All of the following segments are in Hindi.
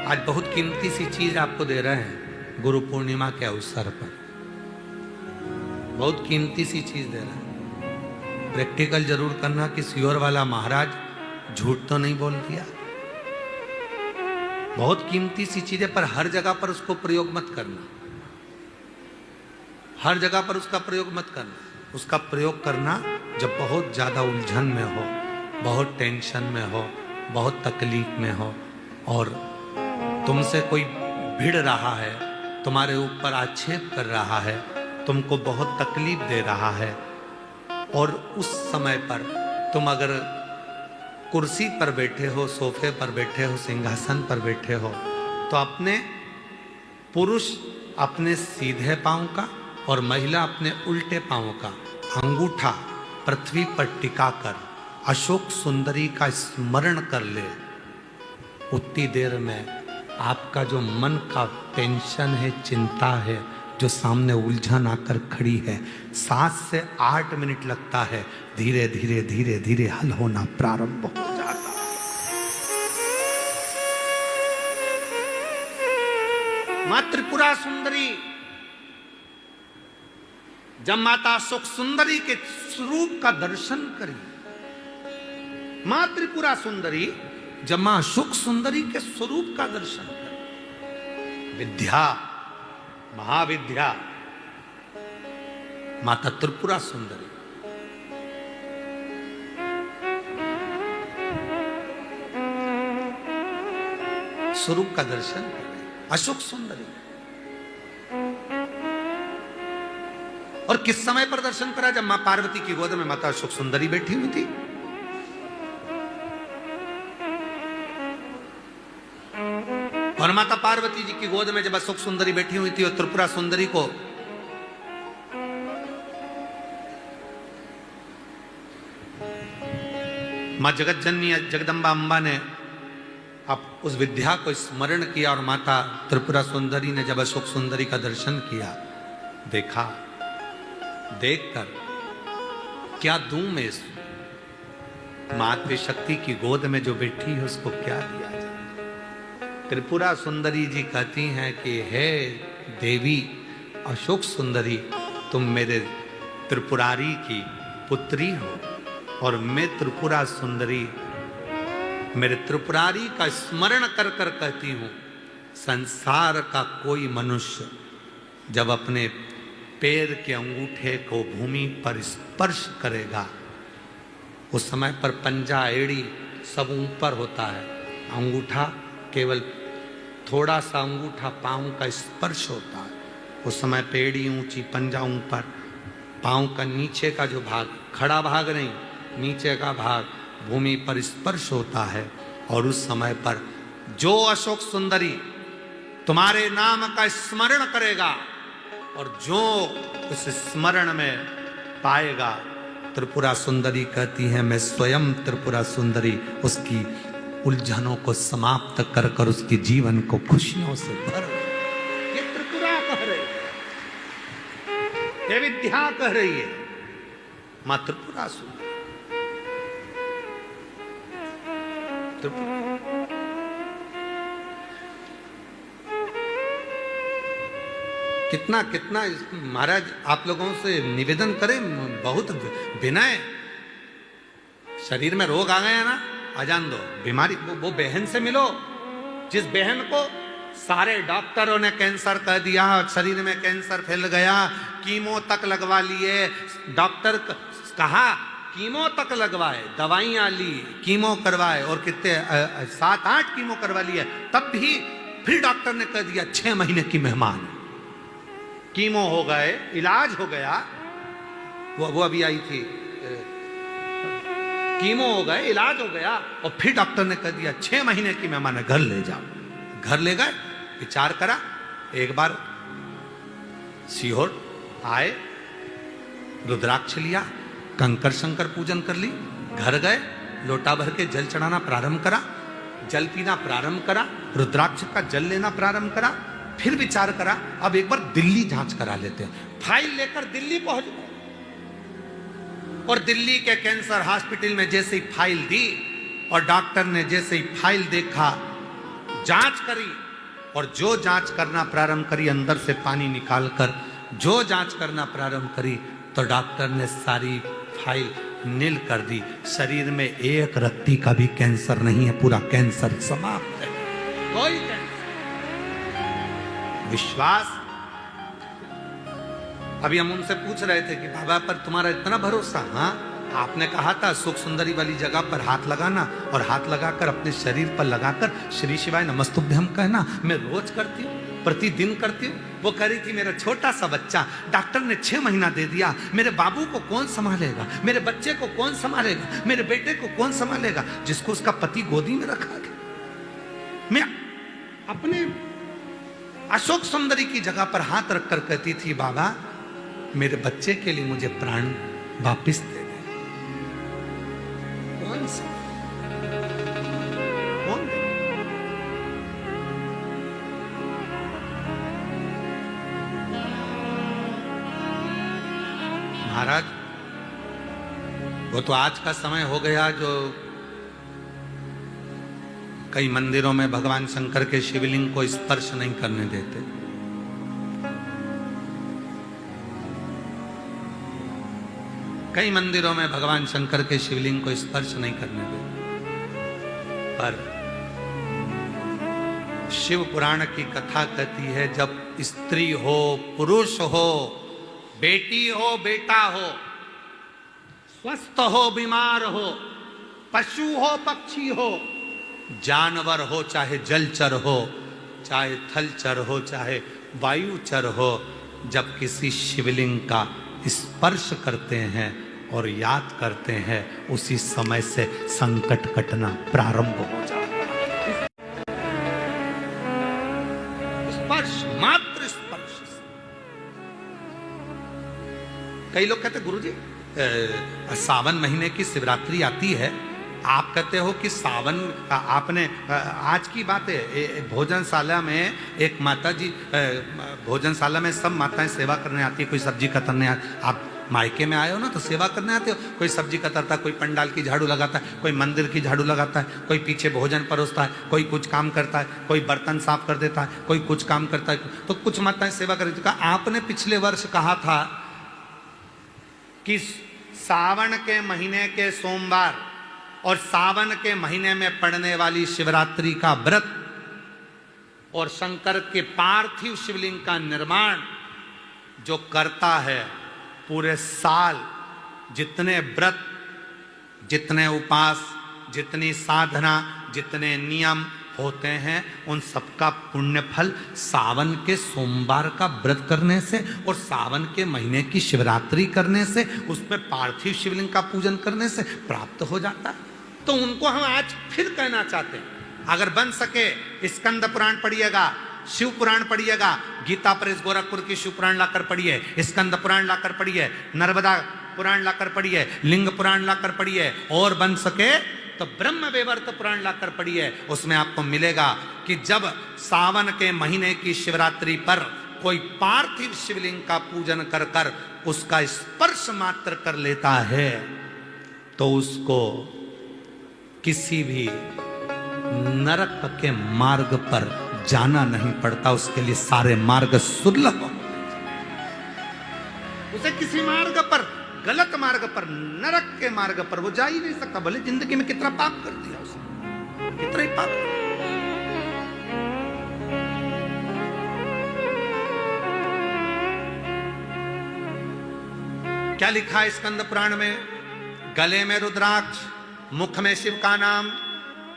आज बहुत कीमती सी चीज आपको दे रहे हैं गुरु पूर्णिमा के अवसर पर। बहुत कीमती सी चीज दे रहे हैं। प्रैक्टिकल जरूर करना कि सियोर वाला महाराज झूठ तो नहीं बोल दिया। बहुत कीमती सी चीज है, पर हर जगह पर उसको प्रयोग मत करना। हर जगह पर उसका प्रयोग मत करना। उसका प्रयोग करना जब बहुत ज्यादा उलझन में हो, बहुत टेंशन में हो, बहुत तकलीफ में हो और तुमसे कोई भिड़ रहा है, तुम्हारे ऊपर आक्षेप कर रहा है, तुमको बहुत तकलीफ दे रहा है, और उस समय पर तुम अगर कुर्सी पर बैठे हो, सोफे पर बैठे हो, सिंहासन पर बैठे हो, तो अपने पुरुष अपने सीधे पांव का और महिला अपने उल्टे पांव का अंगूठा पृथ्वी पर टिकाकर अशोक सुंदरी का स्मरण कर ले। उतनी देर में आपका जो मन का टेंशन है, चिंता है, जो सामने उलझन आकर खड़ी है, 7 से 8 मिनट लगता है, धीरे धीरे धीरे धीरे हल होना प्रारंभ हो जाता है। मां त्रिपुरा सुंदरी जब माता सुख सुंदरी के स्वरूप का दर्शन करी, मां त्रिपुरा सुंदरी जब मां सुख सुंदरी के स्वरूप का दर्शन करी, विद्या महाविद्या माता त्रिपुरा सुंदरी, स्वरूप का दर्शन करें, अशोक सुंदरी। और किस समय पर दर्शन करा? जब मां पार्वती की गोद में माता अशोक सुंदरी बैठी हुई थी। और माता पार्वती जी की गोद में जब अशोक सुंदरी बैठी हुई थी और त्रिपुरा सुंदरी को मां जगत जननी जगदम्बा अम्बा ने अब उस विद्या को स्मरण किया, और माता त्रिपुरा सुंदरी ने जब अशोक सुंदरी का दर्शन किया, देखा, देखकर क्या दूं मैं इस मातृ शक्ति की गोद में जो बैठी है उसको क्या दिया जाए? त्रिपुरा सुंदरी जी कहती हैं कि हे देवी अशोक सुंदरी, तुम मेरे त्रिपुरारी की पुत्री हो, और मैं त्रिपुरा सुंदरी मेरे त्रिपुरारी का स्मरण कर कर कहती हूं, संसार का कोई मनुष्य जब अपने पैर के अंगूठे को भूमि पर स्पर्श करेगा, उस समय पर पंजा एड़ी सब ऊपर होता है, अंगूठा केवल थोड़ा सा अंगूठा पांव का स्पर्श होता है। उस समय पेड़ी ऊंची, पंजा ऊपर, पांव का नीचे का जो भाग, खड़ा भाग नहीं, नीचे का भाग भूमि पर स्पर्श होता है। और उस समय पर जो अशोक सुंदरी तुम्हारे नाम का स्मरण करेगा और जो उस स्मरण में पाएगा, त्रिपुरा सुंदरी कहती है मैं स्वयं त्रिपुरा सुंदरी उसकी उलझनों को समाप्त कर कर उसके जीवन को खुशियों से भर। ये त्रिपुरा कह रही है, ये विद्या कह रही है, मां त्रिपुरा सुंदरी। कितना कितना महाराज आप लोगों से निवेदन करें, बहुत विनय। शरीर में रोग आ गए हैं ना, अजान दो, बीमारी, वो बहन से मिलो जिस बहन को सारे डॉक्टरों ने कैंसर कह दिया, शरीर में कैंसर फैल गया, कीमो तक लगवा लिए, डॉक्टर कहा कीमो तक लगवाए, दवाइयां ली, कीमो करवाए, और कितने 7-8 कीमो करवा लिए, तब भी फिर डॉक्टर ने कह दिया 6 महीने की मेहमान। कीमो हो गए, इलाज हो गया, वो अभी आई थी, कीमो हो गए, इलाज हो गया, और फिर डॉक्टर ने कह दिया 6 महीने की मेहमान है, घर ले जाओ। घर ले गए, विचार करा, एक बार सीहोर आए, रुद्राक्ष लिया, कंकर शंकर पूजन कर ली, घर गए, लोटा भर के जल चढ़ाना प्रारंभ करा, जल पीना प्रारंभ करा, रुद्राक्ष का जल लेना प्रारंभ करा, फिर विचार करा अब एक बार दिल्ली जांच करा लेते हैं। फाइल लेकर दिल्ली पहुंच गए, और दिल्ली के कैंसर हॉस्पिटल में जैसे ही फाइल दी और डॉक्टर ने जैसे ही फाइल देखा, जांच करी, और जो जांच करना प्रारंभ करी अंदर से पानी निकालकर, जो जांच करना प्रारंभ करी तो डॉक्टर ने सारी फाइल नील कर दी। शरीर में एक रत्ती का भी कैंसर नहीं है, पूरा कैंसर समाप्त है, कोई कैंसर। विश्वास। अभी हम उनसे पूछ रहे थे कि बाबा पर तुम्हारा इतना भरोसा? हाँ, आपने कहा था सुख सुंदरी वाली जगह पर हाथ लगाना, और हाथ लगाकर अपने शरीर पर लगाकर श्री शिवाय नमस्तुभ्यम कहना। मैं रोज करती हूँ, प्रतिदिन करती हूँ। वो कह रही थी मेरा छोटा सा बच्चा, डॉक्टर ने 6 महीना दे दिया, मेरे बाबू को कौन संभालेगा, मेरे बच्चे को कौन संभालेगा, मेरे बेटे को कौन संभालेगा, जिसको उसका पति गोदी में रखा गया। मैं अपने अशोक सुंदरी की जगह पर हाथ रखकर कहती थी बाबा मेरे बच्चे के लिए मुझे प्राण वापिस दे दे। कौन सा कौन? महाराज, वो तो आज का समय हो गया जो कई मंदिरों में भगवान शंकर के शिवलिंग को स्पर्श नहीं करने देते। कई मंदिरों में भगवान शंकर के शिवलिंग को स्पर्श नहीं करने देते। पर शिव पुराण की कथा कहती है जब स्त्री हो, पुरुष हो, बेटी हो, बेटा हो, स्वस्थ हो, बीमार हो, पशु हो, पक्षी हो, जानवर हो, चाहे जलचर हो, चाहे थलचर हो, चाहे वायुचर हो, जब किसी शिवलिंग का स्पर्श करते हैं और याद करते हैं, उसी समय से संकट कटना प्रारंभ हो जाता है। स्पर्श, मात्र स्पर्श। कई लोग कहते गुरुजी सावन महीने की शिवरात्रि आती है, आप कहते हो कि सावन, आपने आज की बात है, भोजनशाला में एक माता जी, भोजनशाला में सब माताएं सेवा करने आती है, कोई सब्जी कतरने आप मायके में आए हो ना तो सेवा करने आते हो, कोई सब्जी कतरता है, कोई पंडाल की झाड़ू लगाता है, कोई मंदिर की झाड़ू लगाता है, कोई पीछे भोजन परोसता है, कोई कुछ काम करता है, कोई बर्तन साफ कर देता है, कोई कुछ काम करता है, तो कुछ माताएं सेवा कर रही थी। आपने पिछले वर्ष कहा था कि सावन के महीने के सोमवार और सावन के महीने में पड़ने वाली शिवरात्रि का व्रत और शंकर के पार्थिव शिवलिंग का निर्माण जो करता है, पूरे साल जितने व्रत, जितने उपास, जितनी साधना, जितने नियम होते हैं, उन सबका पुण्य फल सावन के सोमवार का व्रत करने से और सावन के महीने की शिवरात्रि करने से, उसमें पार्थिव शिवलिंग का पूजन करने से प्राप्त हो जाता है। तो उनको हम आज फिर कहना चाहते हैं, अगर बन सके स्कंद पुराण पढ़िएगा, शिव पुराण पढ़िएगा, गीता प्रेस गोरखपुर की शिव पुराण लाकर पढ़िए, स्कंद पुराण लाकर पढ़िए, नर्मदा पुराण लाकर पढ़िए, लिंग पुराण लाकर पढ़िए, और बन सके तो ब्रह्म वैवर्त पुराण लाकर पढ़िए। उसमें आपको मिलेगा कि जब सावन के महीने की शिवरात्रि पर कोई पार्थिव शिवलिंग का पूजन कर कर उसका स्पर्श मात्र कर लेता है तो उसको किसी भी नरक के मार्ग पर जाना नहीं पड़ता, उसके लिए सारे मार्ग सुलभ। उसे किसी मार्ग पर, गलत मार्ग पर, नरक के मार्ग पर वो जा ही नहीं सकता, भले जिंदगी में कितना पाप कर दिया उसने, कितना ही पाप। क्या लिखा है स्कंद पुराण में? गले में रुद्राक्ष, मुख में शिव का नाम,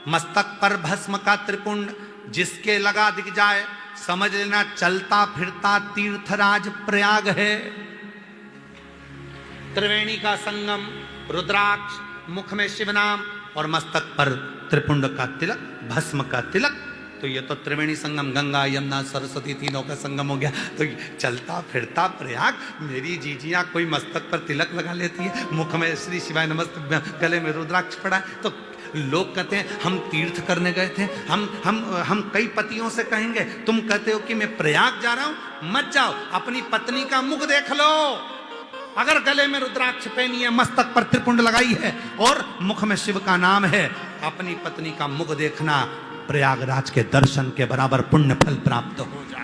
मस्तक पर भस्म का त्रिपुंड, जिसके लगा दिख जाए समझ लेना चलता फिरता तीर्थराज प्रयाग है। त्रिवेणी का संगम, रुद्राक्ष, मुख में शिव नाम और मस्तक पर त्रिपुंड का तिलक, भस्म का तिलक, तो ये तो त्रिवेणी संगम, गंगा यमुना सरस्वती तीनों का संगम हो गया। तो चलता फिरता प्रयाग, मेरी जीजियां कोई मस्तक पर तिलक लगा लेती है, मुख में श्री शिवाय नमस्ते, गले में रुद्राक्ष पड़ा है, तो लोग कहते हैं हम तीर्थ करने गए थे। हम कई पतियों से कहेंगे, तुम कहते हो कि मैं प्रयाग जा रहा हूं, मत जाओ, अपनी पत्नी का मुख देख लो। अगर गले में रुद्राक्ष पहनी है, मस्तक पर त्रिपुंड लगाई है और मुख में शिव का नाम है, अपनी पत्नी का मुख देखना, प्रयागराज के दर्शन के बराबर पुण्य फल प्राप्त हो जाए।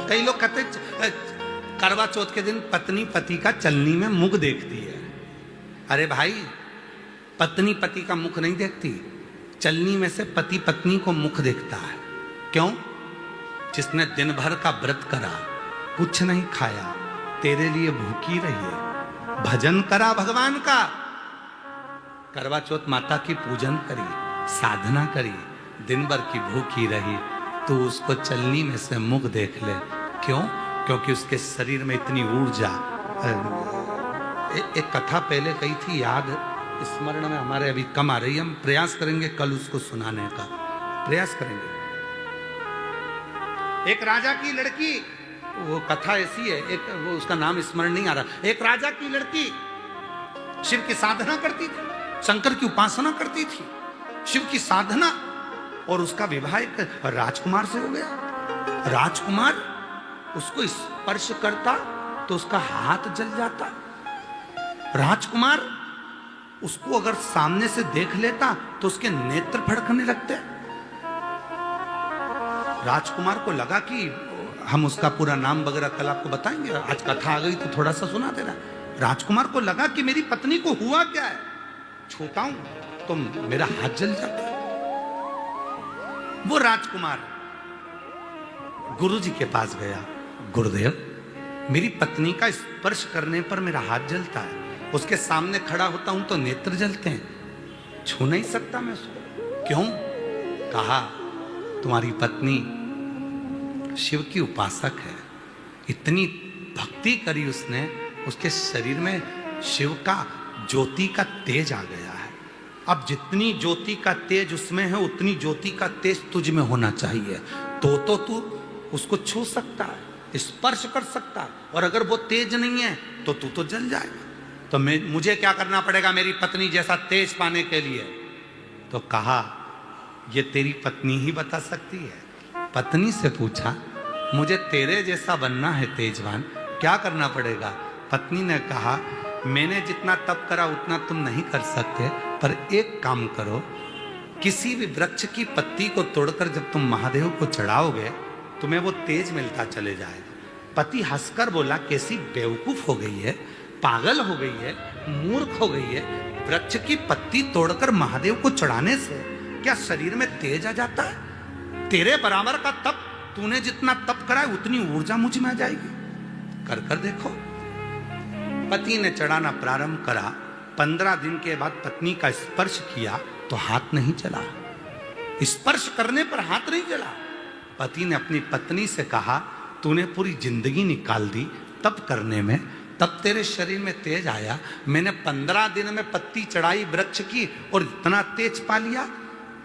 कई लोग कहते करवा चौथ के दिन पत्नी पति का चलनी में मुख देखती है। अरे भाई, पत्नी पति का मुख नहीं देखती, चलनी में से पति पत्नी को मुख देखता है। क्यों? जिसने दिन भर का व्रत करा, कुछ नहीं खाया, तेरे लिए भूखी रही है, भजन करा भगवान का, करवा चौथ माता की पूजन करी, साधना करी, दिन भर की भूखी रही, तो उसको चलनी में से मुख देख ले। क्यों? क्योंकि उसके शरीर में इतनी ऊर्जा। एक कथा पहले कही थी, याद स्मरण में हमारे अभी कम आ रही है, हम प्रयास करेंगे कल उसको सुनाने का प्रयास करेंगे। एक राजा की लड़की, वो कथा ऐसी है, एक वो उसका नाम स्मरण नहीं आ रहा। एक राजा की लड़की शिव की साधना करती थी, शंकर की उपासना करती थी, शिव की साधना, और उसका विवाह एक राजकुमार से हो गया। राजकुमार उसको स्पर्श करता तो उसका हाथ जल जाता। राजकुमार उसको अगर सामने से देख लेता तो उसके नेत्र फड़कने लगते। राजकुमार को लगा कि हम उसका पूरा नाम वगैरह कल आपको बताएंगे, आज कथा आ गई तो थोड़ा सा सुना देना। राजकुमार को लगा कि मेरी पत्नी को हुआ क्या है, छूता हूं तो मेरा हाथ जल जाता है। वो राजकुमार गुरुजी के पास गया, गुरुदेव, मेरी पत्नी का स्पर्श करने पर मेरा हाथ जलता है, उसके सामने खड़ा होता हूं तो नेत्र जलते हैं, छू नहीं सकता मैं उसको। क्यों? कहा, तुम्हारी पत्नी शिव की उपासक है, इतनी भक्ति करी उसने, उसके शरीर में शिव का ज्योति का तेज आ गया है। अब जितनी ज्योति का तेज उसमें है, उतनी ज्योति का तेज तुझ में होना चाहिए, तो तू उसको छू सकता है, स्पर्श कर सकता है, और अगर वो तेज नहीं है तो तू तो जल जाएगा। तो मुझे क्या करना पड़ेगा मेरी पत्नी जैसा तेज पाने के लिए? तो कहा, ये तेरी पत्नी ही बता सकती है। पत्नी से पूछा, मुझे तेरे जैसा बनना है तेजवान, क्या करना पड़ेगा? पत्नी ने कहा, मैंने जितना तप करा उतना तुम नहीं कर सकते, पर एक काम करो, किसी भी वृक्ष की पत्ती को तोड़कर जब तुम महादेव को चढ़ाओगे तुम्हें वो तेज मिलता चले जाएगा। पति हंसकर बोला, कैसी बेवकूफ हो गई है, पागल हो गई है, मूर्ख हो गई है, वृक्ष की पत्ती तोड़कर महादेव को चढ़ाने से क्या शरीर में तेज आ जाता है? तेरे बराबर का तप, तूने जितना तप करा है उतनी ऊर्जा मुझ में आ जाएगी, कर कर देखो। पति ने चढ़ाना प्रारंभ करा। 15 दिन के बाद पत्नी का स्पर्श किया तो हाथ नहीं चला, स्पर्श करने पर हाथ नहीं चला। पति ने अपनी पत्नी से कहा, तूने पूरी जिंदगी निकाल दी तप करने में, तब तेरे शरीर में तेज आया, मैंने 15 दिन में पत्ती चढ़ाई वृक्ष की और इतना तेज पा लिया।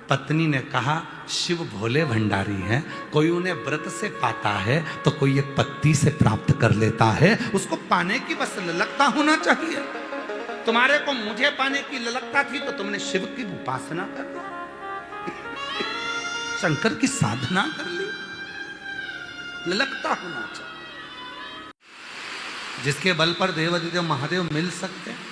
पत्नी ने कहा, शिव भोले भंडारी हैं, कोई उन्हें व्रत से पाता है तो कोई एक पत्ती से प्राप्त कर लेता है, उसको पाने की बस ललकता होना चाहिए। तुम्हारे को मुझे पाने की ललकता थी तो तुमने शिव की उपासना कर ली, शंकर की साधना कर ली, ललकता होना चाहिए। जिसके बल पर देवाधिदेव महादेव मिल सकते हैं।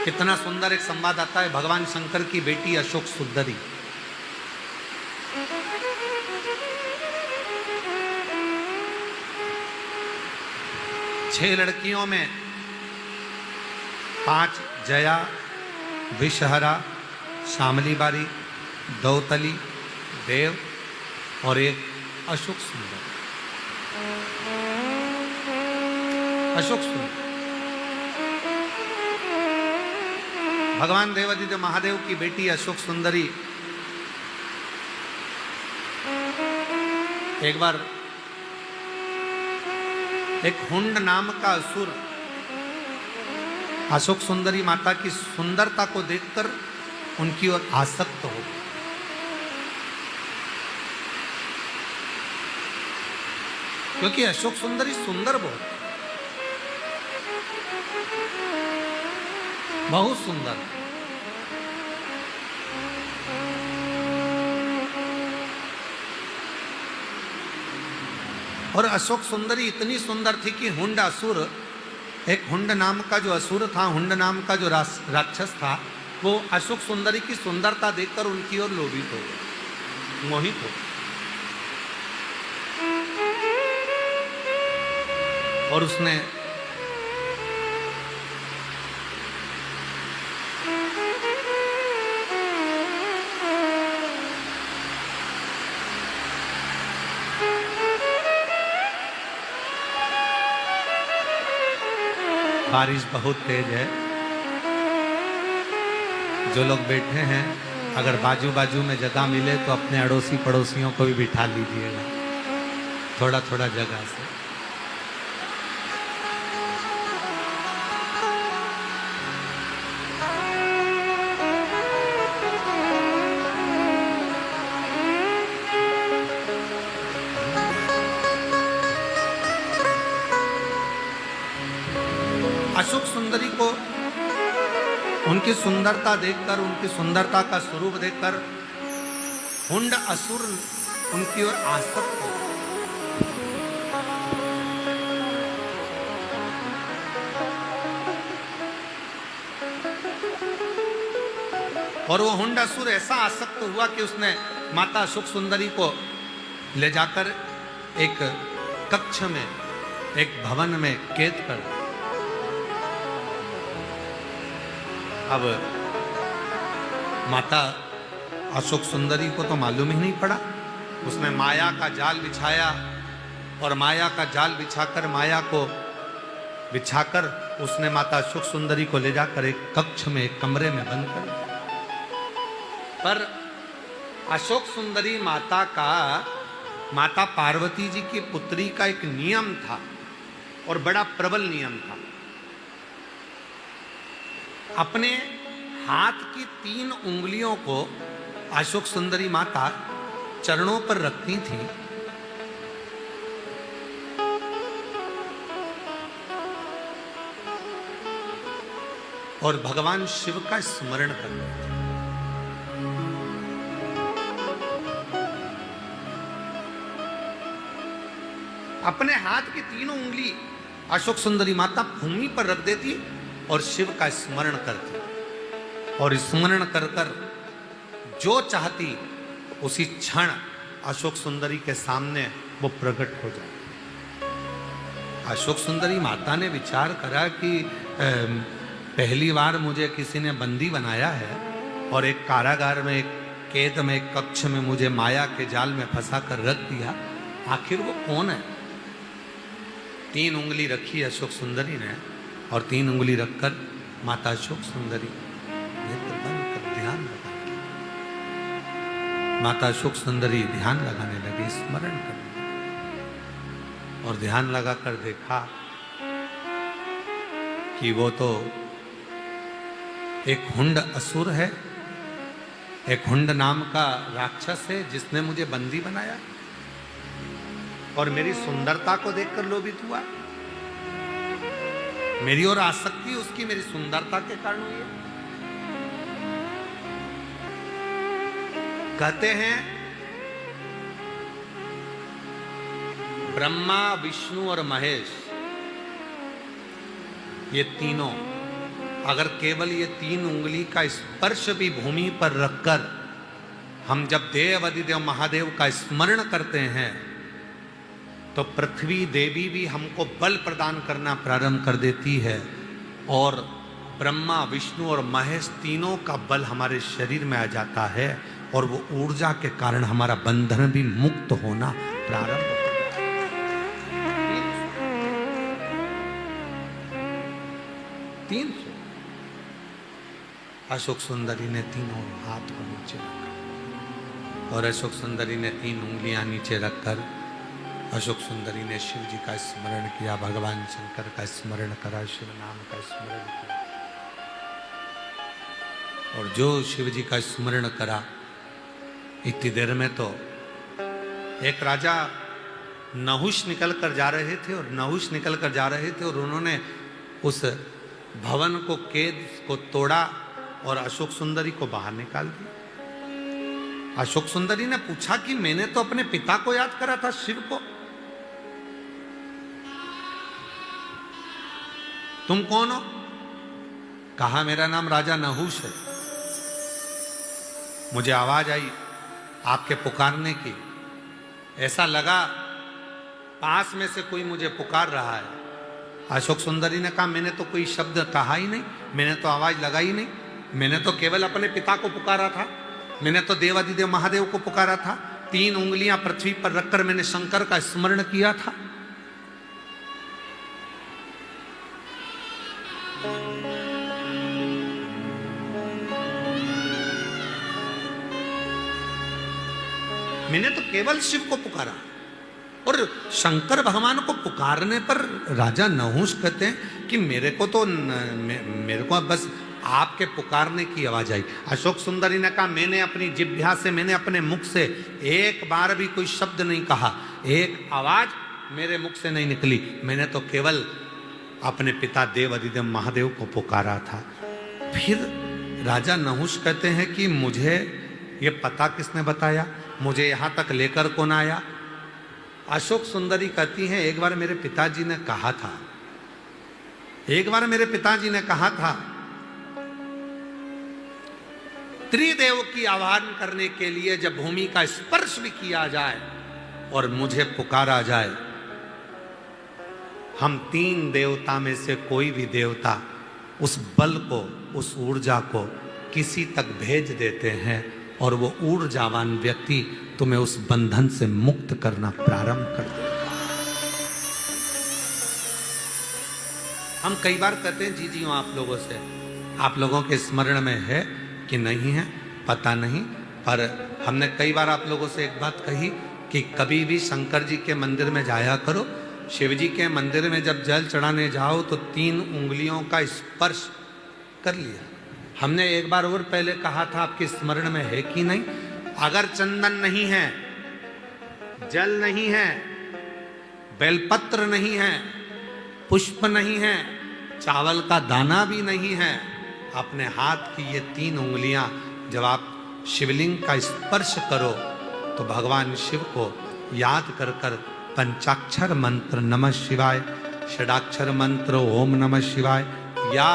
कितना सुंदर एक संवाद आता है, भगवान शंकर की बेटी अशोक सुंदरी, छह लड़कियों में 5 जया, विषहरा, शामली बारी, दौतली, देव और एक अशोक सुंदर। अशोक सुंदर भगवान देवाधिदेव महादेव की बेटी अशोक सुंदरी एक बार एक हुंड नाम का असुर अशोक सुंदरी माता की सुंदरता को देखकर उनकी ओर आसक्त हो गया। क्योंकि अशोक सुंदरी सुंदर बहुत सुंदर। और अशोक सुंदरी इतनी सुंदर थी कि हुंड असुर, एक हुंड नाम का जो असुर था, हुंड नाम का जो राक्षस था, वो अशोक सुंदरी की सुंदरता देखकर उनकी ओर लोभित हो गया, मोहित हो गया। और उसने बारिश बहुत तेज है, जो लोग बैठे हैं अगर बाजू बाजू में जगह मिले तो अपने अड़ोसी पड़ोसियों को भी बिठा लीजिएगा, थोड़ा थोड़ा जगह से। अशोक सुंदरी को उनकी सुंदरता देखकर, उनकी सुंदरता का स्वरूप देखकर हुंड असुर उनकी ओर आसक्त हो। और वो हुंड असुर ऐसा आसक्त हुआ कि उसने माता अशोक सुंदरी को ले जाकर एक कक्ष में, एक भवन में कैद कर दिया। अब माता अशोक सुंदरी को तो मालूम ही नहीं पड़ा, उसने माया का जाल बिछाया और माया का जाल बिछाकर, माया को बिछाकर उसने माता अशोक सुंदरी को ले जाकर एक कक्ष में, एक कमरे में बंद कर दिया। पर अशोक सुंदरी माता का, माता पार्वती जी की पुत्री का एक नियम था और बड़ा प्रबल नियम था। अपने हाथ की 3 उंगलियों को अशोक सुंदरी माता चरणों पर रखती थी और भगवान शिव का स्मरण करती थी। अपने हाथ की 3 उंगली अशोक सुंदरी माता भूमि पर रख देती और शिव का स्मरण करती, और स्मरण कर कर जो चाहती उसी क्षण अशोक सुंदरी के सामने वो प्रकट हो जाए। अशोक सुंदरी माता ने विचार करा कि पहली बार मुझे किसी ने बंदी बनाया है और एक कारागार में, एक कैद में, एक कक्ष में मुझे माया के जाल में फंसा कर रख दिया, आखिर वो कौन है? 3 उंगली रखी अशोक सुंदरी ने और 3 उंगली रखकर माता अशोक सुंदरी नेत्र बंद कर ध्यान लगाने लगी। माता अशोक सुंदरी ध्यान लगाने लगी, स्मरण करने लगी और ध्यान लगाकर देखा कि वो तो एक हुंड असुर है, एक हुंड नाम का राक्षस है जिसने मुझे बंदी बनाया और मेरी सुंदरता को देखकर लोभित हुआ। मेरी ओर आसक्ति उसकी मेरी सुंदरता के कारण हुई है। कहते हैं ब्रह्मा, विष्णु और महेश, ये तीनों अगर केवल ये 3 उंगली का स्पर्श भी भूमि पर रखकर हम जब देव अधिदेव महादेव का स्मरण करते हैं तो पृथ्वी देवी भी हमको बल प्रदान करना प्रारंभ कर देती है और ब्रह्मा, विष्णु और महेश तीनों का बल हमारे शरीर में आ जाता है और वो ऊर्जा के कारण हमारा बंधन भी मुक्त होना प्रारंभ होता है। 300 अशोक सुंदरी ने तीनों हाथ को नीचे रखा और अशोक सुंदरी ने 3 उंगलियां नीचे रखकर अशोक सुंदरी ने शिव जी का स्मरण किया, भगवान शंकर का स्मरण करा, शिव नाम का स्मरण किया। और जो शिव जी का स्मरण करा, इतनी देर में तो एक राजा नहुष निकल कर जा रहे थे और उन्होंने उस भवन को, कैद को तोड़ा और अशोक सुंदरी को बाहर निकाल दिया। अशोक सुंदरी ने पूछा कि मैंने तो अपने पिता को याद करा था, शिव को, तुम कौन हो? कहा मेरा नाम राजा नहुष है। मुझे आवाज आई आपके पुकारने की, ऐसा लगा पास में से कोई मुझे पुकार रहा है। अशोक सुंदरी ने कहा मैंने तो कोई शब्द कहा ही नहीं, मैंने तो आवाज लगाई नहीं, मैंने तो केवल अपने पिता को पुकारा था, मैंने तो देवादिदेव महादेव को पुकारा था, 3 उंगलियां पृथ्वी पर रखकर मैंने शंकर का स्मरण किया था। मैंने तो केवल शिव को पुकारा। और शंकर भगवान को पुकारने पर राजा नहुष कहते हैं कि मेरे को तो मेरे को बस आपके पुकारने की आवाज आई। अशोक सुंदरी ने कहा मैंने अपनी जिह्वा से, मैंने अपने मुख से एक बार भी कोई शब्द नहीं कहा, एक आवाज मेरे मुख से नहीं निकली, मैंने तो केवल अपने पिता देवादिदेव महादेव को पुकारा था। फिर राजा नहुष कहते हैं कि मुझे ये पता किसने बताया, मुझे यहां तक लेकर कौन आया? अशोक सुंदरी कहती हैं एक बार मेरे पिताजी ने कहा था, एक बार मेरे पिताजी ने कहा था त्रिदेव की आह्वान करने के लिए जब भूमि का स्पर्श भी किया जाए और मुझे पुकारा जाए, हम 3 देवता में से कोई भी देवता उस बल को, उस ऊर्जा को किसी तक भेज देते हैं और वो ऊर्जावान व्यक्ति तुम्हें उस बंधन से मुक्त करना प्रारंभ कर देगा। हम कई बार कहते हैं जी जी हूं आप लोगों से, आप लोगों के स्मरण में है कि नहीं है पता नहीं, पर हमने कई बार आप लोगों से एक बात कही कि कभी भी शंकर जी के मंदिर में जाया करो, शिव जी के मंदिर में जब जल चढ़ाने जाओ तो 3 उंगलियों का स्पर्श कर लिया। हमने एक बार और पहले कहा था, आपके स्मरण में है कि नहीं, अगर चंदन नहीं है, जल नहीं है, बेलपत्र नहीं है, पुष्प नहीं है, चावल का दाना भी नहीं है, अपने हाथ की ये 3 उंगलियां जब आप शिवलिंग का स्पर्श करो तो भगवान शिव को याद कर कर पंचाक्षर मंत्र नमः शिवाय, षडाक्षर मंत्र ओम नमः शिवाय या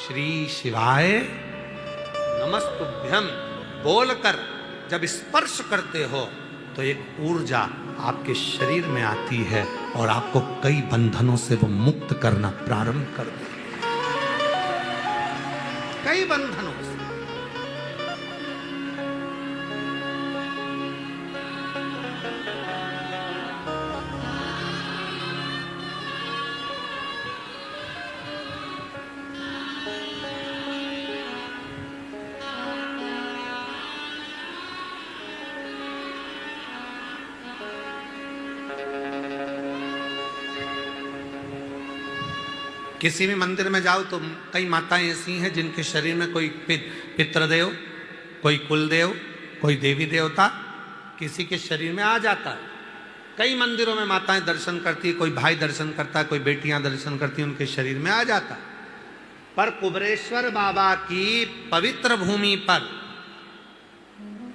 श्री शिवाय नमस्तुभ्यम बोलकर जब स्पर्श करते हो तो एक ऊर्जा आपके शरीर में आती है और आपको कई बंधनों से वो मुक्त करना प्रारंभ कर देती है, कई बंधनों से। किसी भी मंदिर में जाओ तो कई माताएं ऐसी हैं जिनके शरीर में कोई पितृदेव, कोई कुलदेव, कोई देवी देवता किसी के शरीर में आ जाता है। कई मंदिरों में माताएं दर्शन करती है, कोई भाई दर्शन करता है, कोई बेटियां दर्शन करती हैं, उनके शरीर में आ जाता है। पर कुबेरेश्वर बाबा की पवित्र भूमि पर,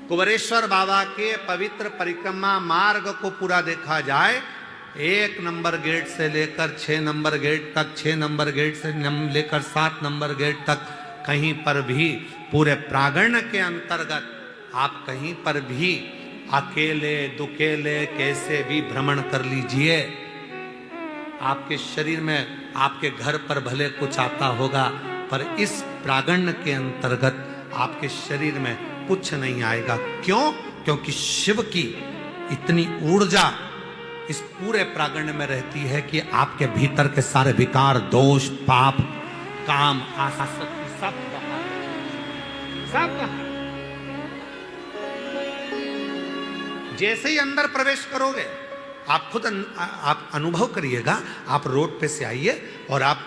कुबेरेश्वर बाबा के पवित्र परिक्रमा मार्ग को पूरा देखा जाए, 1 नंबर गेट से लेकर 6 नंबर गेट तक, 6 नंबर गेट से लेकर 7 नंबर गेट तक, कहीं पर भी पूरे प्रांगण के अंतर्गत आप कहीं पर भी अकेले दुकेले कैसे भी भ्रमण कर लीजिए, आपके शरीर में, आपके घर पर भले कुछ आता होगा पर इस प्रांगण के अंतर्गत आपके शरीर में कुछ नहीं आएगा। क्यों? क्योंकि शिव की इतनी ऊर्जा इस पूरे प्रांगण में रहती है कि आपके भीतर के सारे विकार, दोष, पाप, काम, आसक्ति सब बाहर। जैसे ही अंदर प्रवेश करोगे, आप खुद आप अनुभव करिएगा, आप रोड पे से आइए और आप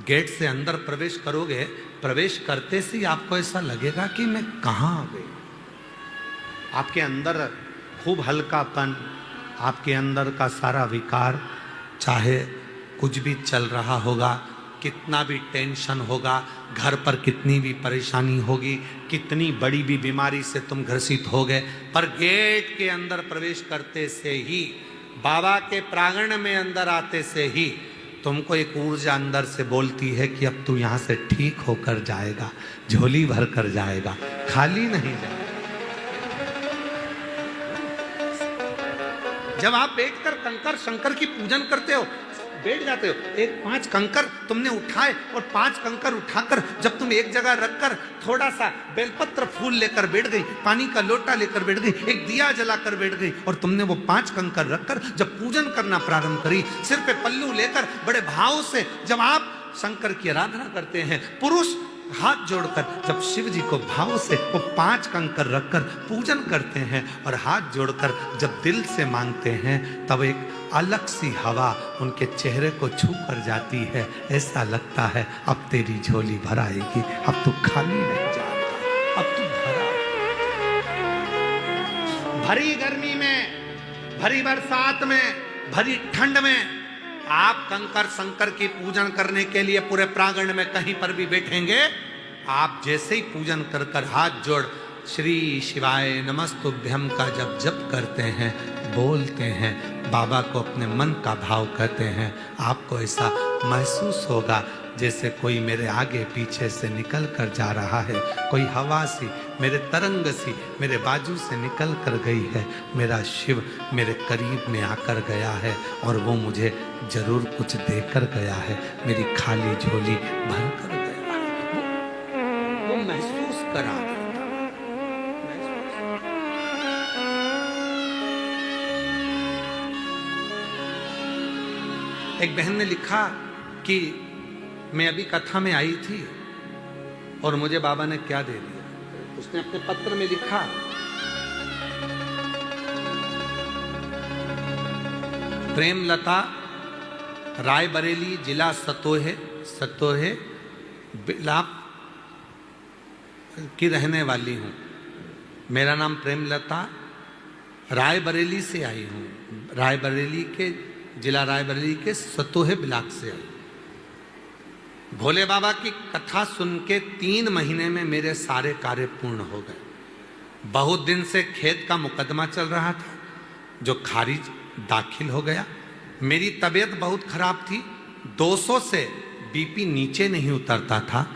गेट से अंदर प्रवेश करोगे, प्रवेश करते से आपको ऐसा लगेगा कि मैं कहां आ गई। आपके अंदर खूब हल्कापन, आपके अंदर का सारा विकार, चाहे कुछ भी चल रहा होगा, कितना भी टेंशन होगा, घर पर कितनी भी परेशानी होगी, कितनी बड़ी भी बीमारी से तुम ग्रसित हो गए, पर गेट के अंदर प्रवेश करते से ही, बाबा के प्रांगण में अंदर आते से ही तुमको एक ऊर्जा अंदर से बोलती है कि अब तू यहां से ठीक होकर जाएगा, झोली भर कर जाएगा, खाली नहीं जाएगा। जब आप बैठकर कंकर शंकर की पूजन करते हो, बैठ जाते हो, एक 5 कंकर तुमने उठाए और 5 कंकर उठाकर जब तुम एक जगह रखकर थोड़ा सा बेलपत्र फूल लेकर बैठ गई, पानी का लोटा लेकर बैठ गई, एक दिया जलाकर बैठ गई और तुमने वो 5 कंकर रखकर जब पूजन करना प्रारंभ करी, सिर पे पल्लू लेकर बड़े भाव से जब आप शंकर की आराधना करते हैं, पुरुष हाथ जोड़कर जब शिव जी को भाव से वो 5 कंकर रखकर पूजन करते हैं और हाथ जोड़कर जब दिल से मांगते हैं, तब एक अलग सी हवा उनके चेहरे को छू कर जाती है। ऐसा लगता है अब तेरी झोली भर आएगी, अब तू खाली नहीं जाएगा, अब तू भरा। भरी गर्मी में, भरी बरसात में, भरी ठंड में आप कंकर शंकर की पूजन करने के लिए पूरे प्रांगण में कहीं पर भी बैठेंगे, आप जैसे ही पूजन कर कर हाथ जोड़ श्री शिवाय नमस्तुभ्यम का जब जप करते हैं, बोलते हैं, बाबा को अपने मन का भाव कहते हैं, आपको ऐसा महसूस होगा जैसे कोई मेरे आगे पीछे से निकल कर जा रहा है, कोई हवा सी मेरे तरंग सी मेरे बाजू से निकल कर गई है, मेरा शिव मेरे करीब में आकर गया है और वो मुझे जरूर कुछ देकर गया है, मेरी खाली झोली भर कर गया है। वो महसूस करा। एक बहन ने लिखा कि मैं अभी कथा में आई थी और मुझे बाबा ने क्या दे दिया। उसने अपने पत्र में लिखा, प्रेमलता, रायबरेली, जिला सतोहे बिलाप की रहने वाली हूं। मेरा नाम प्रेमलता, रायबरेली से आई हूं, रायबरेली के जिला रायबरेली के सतोहे ब्लॉक से आई। भोले बाबा की कथा सुन के 3 महीने में मेरे सारे कार्य पूर्ण हो गए। बहुत दिन से खेत का मुकदमा चल रहा था जो खारिज दाखिल हो गया। मेरी तबीयत बहुत खराब थी, 200 से बीपी नीचे नहीं उतरता था,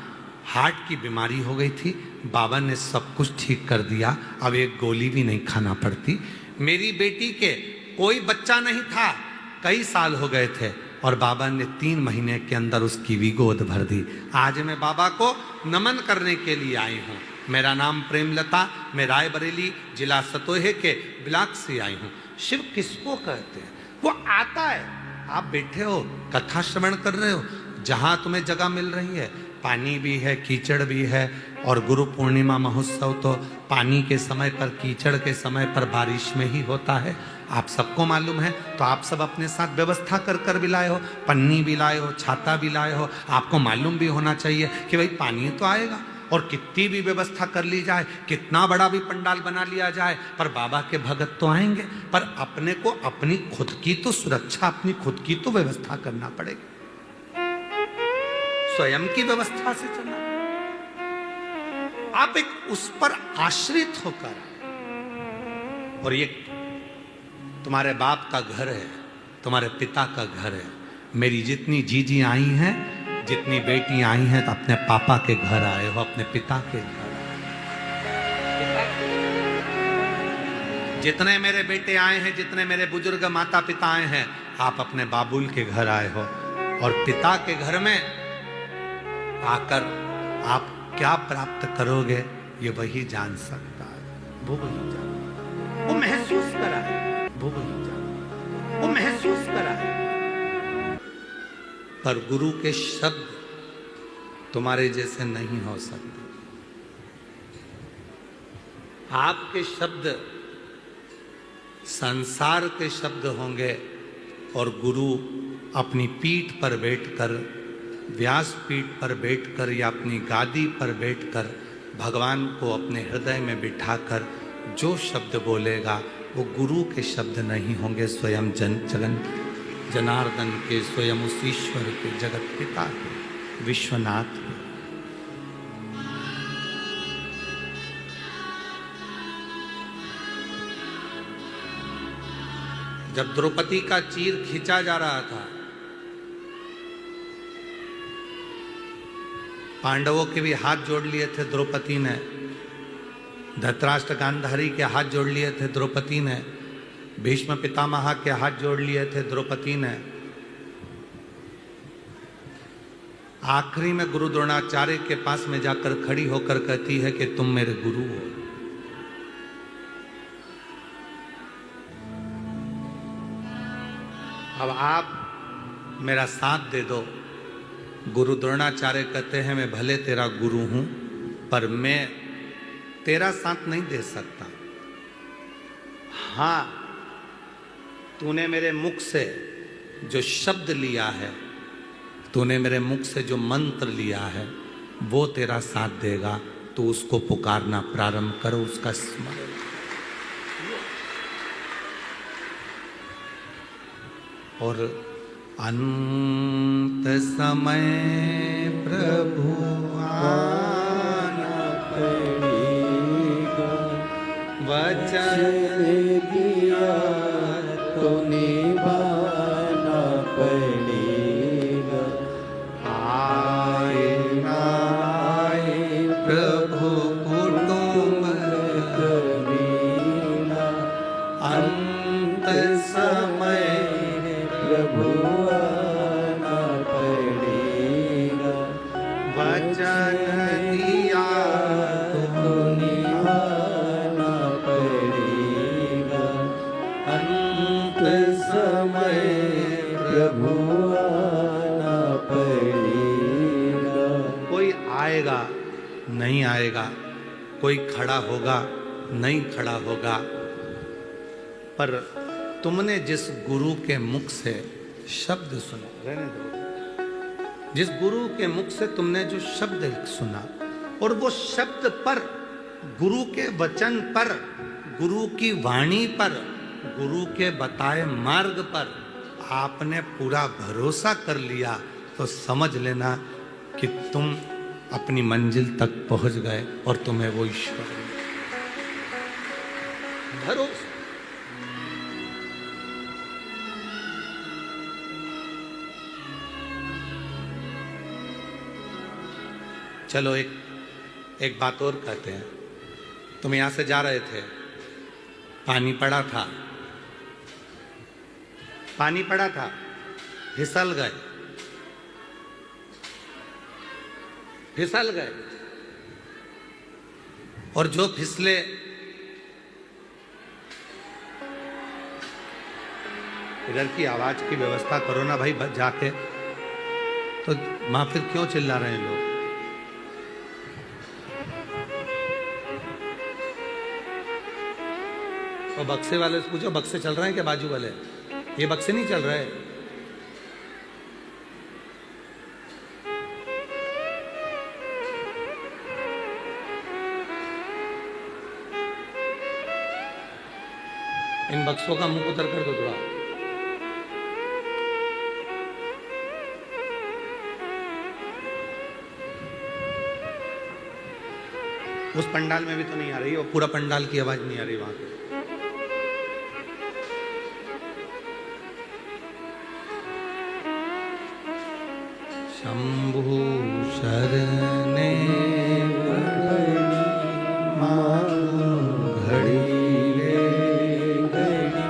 हार्ट की बीमारी हो गई थी। बाबा ने सब कुछ ठीक कर दिया, अब एक गोली भी नहीं खाना पड़ती। मेरी बेटी के कोई बच्चा नहीं था, कई साल हो गए थे और बाबा ने 3 महीने के अंदर उसकी भी गोद भर दी। आज मैं बाबा को नमन करने के लिए आई हूँ। मेरा नाम प्रेमलता, मैं रायबरेली जिला सतोहे के ब्लॉक से आई हूँ। शिव किसको कहते हैं? वो आता है, आप बैठे हो कथा श्रवण कर रहे हो, जहाँ तुम्हें जगह मिल रही है, पानी भी है, कीचड़ भी है, और गुरु पूर्णिमा महोत्सव तो पानी के समय पर, कीचड़ के समय पर, बारिश में ही होता है, आप सबको मालूम है। तो आप सब अपने साथ व्यवस्था कर कर भी लाए हो, पन्नी भी लाए हो, छाता भी लाए हो। आपको मालूम भी होना चाहिए कि भाई पानी तो आएगा, और कितनी भी व्यवस्था कर ली जाए, कितना बड़ा भी पंडाल बना लिया जाए, पर बाबा के भगत तो आएंगे। पर अपने को अपनी खुद की तो सुरक्षा, अपनी खुद की तो व्यवस्था करना पड़ेगी, स्वयं की व्यवस्था से चलना। आप एक उस पर आश्रित होकर, और ये तुम्हारे बाप का घर है, तुम्हारे पिता का घर है। मेरी जितनी जीजी आई हैं, जितनी बेटी आई हैं, तो अपने पापा के घर आए हो, अपने पिता के घर। जितने मेरे बेटे आए हैं, जितने मेरे बुजुर्ग माता पिता आए हैं, आप अपने बाबुल के घर आए हो। और पिता के घर में आकर आप क्या प्राप्त करोगे, ये वही जान सकता है। वो वही जान, वो महसूस करा है, वो वही जान, वो महसूस करा है। पर गुरु के शब्द तुम्हारे जैसे नहीं हो सकते। आपके शब्द संसार के शब्द होंगे, और गुरु अपनी पीठ पर बैठकर, व्यास पीठ पर बैठकर या अपनी गादी पर बैठकर भगवान को अपने हृदय में बिठाकर जो शब्द बोलेगा, वो गुरु के शब्द नहीं होंगे, स्वयं जनार्दन के, स्वयं उस ईश्वर के, जगत पिता के, विश्वनाथ के। जब द्रौपदी का चीर खींचा जा रहा था, पांडवों के भी हाथ जोड़ लिए थे द्रौपदी ने, धृतराष्ट्र गांधारी के हाथ जोड़ लिए थे द्रौपदी ने, भीष्म पितामह के हाथ जोड़ लिए थे द्रौपदी ने। आखिरी में गुरु द्रोणाचार्य के पास में जाकर खड़ी होकर कहती है कि तुम मेरे गुरु हो। अब आप मेरा साथ दे दो। गुरु द्रोणाचार्य कहते हैं मैं भले तेरा गुरु हूं, पर मैं तेरा साथ नहीं दे सकता। हां, तूने मेरे मुख से जो शब्द लिया है, तूने मेरे मुख से जो मंत्र लिया है, वो तेरा साथ देगा। तो उसको पुकारना प्रारंभ करो, उसका स्मरण। और अंत समय प्रभु आना पड़ेगा, वचन दिया तो निभाना पड़ेगा। आए ना आए प्रभु कुटुंब कबीरा, अंत समय प्रभु आना पड़ेगा, वचन दिया तो निभाना पड़ेगा। अंत समय प्रभु आना पड़ेगा। कोई आएगा नहीं आएगा, कोई खड़ा होगा नहीं खड़ा होगा, पर तुमने जिस गुरु के मुख से शब्द सुना, रहने दो, जिस गुरु के मुख से तुमने जो शब्द सुना, और वो शब्द पर, गुरु के वचन पर, गुरु की वाणी पर, गुरु के बताए मार्ग पर आपने पूरा भरोसा कर लिया, तो समझ लेना कि तुम अपनी मंजिल तक पहुंच गए और तुम्हें वो ईश्वर भरोसा। चलो एक बात और कहते हैं। तुम यहां से जा रहे थे, पानी पड़ा था, पानी पड़ा था, फिसल गए, फिसल गए, और जो फिसले इधर की आवाज की व्यवस्था करो ना भाई जाके। तो मां फिर क्यों चिल्ला रहे हैं लोग? और बक्से वाले से पूछो, बक्से चल रहे हैं क्या? बाजू वाले ये बक्से नहीं चल रहे। इन बक्सों का मुंह उतर कर दो थोड़ा। उस पंडाल में भी तो नहीं आ रही, और पूरा पंडाल की आवाज नहीं आ रही वहां पे। शंभु शरणे घड़ी रे घड़ी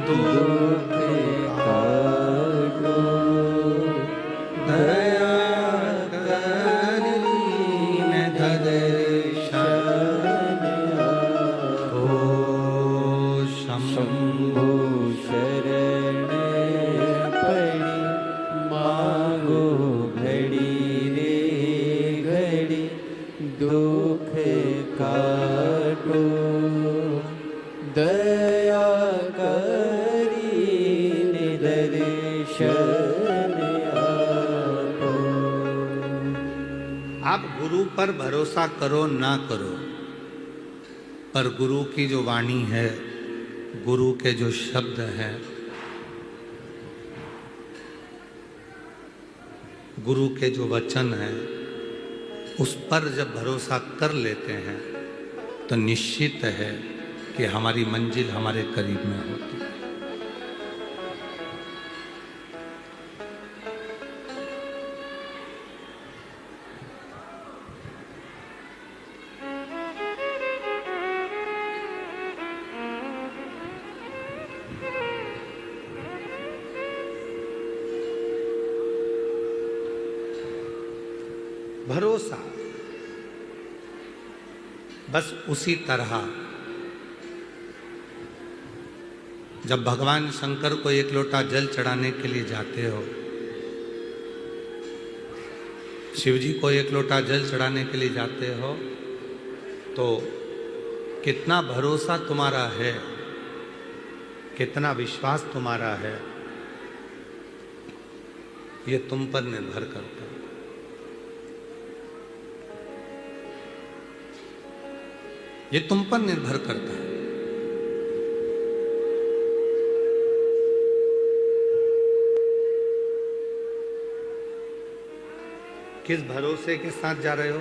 दुख काटो, दया करीने दर्शन आपो। शंभु शरणे पड़ी मांगो घड़ी रे घड़ी दुख काटो, दया करीने दर्शन आपो। आप गुरु पर भरोसा करो ना करो, पर गुरु की जो वाणी है, गुरु के जो शब्द हैं, गुरु के जो वचन हैं, उस पर जब भरोसा कर लेते हैं तो निश्चित है कि हमारी मंजिल हमारे करीब में होती है। भरोसा। बस उसी तरह जब भगवान शंकर को एक लोटा जल चढ़ाने के लिए जाते हो, शिव जी को एक लोटा जल चढ़ाने के लिए जाते हो, तो कितना भरोसा तुम्हारा है, कितना विश्वास तुम्हारा है, ये तुम पर निर्भर करता है। ये तुम पर निर्भर करता है। किस भरोसे के साथ जा रहे हो,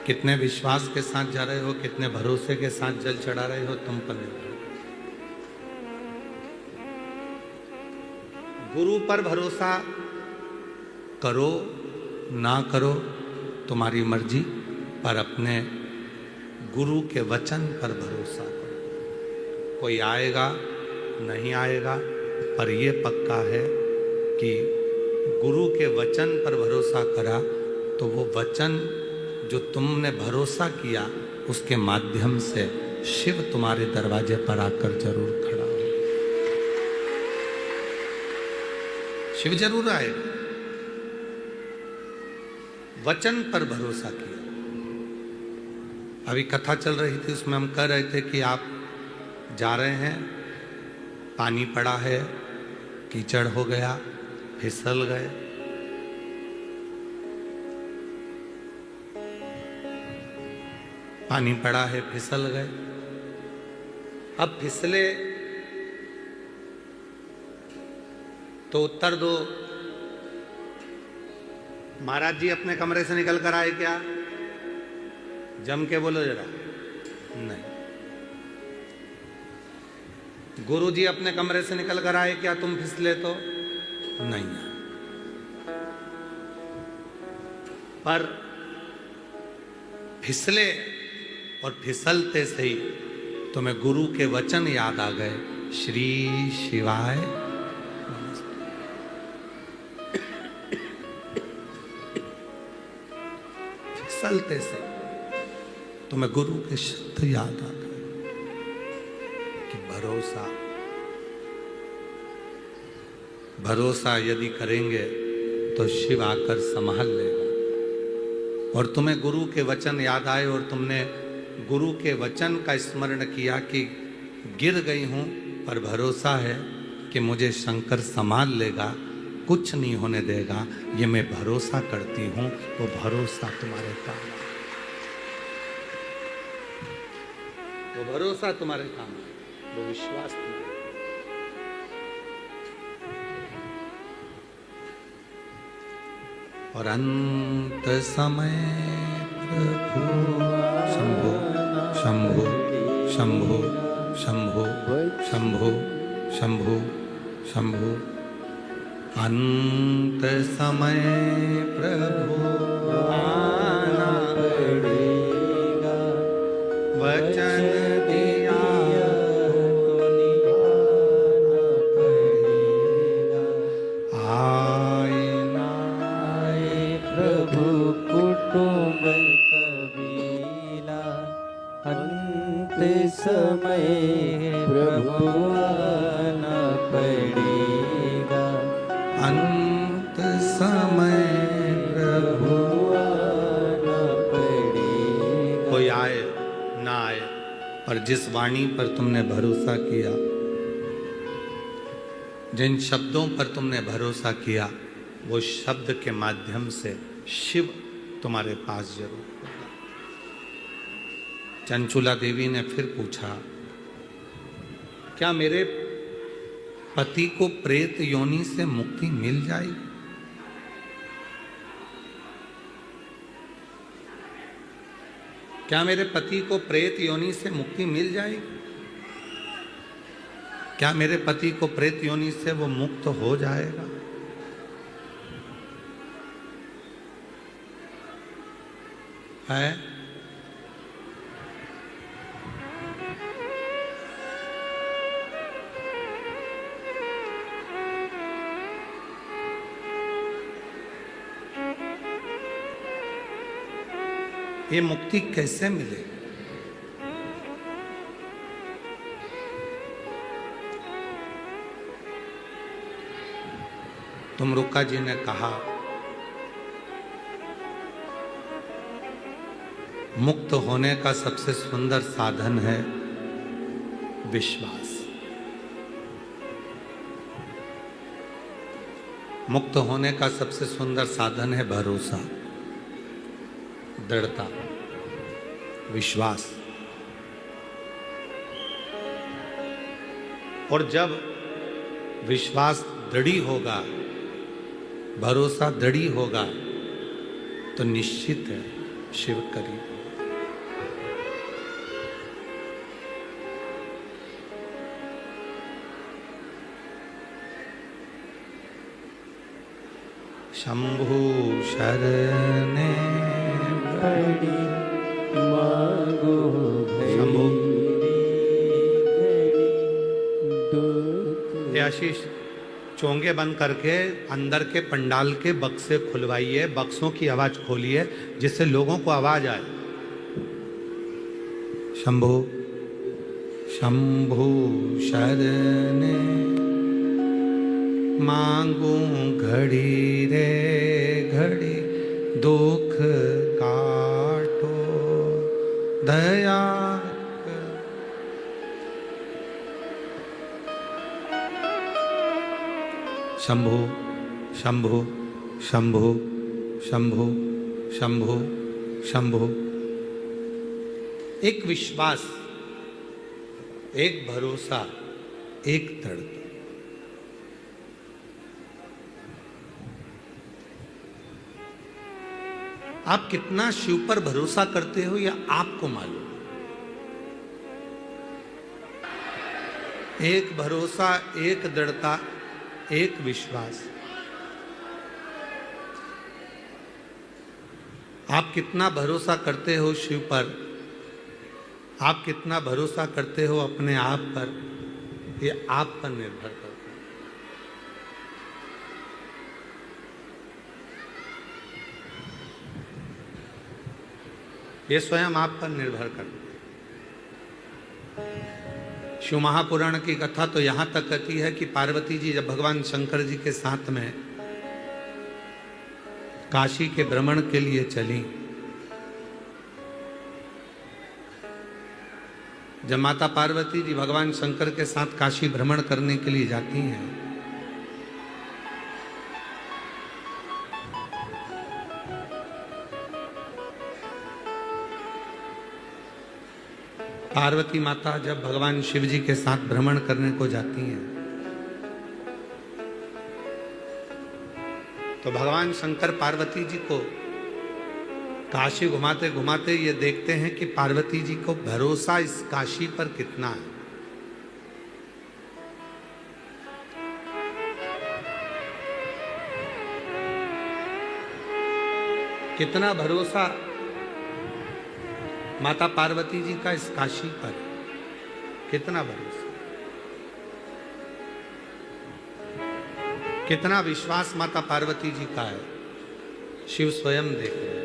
कितने विश्वास के साथ जा रहे हो, कितने भरोसे के साथ जल चढ़ा रहे हो, तुम पर निर्भर। गुरु पर भरोसा करो ना करो तुम्हारी मर्जी, पर अपने गुरु के वचन पर भरोसा करो। कोई आएगा नहीं आएगा, पर यह पक्का है कि गुरु के वचन पर भरोसा करा तो वो वचन जो तुमने भरोसा किया उसके माध्यम से शिव तुम्हारे दरवाजे पर आकर जरूर खड़ा हो। शिव जरूर आएगा। वचन पर भरोसा किया। अभी कथा चल रही थी, उसमें हम कह रहे थे कि आप जा रहे हैं, पानी पड़ा है, कीचड़ हो गया, फिसल गए, पानी पड़ा है, फिसल गए। अब फिसले तो उत्तर दो, महाराज जी अपने कमरे से निकल कर आए क्या? जम के बोलो जरा। नहीं। गुरु जी अपने कमरे से निकल कर आए क्या तुम फिसले तो? नहीं। पर फिसले और फिसलते से ही तुम्हें गुरु के वचन याद आ गए, श्री शिवाय नमस्ते। फिसलते से तुम्हें गुरु के शब्द याद आ गए कि भरोसा, भरोसा यदि करेंगे तो शिव आकर संभाल लेगा। और तुम्हें गुरु के वचन याद आए और तुमने गुरु के वचन का स्मरण किया कि गिर गई हूं पर भरोसा है कि मुझे शंकर संभाल लेगा, कुछ नहीं होने देगा, ये मैं भरोसा करती हूं। वो भरोसा तुम्हारे काम आए, वो भरोसा तुम्हारे काम आए, वो विश्वास तुम्हारे। और अंत समय प्रभु शंभो शंभो शंभो शंभो शंभो शंभो शंभो। अंत समय प्रभु आना पड़ेगा, वचन दिया तो निभाना पड़ेगा। आए ना आए प्रभु कुटुंब कबीला, अंत समय प्रभु आना पड़ेगा। अंत समय प्रभु आना पड़ेगा। कोई आए ना आए, पर जिस वाणी पर तुमने भरोसा किया, जिन शब्दों पर तुमने भरोसा किया, वो शब्द के माध्यम से शिव तुम्हारे पास जरूर होगा। चंचुला देवी ने फिर पूछा, क्या मेरे पति को प्रेत योनि से मुक्ति मिल जाएगी? क्या मेरे पति को प्रेत योनि से मुक्ति मिल जाएगी? क्या मेरे पति को प्रेत योनि से वो मुक्त हो जाएगा? है? ये मुक्ति कैसे मिले? तुमरुका जी ने कहा, मुक्त होने का सबसे सुंदर साधन है विश्वास। मुक्त होने का सबसे सुंदर साधन है भरोसा, दृढ़ता, विश्वास। और जब विश्वास दृढ़ी होगा, भरोसा दृढ़ी होगा, तो निश्चित है शिव करीब। शंभु शरणे पड़ी मांगो शंभु। दुख। ये आशीष, चोंगे बंद करके अंदर के पंडाल के बक्से खुलवाइए, बक्सों की आवाज खोलिए जिससे लोगों को आवाज आए। शंभु शंभु शरणे मांगू घड़ी रे घड़ी, दुख काटो दया। शंभु शंभु शंभु शंभु शंभु शंभु। एक विश्वास, एक भरोसा, एक दृढ़ता। आप कितना शिव पर भरोसा करते हो यह आपको मालूम। एक भरोसा, एक दृढ़ता, एक विश्वास। आप कितना भरोसा करते हो शिव पर, आप कितना भरोसा करते हो अपने आप पर, यह आप पर निर्भर करता है। ये स्वयं आप पर निर्भर करता है। शिव महापुराण की कथा तो यहां तक कहती है कि पार्वती जी जब भगवान शंकर जी के साथ में काशी के भ्रमण के लिए चली, जब माता पार्वती जी भगवान शंकर के साथ काशी भ्रमण करने के लिए जाती हैं, पार्वती माता जब भगवान शिव जी के साथ भ्रमण करने को जाती हैं, तो भगवान शंकर पार्वती जी को काशी घुमाते घुमाते ये देखते हैं कि पार्वती जी को भरोसा इस काशी पर कितना है। कितना भरोसा माता पार्वती जी का इस काशी पर, कितना भरोसा, कितना विश्वास माता पार्वती जी का है, शिव स्वयं देख रहे हैं।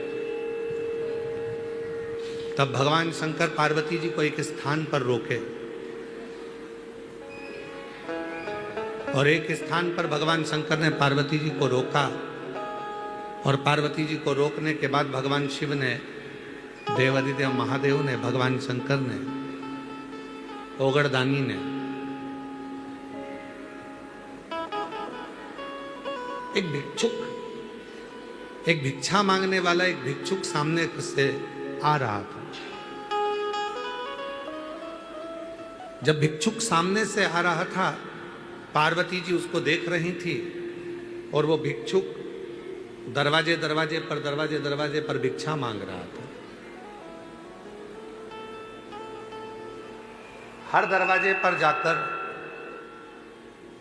तब भगवान शंकर पार्वती जी को एक स्थान पर रोके और एक स्थान पर भगवान शंकर ने पार्वती जी को रोका, और पार्वती जी को रोकने के बाद भगवान शिव ने, देवादिदेव महादेव ने, भगवान शंकर ने, ओगड़दानी ने एक भिक्षुक, एक भिक्षा मांगने वाला एक भिक्षुक सामने से आ रहा था। जब भिक्षुक सामने से आ रहा था, पार्वती जी उसको देख रही थी और वो भिक्षुक दरवाजे दरवाजे पर भिक्षा मांग रहा था। हर दरवाजे पर जाकर,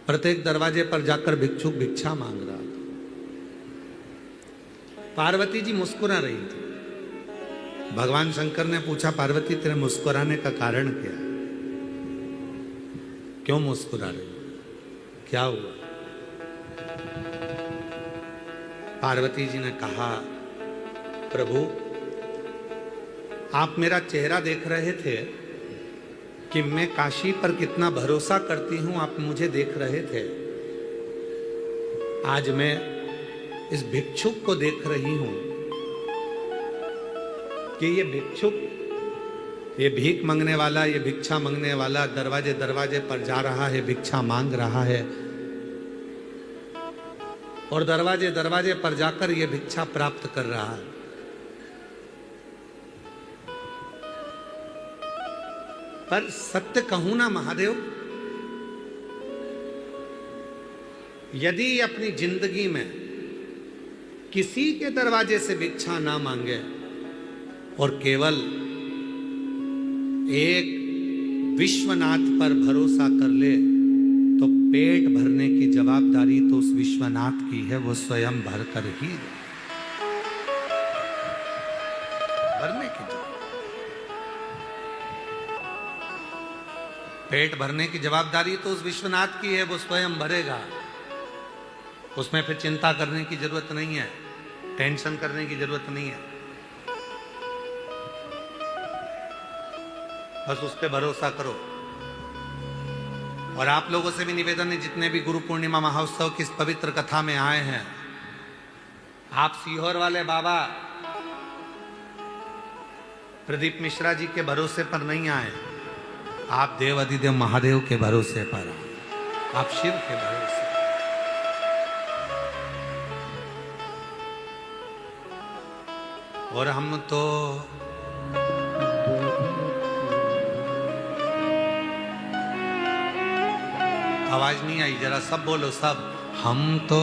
प्रत्येक दरवाजे पर जाकर भिक्षुक भिक्षा मांग रहा था। पार्वती जी मुस्कुरा रही थी। भगवान शंकर ने पूछा, पार्वती तेरे मुस्कुराने का कारण क्या है? क्यों मुस्कुरा रही, क्या हुआ? पार्वती जी ने कहा, प्रभु आप मेरा चेहरा देख रहे थे कि मैं काशी पर कितना भरोसा करती हूं, आप मुझे देख रहे थे। आज मैं इस भिक्षुक को देख रही हूं कि ये भिक्षुक, ये भीख मांगने वाला, ये भिक्षा मांगने वाला दरवाजे दरवाजे पर जा रहा है, भिक्षा मांग रहा है, और दरवाजे दरवाजे पर जाकर ये भिक्षा प्राप्त कर रहा है। पर सत्य कहूं ना महादेव, यदि अपनी जिंदगी में किसी के दरवाजे से भिक्षा ना मांगे और केवल एक विश्वनाथ पर भरोसा कर ले, तो पेट भरने की जवाबदारी तो उस विश्वनाथ की है, वो स्वयं भर कर ही दे। भरने की पेट भरने की जवाबदारी तो उस विश्वनाथ की है, वो स्वयं भरेगा। उसमें फिर चिंता करने की जरूरत नहीं है, टेंशन करने की जरूरत नहीं है, बस उस पर भरोसा करो। और आप लोगों से भी निवेदन है, जितने भी गुरु पूर्णिमा महोत्सव की इस पवित्र कथा में आए हैं, आप सीहोर वाले बाबा प्रदीप मिश्रा जी के भरोसे पर नहीं आए, आप देव अधिदेव महादेव के भरोसे पर आए, आप शिव के भरोसे। और हम तो आवाज नहीं आई, जरा सब बोलो, सब। हम तो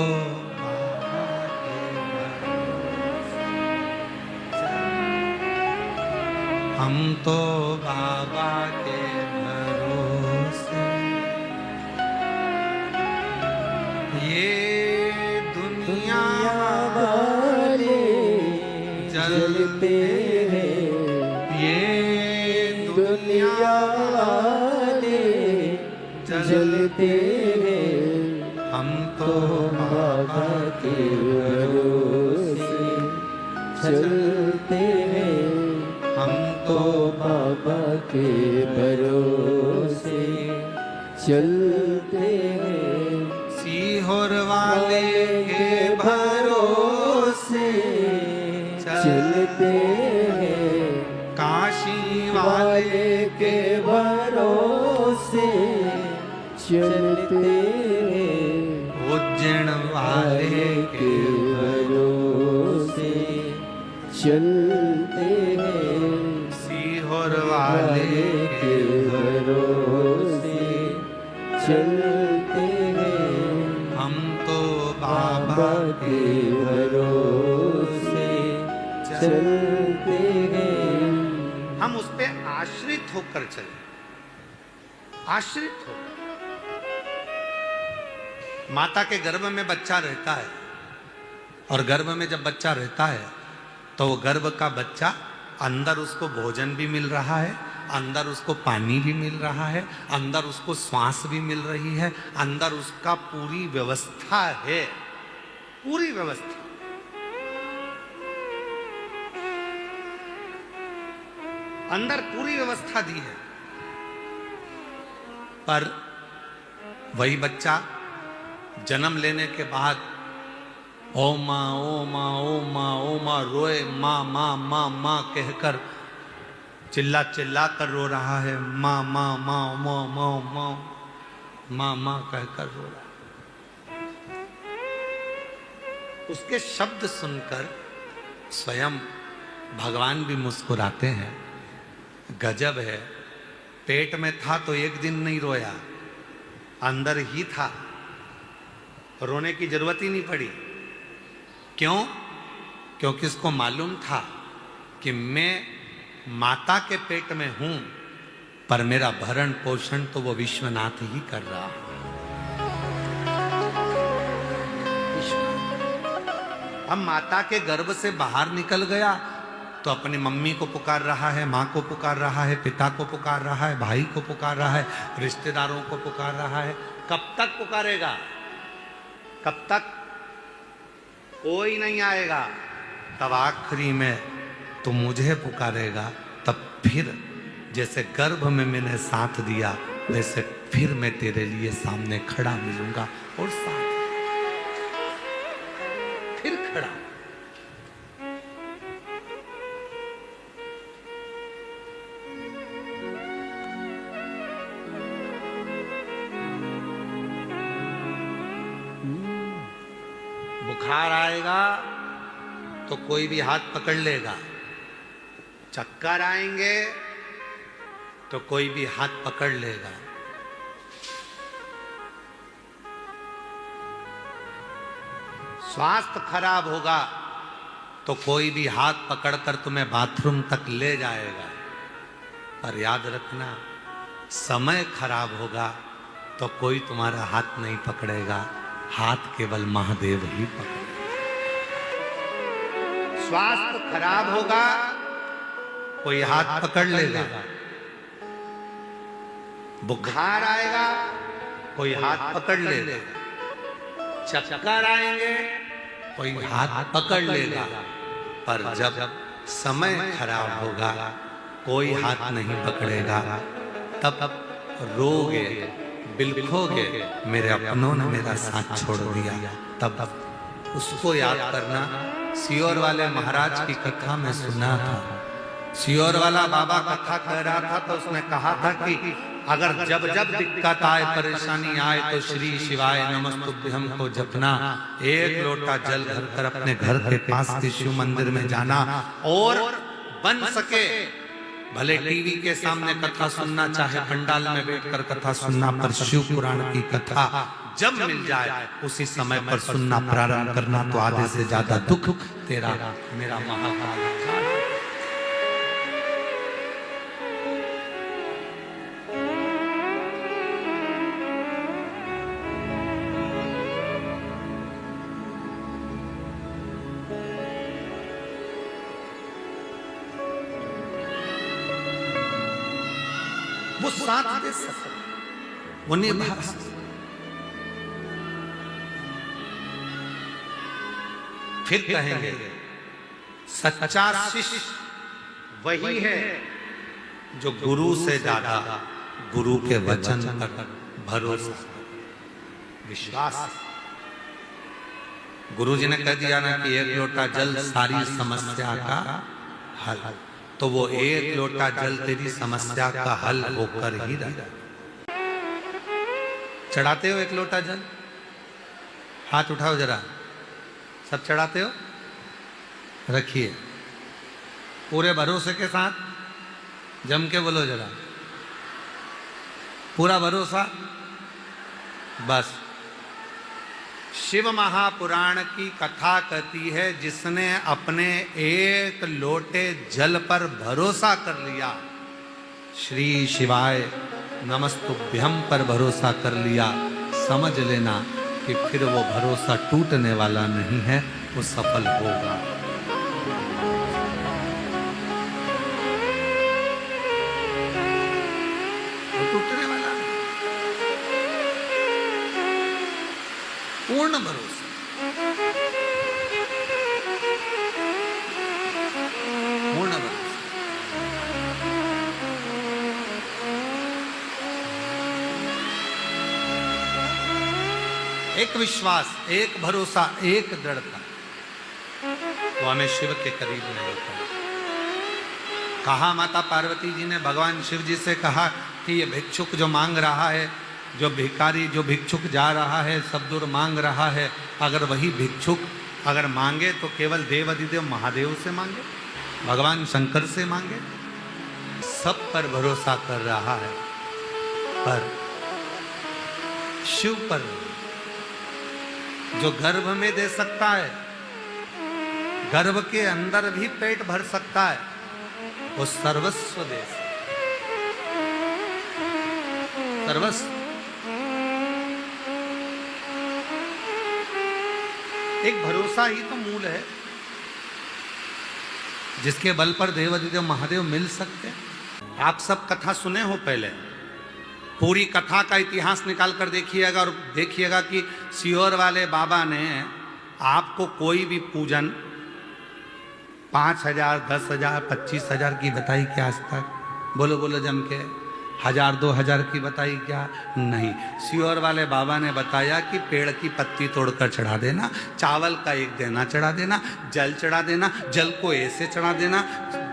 बाबा के भरोसे, ये दुनिया वाले जलते हैं, ये दुनिया वाले जलते हैं, हम तो बाबा के भरोसे चलते हैं, हम तो बाबा के भरोसे चलते हैं, सीहोर वाले के भरोसे चलते हैं, काशी वाले के भरोसे चलते हैं, उज्जैन वाले के भरोसे चलते हैं, सीहोर वाले के भरोसे चलते हैं, हम तो बाबा बाबा के भरोसे चलते हैं। हम उस पे आश्रित होकर चले, आश्रित हो। माता के गर्भ में बच्चा रहता है, और गर्भ में जब बच्चा रहता है तो वो गर्भ का बच्चा, अंदर उसको भोजन भी मिल रहा है, अंदर उसको पानी भी मिल रहा है, अंदर उसको श्वास भी मिल रही है, अंदर उसका पूरी व्यवस्था है, पूरी व्यवस्था। अंदर पूरी व्यवस्था दी है। पर वही बच्चा जन्म लेने के बाद ओ माँ ओ माँ ओ माँ ओ माँ रोए, माँ माँ माँ माँ कहकर चिल्ला चिल्ला कर रो रहा है, माँ माँ माँ माँ माँ माँ माँ माँ कहकर रो रहा है। उसके शब्द सुनकर स्वयं भगवान भी मुस्कुराते हैं। गजब है, पेट में था तो एक दिन नहीं रोया, अंदर ही था, रोने की जरूरत ही नहीं पड़ी। क्यों? क्योंकि इसको मालूम था कि मैं माता के पेट में हूं, पर मेरा भरण पोषण तो वो विश्वनाथ ही कर रहा है। अब माता के गर्भ से बाहर निकल गया तो अपनी मम्मी को पुकार रहा है, माँ को पुकार रहा है, पिता को पुकार रहा है, भाई को पुकार रहा है, रिश्तेदारों को पुकार रहा है। कब तक पुकारेगा? कब तक? कोई नहीं आएगा। तब आखिरी में तो मुझे पुकारेगा, तब फिर जैसे गर्भ में मैंने साथ दिया वैसे फिर मैं तेरे लिए सामने खड़ा मिलूंगा और साथ फिर खड़ा। बुखार आएगा तो कोई भी हाथ पकड़ लेगा, चक्कर आएंगे तो कोई भी हाथ पकड़ लेगा, स्वास्थ्य खराब होगा तो कोई भी हाथ पकड़कर तुम्हें बाथरूम तक ले जाएगा। पर याद रखना, समय खराब होगा तो कोई तुम्हारा हाथ नहीं पकड़ेगा, हाथ केवल महादेव ही पकड़ेगा। स्वास्थ्य खराब होगा कोई हाथ पकड़ लेगा, बुखार आएगा कोई हाथ पकड़ लेगा, चक्कर आएंगे कोई हाथ पकड़ लेगा, पर जब समय खराब होगा कोई हाथ नहीं पकड़ेगा। तब रोगे बिलखोगे, मेरे अपनों ने मेरा साथ छोड़ दिया, तब उसको याद करना। सियोर वाले महाराज की कथा में सुना था, सियोर वाला बाबा कथा कह रहा था तो उसने कहा था कि अगर जब जब दिक्कत आए, परेशानी आए तो श्री शिवाय नमस्तुभ्यम को जपना, एक लोटा जल भरकर अपने घर के पास के शिव मंदिर में जाना, और बन सके भले टीवी के सामने कथा सुनना, चाहे पंडाल में बैठकर कथा सुनना, पर शिव पुराण की कथा जब मिल जाए उसी समय पर सुनना प्रारंभ करना, तो आधे से ज्यादा दुख तेरा मेरा महाकाल। वो साथ दे सकते, वो निभा सकते। फिर कहेंगे सच्चा शिष्य वही है जो गुरु से ज्यादा गुरु के वचन पर भरोसा विश्वास। गुरु जी ने कह दिया ना कि एक लोटा जल सारी समस्या का हल, तो वो एक लोटा जल तेरी समस्या का हल होकर ही रहा। चढ़ाते हो एक लोटा जल, हाथ उठाओ जरा, सब चढ़ाते हो, रखिए पूरे भरोसे के साथ, जम के बोलो जरा, पूरा भरोसा। बस शिव महापुराण की कथा कहती है, जिसने अपने एक लोटे जल पर भरोसा कर लिया, श्री शिवाय नमस्तुभ्यम पर भरोसा कर लिया, समझ लेना कि फिर वो भरोसा टूटने वाला नहीं है, वो सफल होगा। वो टूटने वाला नहीं, पूर्ण भरोसा। पूर्ण भरोसा। एक विश्वास, एक भरोसा, एक दृढ़ता, वो हमें शिव के करीब नहीं होता। कहा माता पार्वती जी ने भगवान शिव जी से कहा कि ये भिक्षुक जो मांग रहा है, जो भिखारी जो भिक्षुक जा रहा है, सब दूर मांग रहा है, अगर वही भिक्षुक अगर मांगे तो केवल देव अधिदेव महादेव से मांगे, भगवान शंकर से मांगे, सब पर भरोसा कर रहा है, पर शिव पर जो गर्भ में दे सकता है, गर्भ के अंदर भी पेट भर सकता है, वो सर्वस्व दे सर्वस्व। एक भरोसा ही तो मूल है जिसके बल पर देवाधिदेव महादेव मिल सकते हैं। आप सब कथा सुने हो, पहले पूरी कथा का इतिहास निकाल कर देखिएगा और देखिएगा कि सियोर वाले बाबा ने आपको कोई भी पूजन 5,000, 10,000, 25,000 की बताई क्या आज तक? बोलो बोलो जम के। 1000-2000 की बताई क्या? नहीं। सियोर वाले बाबा ने बताया कि पेड़ की पत्ती तोड़कर चढ़ा देना, चावल का एक देना चढ़ा देना, जल चढ़ा देना, जल को ऐसे चढ़ा देना,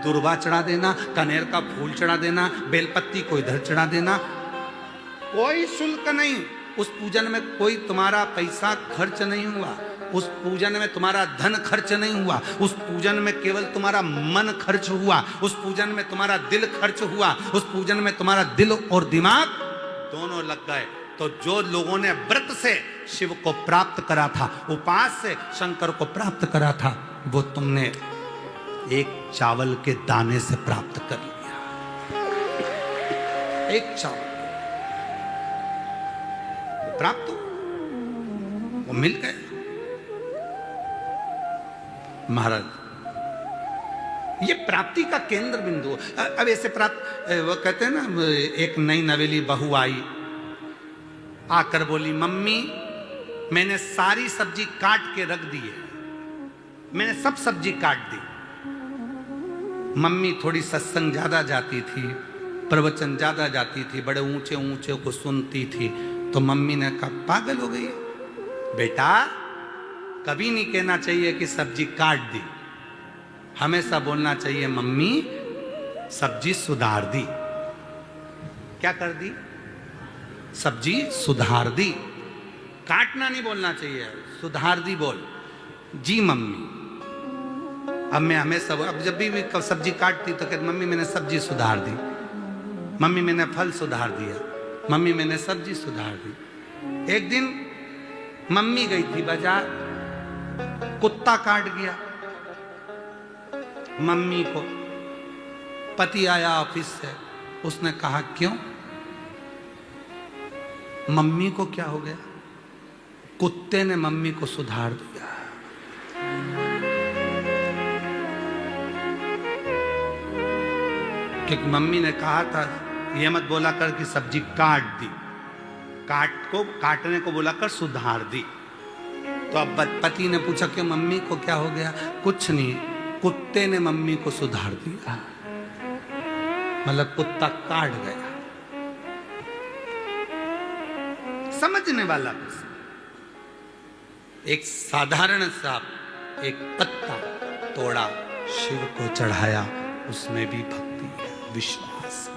दुर्वा चढ़ा देना, कनेर का फूल चढ़ा देना, बेलपत्ती को इधर चढ़ा देना, कोई शुल्क नहीं। उस पूजन में कोई तुम्हारा पैसा खर्च नहीं हुआ, उस पूजन में तुम्हारा धन खर्च नहीं हुआ, उस पूजन में केवल तुम्हारा मन खर्च हुआ, उस पूजन में तुम्हारा दिल खर्च हुआ, उस पूजन में तुम्हारा दिल और दिमाग दोनों लग गए। तो जो लोगों ने व्रत से शिव को प्राप्त करा था, उपास से शंकर को प्राप्त करा था, वो तुमने एक चावल के दाने से प्राप्त कर लिया। एक चावल प्राप्त हो, वो मिल गए। महाराज, ये प्राप्ति का केंद्र बिंदु। अब ऐसे प्राप्त, वो कहते हैं ना, एक नई नवेली बहू आई, आकर बोली, मम्मी मैंने सारी सब्जी काट के रख दी है, मैंने सब सब्जी काट दी। मम्मी थोड़ी सत्संग ज्यादा जाती थी, प्रवचन ज्यादा जाती थी, बड़े ऊंचे ऊंचे को सुनती थी। तो मम्मी ने कहा, पागल हो गई बेटा, कभी नहीं कहना चाहिए कि सब्जी काट दी, हमेशा बोलना चाहिए मम्मी सब्जी सुधार दी। क्या कर दी? सब्जी सुधार दी। काटना नहीं बोलना चाहिए, सुधार दी बोल। जी मम्मी। अब मैं हमेशा, अब जब भी सब्जी काटती तो कहती, मम्मी मैंने सब्जी सुधार दी, मम्मी मैंने फल सुधार दिया, मम्मी मैंने सब्जी सुधार दी। एक दिन मम्मी गई थी बाजार, कुत्ता काट गया मम्मी को। पति आया ऑफिस से, उसने कहा क्यों? मम्मी को क्या हो गया? कुत्ते ने मम्मी को सुधार दिया। क्योंकि मम्मी ने कहा था, यह मत बोला कर कि सब्जी काट दी, काटने को बोला कर सुधार दी। तो अब पति ने पूछा कि मम्मी को क्या हो गया? कुछ नहीं, कुत्ते ने मम्मी को सुधार दिया। मतलब कुत्ता काट गया। समझने वाला बस। एक साधारण सा एक पत्ता तोड़ा, शिव को चढ़ाया, उसमें भी भक्ति है, विश्वास।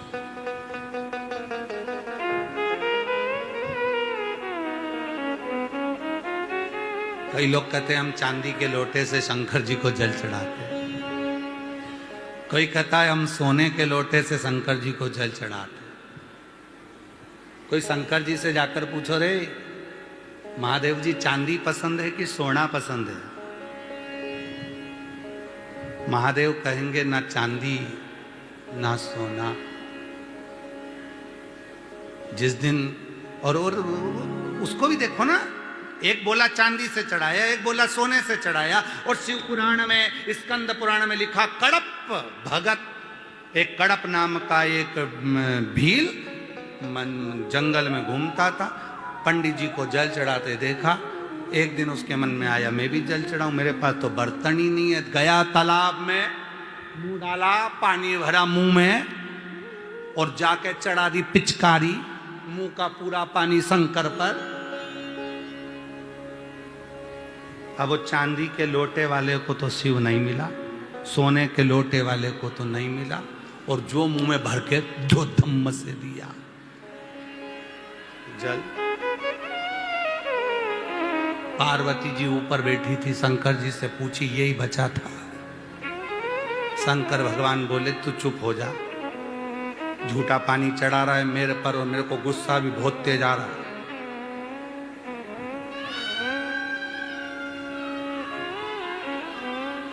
कई लोग कहते हैं हम चांदी के लोटे से शंकर जी को जल चढ़ाते हैं, कोई कहता है हम सोने के लोटे से शंकर जी को जल चढ़ाते हैं। कोई शंकर जी से जाकर पूछो, रे महादेव जी चांदी पसंद है कि सोना पसंद है? महादेव कहेंगे ना चांदी ना सोना। जिस दिन और उसको भी देखो ना, एक बोला चांदी से चढ़ाया, एक बोला सोने से चढ़ाया। और शिव पुराण में, स्कंद पुराण में लिखा, कड़प भगत, एक कड़प नाम का एक भील जंगल में घूमता था, पंडित जी को जल चढ़ाते देखा। एक दिन उसके मन में आया, मैं भी जल चढ़ाऊं, मेरे पास तो बर्तन ही नहीं है। गया तालाब में, मुंह डाला, पानी भरा मुंह में और जाके चढ़ा दी पिचकारी, मुंह का पूरा पानी शंकर पर। अब वो चांदी के लोटे वाले को तो शिव नहीं मिला, सोने के लोटे वाले को तो नहीं मिला, और जो मुंह में भर के जो धम्म से दिया जल। पार्वती जी ऊपर बैठी थी, शंकर जी से पूछी, यही बचा था? शंकर भगवान बोले, तू चुप हो जा, झूठा पानी चढ़ा रहा है मेरे पर, और मेरे को गुस्सा भी बहुत तेज आ रहा है।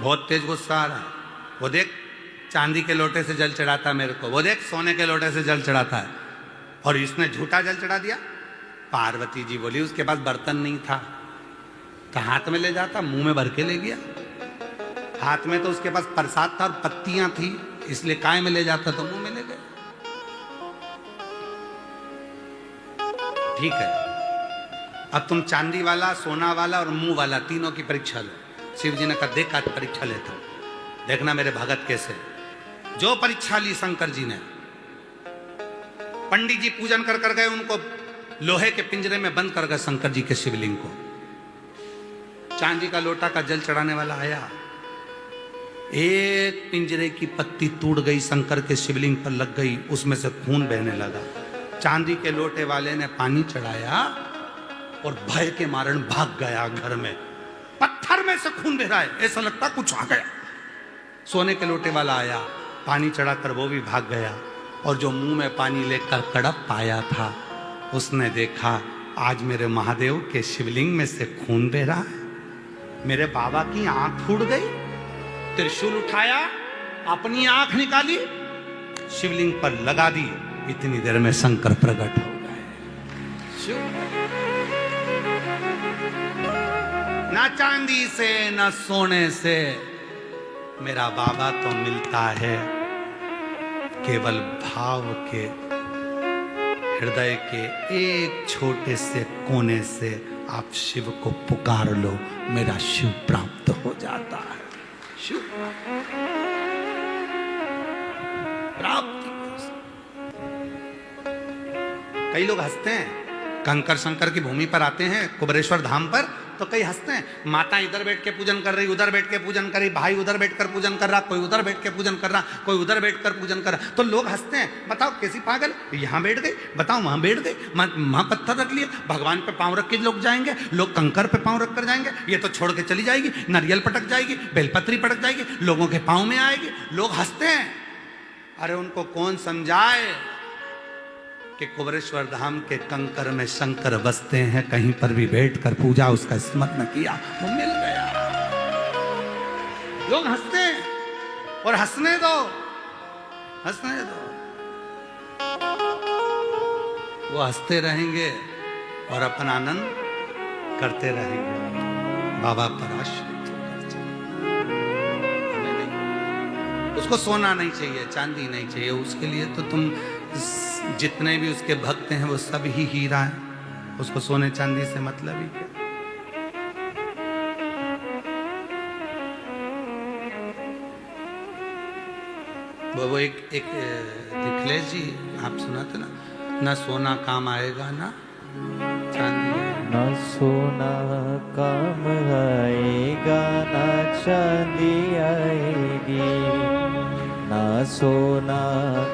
बहुत तेज गुस्सा आ रहा है। वो देख चांदी के लोटे से जल चढ़ाता है मेरे को, वो देख सोने के लोटे से जल चढ़ाता है, और इसने झूठा जल चढ़ा दिया। पार्वती जी बोली, उसके पास बर्तन नहीं था तो हाथ में ले जाता, मुंह में भर के ले गया। हाथ में तो उसके पास प्रसाद था और पत्तियां थी, इसलिए काय में ले जाता तो मुंह में ले गया। ठीक है, अब तुम चांदी वाला, सोना वाला और मुंह वाला तीनों की परीक्षा लो। शिव जी ने कहा, देख आज परीक्षा लेता हूं, देखना मेरे भगत कैसे। जो परीक्षा ली शंकर जी ने, पंडित जी पूजन कर कर गए, उनको लोहे के पिंजरे में बंद कर गए शंकर जी के शिवलिंग को। चांदी का लोटा का जल चढ़ाने वाला आया, एक पिंजरे की पत्ती टूट गई, शंकर के शिवलिंग पर लग गई, उसमें से खून बहने लगा। चांदी के लोटे वाले ने पानी चढ़ाया और भय के मारण भाग गया घर में। पत्थर में से खून बह रहा है, ऐसा लगता कुछ आ गया। सोने के लोटे वाला आया, पानी चढ़ाकर वो भी भाग गया, और जो मुंह में पानी लेकर कड़प पाया था, उसने देखा आज मेरे महादेव के शिवलिंग में से खून बह रहा है। मेरे बाबा की आंख फूट गई। त्रिशूल उठाया, अपनी आंख निकाली, शिवलिंग पर लगा दी। इतनी देर में शंकर प्रकट हो गए। ना चांदी से ना सोने से मेरा बाबा तो मिलता है, केवल भाव के, हृदय के एक छोटे से कोने से आप शिव को पुकार लो, मेरा शिव प्राप्त हो जाता है। शिव प्राप्ति। कई लोग हंसते हैं, कंकर शंकर की भूमि पर आते हैं, कुबरेश्वर धाम पर, तो कई हंसते हैं। माता इधर बैठ के पूजन कर रही, उधर बैठ के पूजन कर रही, भाई उधर बैठकर पूजन कर रहा, कोई उधर बैठ के पूजन कर रहा, कोई उधर बैठकर पूजन कर रहा, तो लोग हंसते हैं। बताओ कैसी पागल, यहाँ बैठ गई, बताओ वहां बैठ गई, वहां पत्थर रख लिया, भगवान पे पांव रख के लोग जाएंगे, लोग कंकर पे पांव रख कर जाएंगे, ये तो छोड़ के चली जाएगी, नारियल पटक जाएगी, बेलपत्री पटक जाएगी, लोगों के पांव में आएगी। लोग हंसते हैं। अरे उनको कौन समझाए कि कुबरेश्वर धाम के कंकर में शंकर बसते हैं। कहीं पर भी बैठकर पूजा उसका स्मरण किया, वो मिल गया। लोग हंसते हैं, और हंसने दो, हंसने दो। वो हंसते रहेंगे और अपन आनंद करते रहेंगे। बाबा पर आश्रित होकर चलो। हमें नहीं, उसको सोना नहीं चाहिए, चांदी नहीं चाहिए। उसके लिए तो तुम जितने भी उसके भक्त हैं वो सब ही हीरा है, उसको सोने चांदी से मतलब ही क्या। वो एक दिखलेश जी आप सुनाते ना, ना सोना काम आएगा ना चांदी आएगा। ना सोना काम आएगा ना चांदी आएगी, ना सोना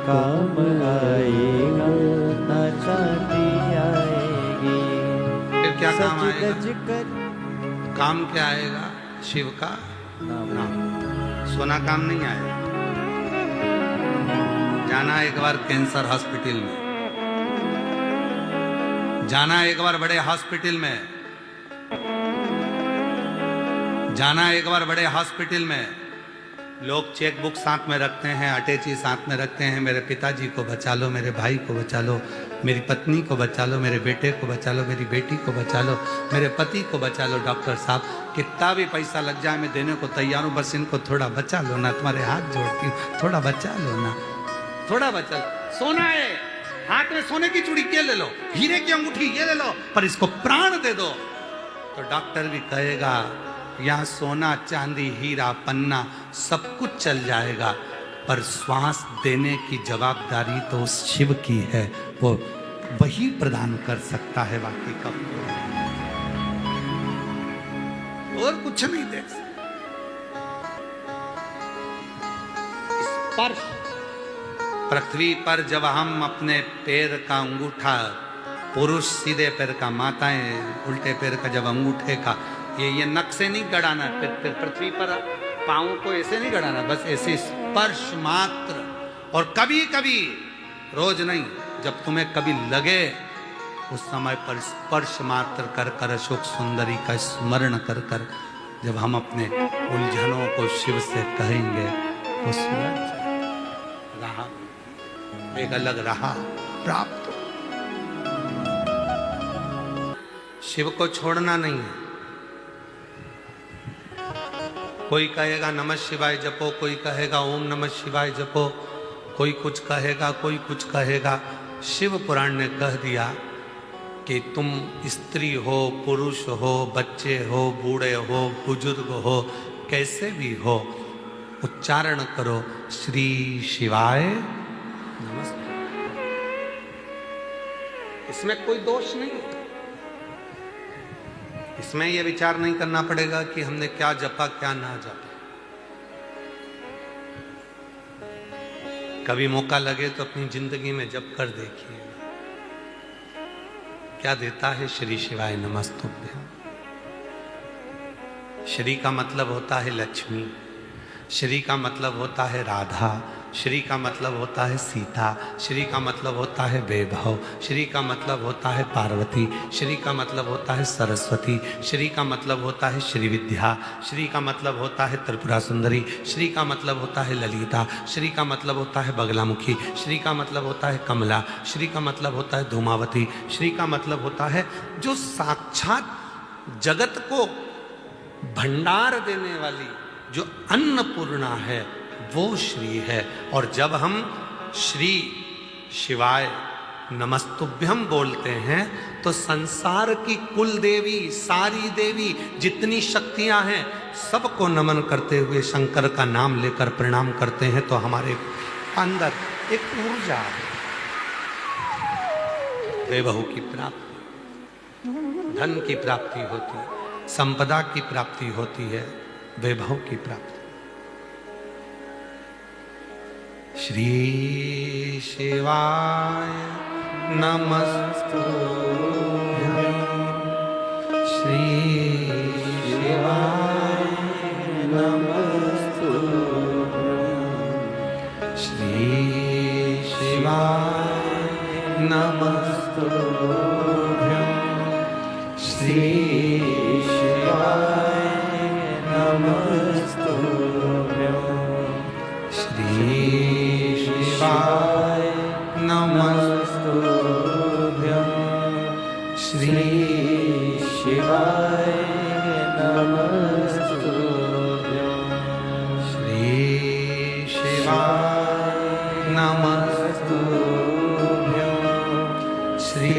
काम आएगा ना चांदी आएगी। फिर क्या काम सच आएगा? गज कर काम क्या आएगा? शिव का नाम। सोना काम नहीं आएगा। जाना एक बार कैंसर हॉस्पिटल में, जाना एक बार बड़े हॉस्पिटल में, जाना एक बार बड़े हॉस्पिटल में। लोग चेक बुक साथ में रखते हैं, अटैची साथ में रखते हैं, मेरे पिताजी को बचा लो, मेरे भाई को बचा लो, मेरी पत्नी को बचा लो, मेरे बेटे को बचा लो, मेरी बेटी को बचा लो, मेरे पति को बचा लो। डॉक्टर साहब कितना भी पैसा लग जाए मैं देने को तैयार हूँ, बस इनको थोड़ा बचा लो ना, तुम्हारे हाथ जोड़ती हूँ, थोड़ा बचा लो ना, थोड़ा बचा लो। सोना है हाथ में, सोने की चूड़ी ये ले लो, हीरे की अंगूठी ये ले लो, पर इसको प्राण दे दो। तो डॉक्टर भी कहेगा यहाँ सोना चांदी हीरा पन्ना सब कुछ चल जाएगा, पर श्वास देने की जवाबदारी तो उस शिव की है, वो वही प्रदान कर सकता है, बाकी कब और कुछ नहीं दे सकता। स्पर्श पृथ्वी पर जब हम अपने पैर का अंगूठा, पुरुष सीधे पैर का, माताएं उल्टे पैर का, जब अंगूठे का ये नख से नहीं गड़ाना, फिर पृथ्वी पर पांव को ऐसे नहीं गड़ाना, बस ऐसे स्पर्श मात्र। और कभी कभी, रोज नहीं, जब तुम्हें कभी लगे उस समय पर स्पर्श मात्र कर कर अशोक सुंदरी का स्मरण कर कर जब हम अपने उलझनों को शिव से कहेंगे, वो सुलझ रहा, एक अलग रहा प्राप्त। शिव को छोड़ना नहीं है। कोई कहेगा नमः शिवाय जपो, कोई कहेगा ओम नमः शिवाय जपो, कोई कुछ कहेगा, कोई कुछ कहेगा। शिव पुराण ने कह दिया कि तुम स्त्री हो, पुरुष हो, बच्चे हो, बूढ़े हो, बुजुर्ग हो, कैसे भी हो, उच्चारण करो श्री शिवाय नमस्ते। इसमें कोई दोष नहीं है। इसमें यह विचार नहीं करना पड़ेगा कि हमने क्या जपा क्या ना जपा। कभी मौका लगे तो अपनी जिंदगी में जप कर देखिए, क्या देता है श्री शिवाय नमस्तुभ्यं। श्री का मतलब होता है लक्ष्मी, श्री का मतलब होता है राधा, श्री का मतलब होता है सीता, श्री का मतलब होता है वैभव, श्री का मतलब होता है पार्वती, श्री का मतलब होता है सरस्वती, श्री का मतलब होता है श्री विद्या, श्री का मतलब होता है त्रिपुरा सुंदरी, श्री का मतलब होता है ललिता, श्री का मतलब होता है बगलामुखी, श्री का मतलब होता है कमला, श्री का मतलब होता है धूमावती, श्री का मतलब होता है जो साक्षात जगत को भंडार देने वाली जो अन्नपूर्णा है, वो श्री है। और जब हम श्री शिवाय नमस्तुभ्यं बोलते हैं तो संसार की कुल देवी, सारी देवी, जितनी शक्तियां हैं, सबको नमन करते हुए शंकर का नाम लेकर प्रणाम करते हैं। तो हमारे अंदर एक ऊर्जा है, वैभव की प्राप्ति, धन की प्राप्ति होती है, संपदा की प्राप्ति होती है, वैभव की प्राप्ति। श्री शिवाय नमस्तुभ्यं, श्री शिवाय नमस्तुभ्यं, श्री शिवाय नमस्तुभ्यं, श्री शिवाय नमस्तुभ्यं, श्री शिवाय नमस्तुभ्यं, श्री शिवाय नमस्तुभ्यं, श्री शिवाय नमस्तुभ्यं, श्री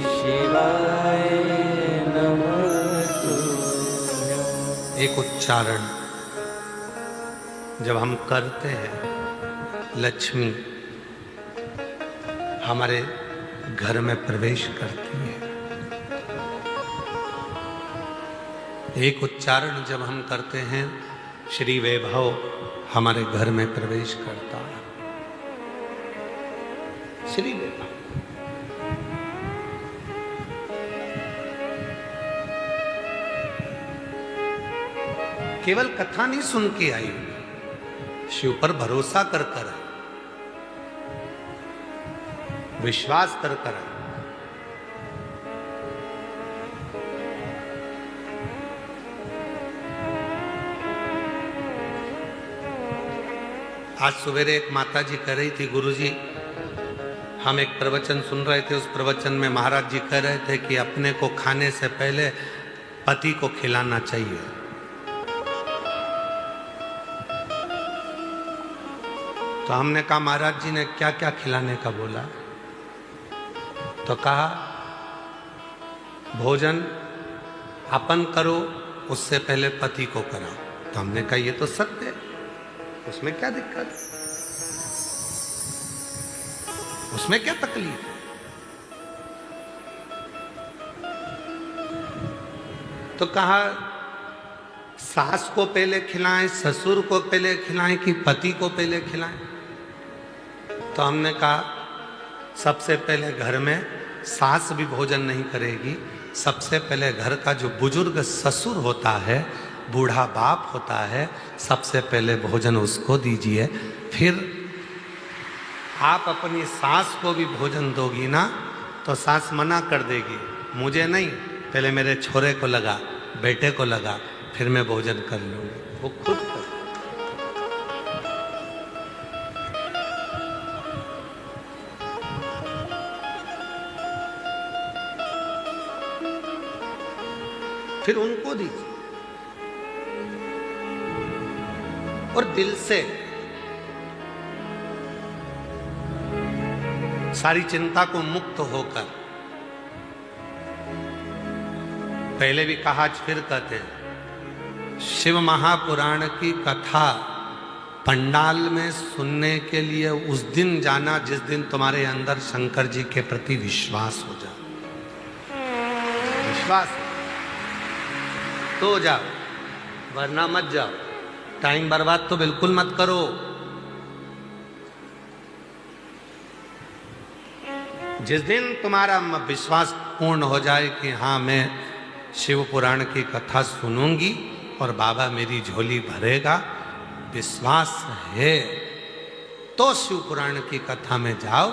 शिवाय नमस्तुभ्यं। एक उच्चारण जब हम करते हैं, लक्ष्मी हमारे घर में प्रवेश करती है। एक उच्चारण जब हम करते हैं, श्री वैभव हमारे घर में प्रवेश करता है। श्री वैभव केवल कथा नहीं सुन के आई, शिव पर भरोसा कर कर, विश्वास कर कर। आज सवेरे एक माता जी कह रही थी, गुरुजी हम एक प्रवचन सुन रहे थे, उस प्रवचन में महाराज जी कह रहे थे कि अपने को खाने से पहले पति को खिलाना चाहिए। तो हमने कहा महाराज जी ने क्या क्या खिलाने का बोला? तो कहा भोजन अपन करो, उससे पहले पति को कराओ। तो हमने कहा ये तो सत्य है, उसमें क्या दिक्कत, उसमें क्या तकलीफ है? तो कहा सास को पहले खिलाएं, ससुर को पहले खिलाएं कि पति को पहले खिलाएं? तो हमने कहा सबसे पहले घर में सास भी भोजन नहीं करेगी, सबसे पहले घर का जो बुजुर्ग ससुर होता है, बूढ़ा बाप होता है, सबसे पहले भोजन उसको दीजिए। फिर आप अपनी सास को भी भोजन दोगी ना, तो सास मना कर देगी, मुझे नहीं, पहले मेरे छोरे को लगा, बेटे को लगा, फिर मैं भोजन कर लूंगी। वो खुद कर। फिर उनको दीजिए और दिल से सारी चिंता को मुक्त होकर, पहले भी कहा आज फिर कहते हैं, शिव महापुराण की कथा पंडाल में सुनने के लिए उस दिन जाना जिस दिन तुम्हारे अंदर शंकर जी के प्रति विश्वास हो जाए। विश्वास तो जाओ, वरना मत जाओ। टाइम बर्बाद तो बिल्कुल मत करो। जिस दिन तुम्हारा विश्वास पूर्ण हो जाए कि हाँ मैं शिव पुराण की कथा सुनूंगी और बाबा मेरी झोली भरेगा, विश्वास है तो शिव पुराण की कथा में जाओ,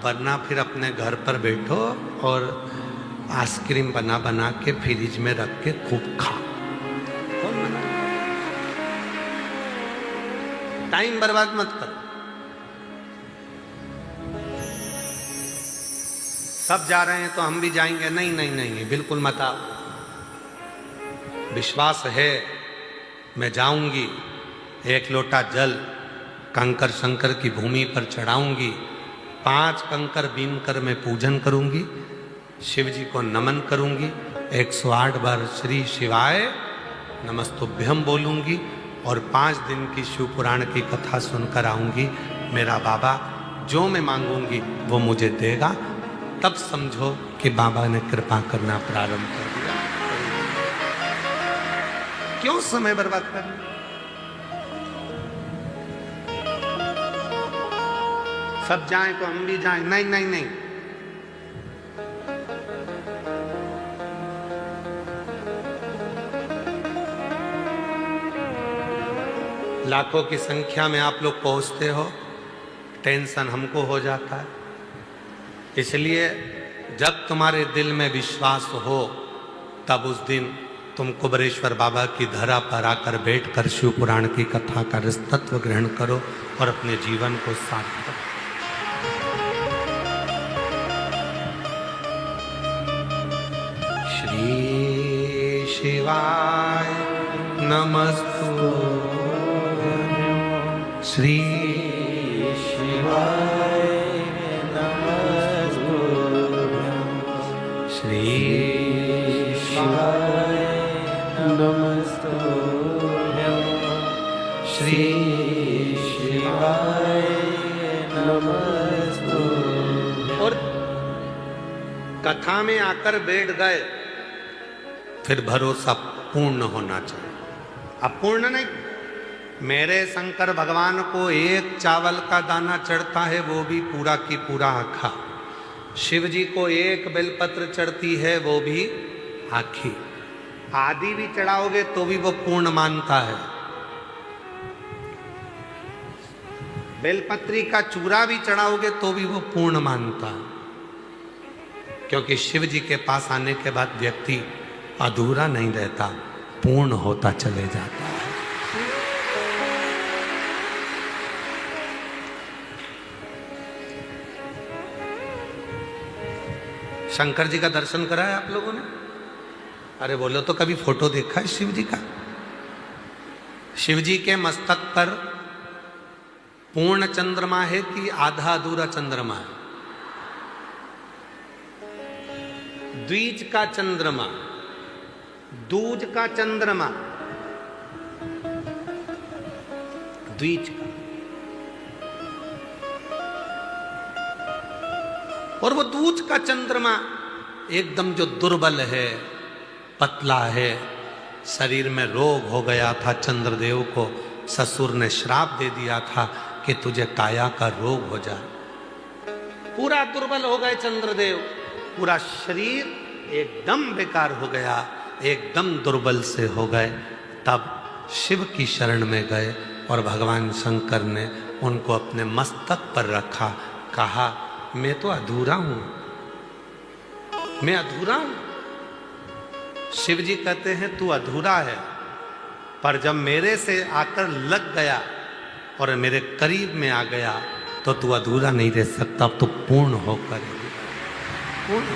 वरना फिर अपने घर पर बैठो और आइसक्रीम बना बना के फ्रिज में रख के खूब खाओ। टाइम बर्बाद मत करो। सब जा रहे हैं तो हम भी जाएंगे, नहीं नहीं नहीं, बिल्कुल मत आओ। विश्वास है मैं जाऊंगी, एक लोटा जल कंकर शंकर की भूमि पर चढ़ाऊंगी, 5 कंकर बीन कर मैं पूजन करूंगी, शिव जी को नमन करूंगी, 108 बार श्री शिवाय नमस्तुभ्यम बोलूंगी और 5 दिन की शिव पुराण की कथा सुनकर आऊंगी। मेरा बाबा जो मैं मांगूंगी वो मुझे देगा। तब समझो कि बाबा ने कृपा करना प्रारंभ कर दिया। क्यों समय बर्बाद करना? सब जाएं तो हम भी जाएं, नहीं नहीं नहीं। लाखों की संख्या में आप लोग पहुंचते हो, टेंशन हमको हो जाता है। इसलिए जब तुम्हारे दिल में विश्वास हो तब उस दिन तुम कुबरेश्वर बाबा की धरा पर आकर बैठकर शिव पुराण की कथा का रसतत्व ग्रहण करो और अपने जीवन को सार्थक करो। श्री शिवाय नमस्तु, श्री शिवाय श्री शिवाय नमस्तुभ्यं, श्री शिवाय नमस्तुभ्यं। और कथा में आकर बैठ गए, फिर भरोसा पूर्ण होना चाहिए, अपूर्ण नहीं। मेरे शंकर भगवान को एक चावल का दाना चढ़ता है, वो भी पूरा की पूरा आखा। शिव जी को एक बेलपत्र चढ़ती है, वो भी आखी। आदि भी चढ़ाओगे तो भी वो पूर्ण मानता है। बेलपत्री का चूरा भी चढ़ाओगे तो भी वो पूर्ण मानता है। क्योंकि शिव जी के पास आने के बाद व्यक्ति अधूरा नहीं रहता, पूर्ण होता चले जाता है। शंकर जी का दर्शन करा है आप लोगों ने? अरे बोलो तो कभी फोटो देखा है शिव जी का? शिव जी के मस्तक पर पूर्ण चंद्रमा है कि आधा अधूरा चंद्रमा है? द्विज का चंद्रमा, दूज का चंद्रमा, द्विज का। और वो दूज का चंद्रमा एकदम जो दुर्बल है, पतला है, शरीर में रोग हो गया था, चंद्रदेव को ससुर ने श्राप दे दिया था कि तुझे काया का रोग हो जाए। पूरा दुर्बल हो गए चंद्रदेव, पूरा शरीर एकदम बेकार हो गया, एकदम दुर्बल से हो गए। तब शिव की शरण में गए और भगवान शंकर ने उनको अपने मस्तक पर रखा, कहा मैं तो अधूरा हूं, मैं अधूरा हूं। शिव जी कहते हैं तू अधूरा है, पर जब मेरे से आकर लग गया और मेरे करीब में आ गया तो तू अधूरा नहीं रह सकता, अब तो पूर्ण होकर पूर्ण।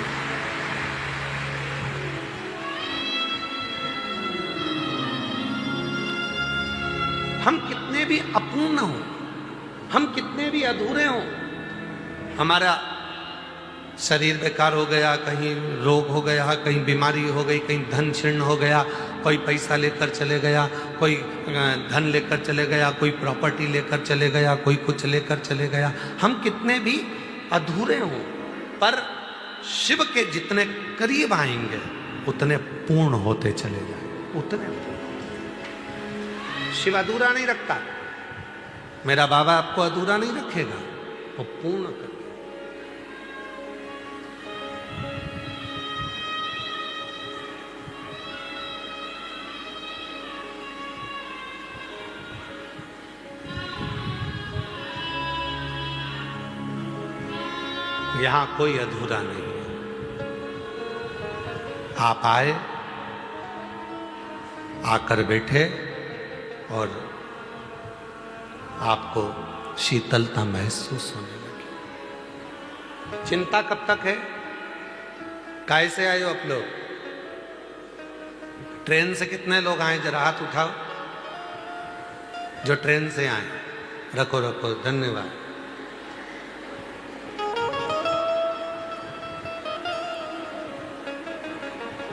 हम कितने भी अपूर्ण हो, हम कितने भी अधूरे हों, हमारा शरीर बेकार हो गया, कहीं रोग हो गया, कहीं बीमारी हो गई, कहीं धन क्षीण हो गया, कोई पैसा लेकर चले गया, कोई धन लेकर चले गया, कोई प्रॉपर्टी लेकर चले गया, कोई कुछ लेकर चले गया। हम कितने भी अधूरे हों, पर शिव के जितने करीब आएंगे उतने पूर्ण होते चले जाएंगे, उतने। शिव अधूरा नहीं रखता। मेरा बाबा आपको अधूरा नहीं रखेगा, वो पूर्ण कर। यहां कोई अधूरा नहीं है। आप आए, आकर बैठे और आपको शीतलता महसूस होने लगी। चिंता कब तक है? कैसे आए हो आप लोग? ट्रेन से कितने लोग आए? जरा हाथ उठाओ जो ट्रेन से आए। रखो रखो, धन्यवाद।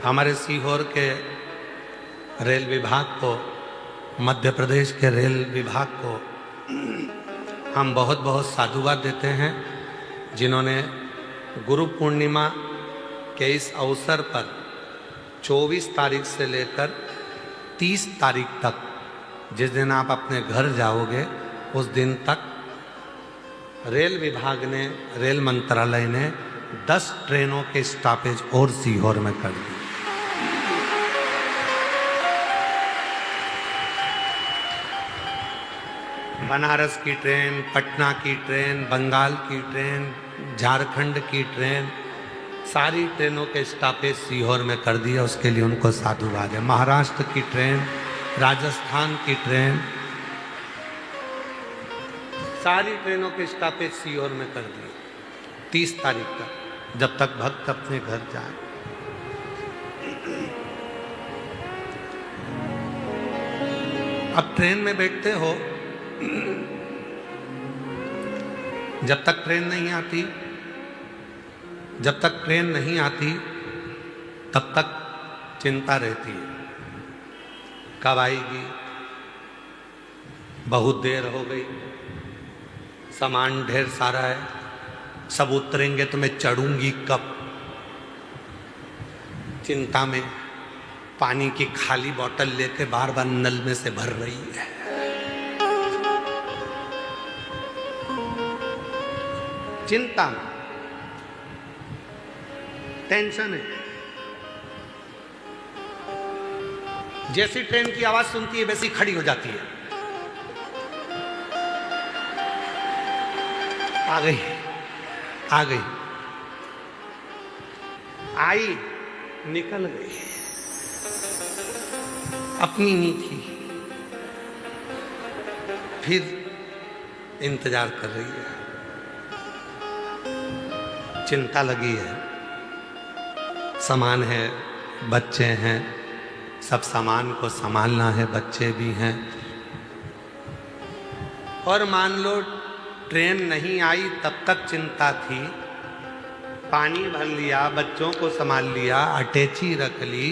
हमारे सीहोर के रेल विभाग को, मध्य प्रदेश के रेल विभाग को हम बहुत बहुत साधुवाद देते हैं, जिन्होंने गुरु पूर्णिमा के इस अवसर पर 24 तारीख से लेकर 30 तारीख तक, जिस दिन आप अपने घर जाओगे उस दिन तक रेल विभाग ने, रेल मंत्रालय ने 10 ट्रेनों के स्टॉपेज और सीहोर में कर दिए। बनारस की ट्रेन, पटना की ट्रेन, बंगाल की ट्रेन, झारखंड की ट्रेन, सारी ट्रेनों के स्टॉपेज सीहोर में कर दिया। उसके लिए उनको साधुवाद है। महाराष्ट्र की ट्रेन, राजस्थान की ट्रेन, सारी ट्रेनों के स्टॉपेज सीहोर में कर दिए 30 तारीख तक, जब तक भक्त अपने घर जाए। अब ट्रेन में बैठते हो, जब तक ट्रेन नहीं आती, जब तक ट्रेन नहीं आती तब तक चिंता रहती है, कब आएगी, बहुत देर हो गई, सामान ढेर सारा है, सब उतरेंगे तो मैं चढ़ूंगी कब। चिंता में पानी की खाली बोतल लेके बार बार नल में से भर रही है। चिंता में, टेंशन है। जैसी ट्रेन की आवाज सुनती है वैसी खड़ी हो जाती है। आ गई, आ गई, आई, निकल गई, अपनी नहीं थी, फिर इंतजार कर रही है। चिंता लगी है, सामान है, बच्चे हैं, सब सामान को संभालना है, बच्चे भी हैं। और मान लो ट्रेन नहीं आई तब तक चिंता थी, पानी भर लिया, बच्चों को संभाल लिया, अटैची रख ली,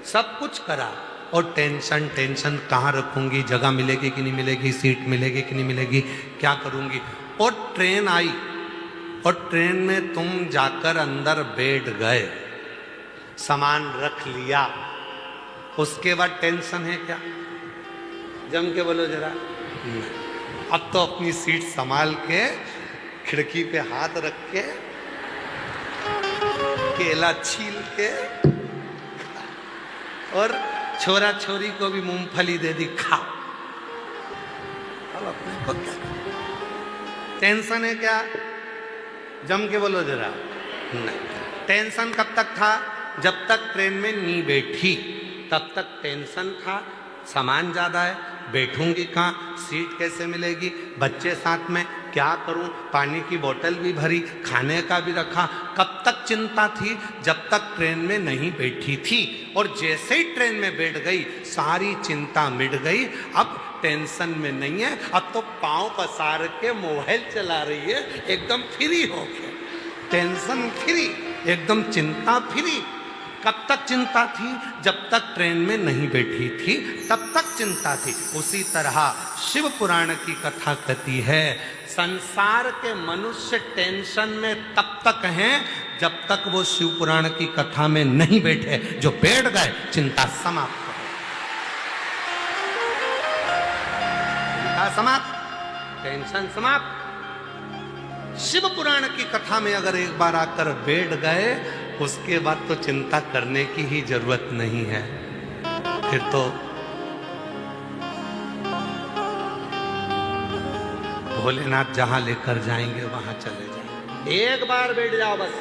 सब कुछ करा, और टेंशन टेंशन, कहाँ रखूंगी, जगह मिलेगी कि नहीं मिलेगी, सीट मिलेगी कि नहीं मिलेगी, क्या करूंगी। और ट्रेन आई और ट्रेन में तुम जाकर अंदर बैठ गए, सामान रख लिया, उसके बाद टेंशन है क्या? जम के बोलो जरा। अब तो अपनी सीट संभाल के, खिड़की पे हाथ रख के, केला छील के, और छोरा छोरी को भी मूंगफली दे दी, खाओ। अब अपने को क्या टेंशन है क्या? जम के बोलो जरा। नहीं, टेंशन कब तक था? जब तक ट्रेन में नहीं बैठी तब तक टेंशन था, सामान ज़्यादा है, बैठूंगी कहाँ, सीट कैसे मिलेगी, बच्चे साथ में, क्या करूं, पानी की बोतल भी भरी, खाने का भी रखा। कब तक चिंता थी? जब तक ट्रेन में नहीं बैठी थी। और जैसे ही ट्रेन में बैठ गई सारी चिंता मिट गई, अब टेंशन में नहीं है, अब तो पांव पसार के मोबाइल चला रही है, एकदम फ्री होके। टेंशन फ्री, एकदम चिंता फ्री। कब तक चिंता थी? जब तक ट्रेन में नहीं बैठी थी तब तक चिंता थी। उसी तरह शिव पुराण की कथा कहती है, संसार के मनुष्य टेंशन में तब तक हैं जब तक वो शिव पुराण की कथा में नहीं बैठे। जो बैठ गए चिंता समाप्त हो गई, चिंता समाप्त, टेंशन समाप्त। शिव पुराण की कथा में अगर एक बार आकर बैठ गए, उसके बाद तो चिंता करने की ही जरूरत नहीं है। फिर तो भोलेनाथ जहां लेकर जाएंगे वहां चले जाएंगे। एक बार बैठ जाओ बस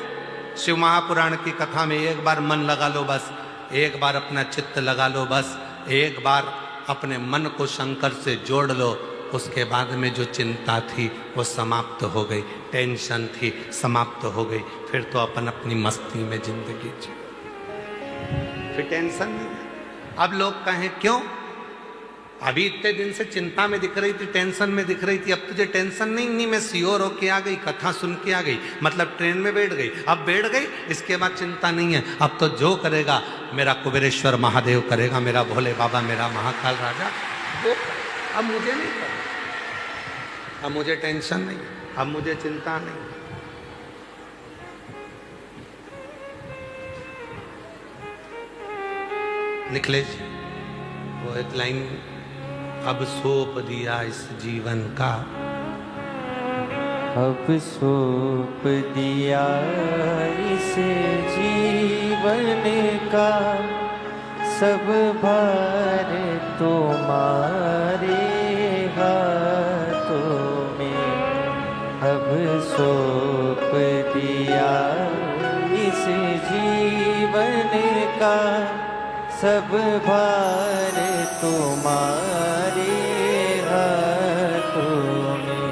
शिव महापुराण की कथा में, एक बार मन लगा लो बस, एक बार अपना चित्त लगा लो बस, एक बार अपने मन को शंकर से जोड़ लो। उसके बाद में जो चिंता थी वो समाप्त हो गई, टेंशन थी समाप्त हो गई। फिर तो अपन अपनी मस्ती में जिंदगी जी, फिर टेंशन नहीं। अब लोग कहें क्यों? अभी इतने दिन से चिंता में दिख रही थी, टेंशन में दिख रही थी, अब तुझे टेंशन नहीं? मैं सियोर होके आ गई, कथा सुन के आ गई, मतलब ट्रेन में बैठ गई, अब बैठ गई, इसके बाद चिंता नहीं है। अब तो जो करेगा मेरा कुबेरेश्वर महादेव करेगा, मेरा भोले बाबा, मेरा महाकाल राजा वो। अब मुझे नहीं करना, अब मुझे टेंशन नहीं, अब मुझे चिंता नहीं। निखिलेश वो एक लाइन, अब सौंप दिया इस जीवन का, अब सौंप दिया इस जीवन का, सब भार तुम्हारे हाथों में। अब सौंप दिया इस जीवन का, सब भार तुम्हारे हाथों में।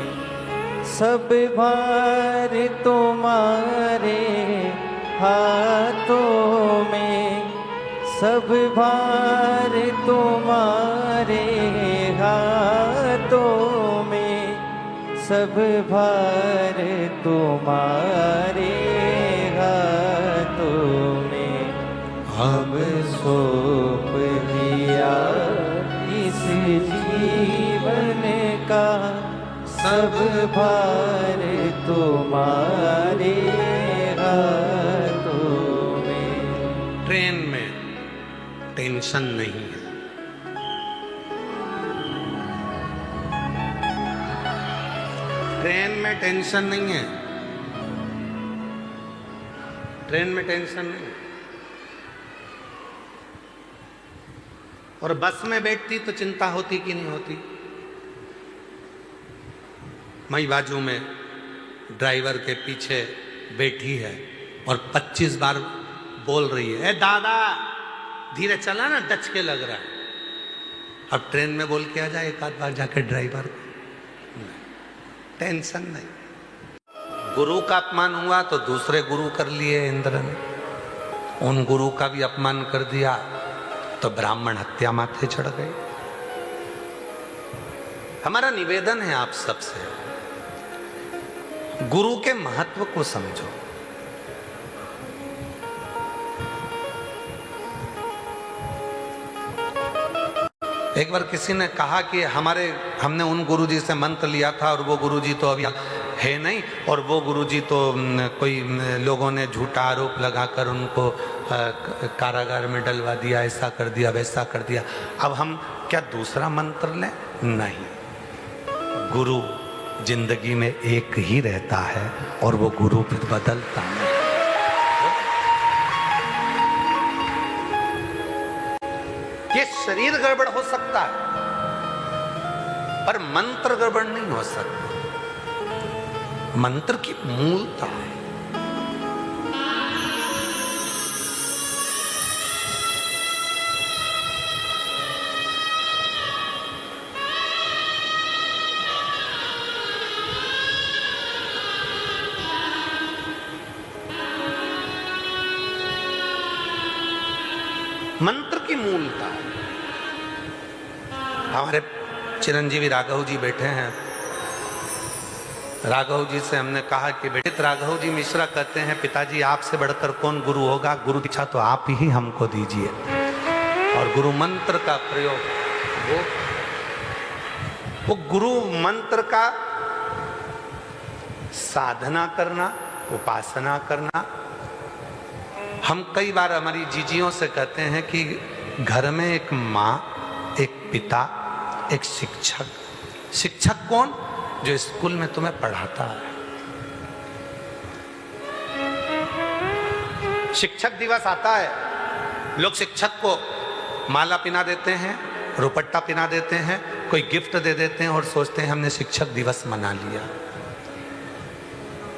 सब भार तुम्हारे हाथों में, सब भार तुम्हारे हाथों में, सब भार तुम्हारे हाथों में। अब सौंप दिया इस जीवन का, सब भार तुम्हारे हाथों में। ट्रेन में टेंशन नहीं है, ट्रेन में टेंशन नहीं है, ट्रेन में टेंशन नहीं है। और बस में बैठती तो चिंता होती कि नहीं होती? मई बाजू में ड्राइवर के पीछे बैठी है और 25 बार बोल रही है, ए दादा धीरे चला ना, डच के लग रहा है। अब ट्रेन में बोल के आ जाए एक आध बार जाके ड्राइवर को, टेंशन नहीं। गुरु का अपमान हुआ तो दूसरे गुरु कर लिए इंद्र ने, उन गुरु का भी अपमान कर दिया तो ब्राह्मण हत्या माथे चढ़ गई। हमारा निवेदन है आप सबसे, गुरु के महत्व को समझो। एक बार किसी ने कहा कि हमने उन गुरुजी से मंत्र लिया था और वो गुरुजी तो अभी है नहीं, और वो गुरुजी तो कोई लोगों ने झूठा आरोप लगाकर उनको कारागार में डलवा दिया, ऐसा कर दिया वैसा कर दिया। अब हम क्या दूसरा मंत्र लें? नहीं, गुरु जिंदगी में एक ही रहता है और वो गुरु फिर बदलता नहीं। ये शरीर गड़बड़ हो सकता है पर मंत्र गड़बड़ नहीं हो सकता। मंत्र की मूलता है। मंत्र की मूलता है। हमारे चिरंजीवी राघव जी बैठे हैं, राघव जी से हमने कहा कि बेटे, राघव जी मिश्रा कहते हैं पिताजी आपसे बढ़कर कौन गुरु होगा, गुरु दीक्षा तो आप ही हमको दीजिए। और गुरु मंत्र का प्रयोग वो गुरु मंत्र का साधना करना, उपासना करना। हम कई बार हमारी जीजियों से कहते हैं कि घर में एक माँ, एक पिता, एक शिक्षक। शिक्षक कौन? जो स्कूल में तुम्हें पढ़ाता है। शिक्षक दिवस आता है, लोग शिक्षक को माला पिना देते हैं, रुपट्टा पिना देते हैं, कोई गिफ्ट दे देते हैं और सोचते हैं हमने शिक्षक दिवस मना लिया।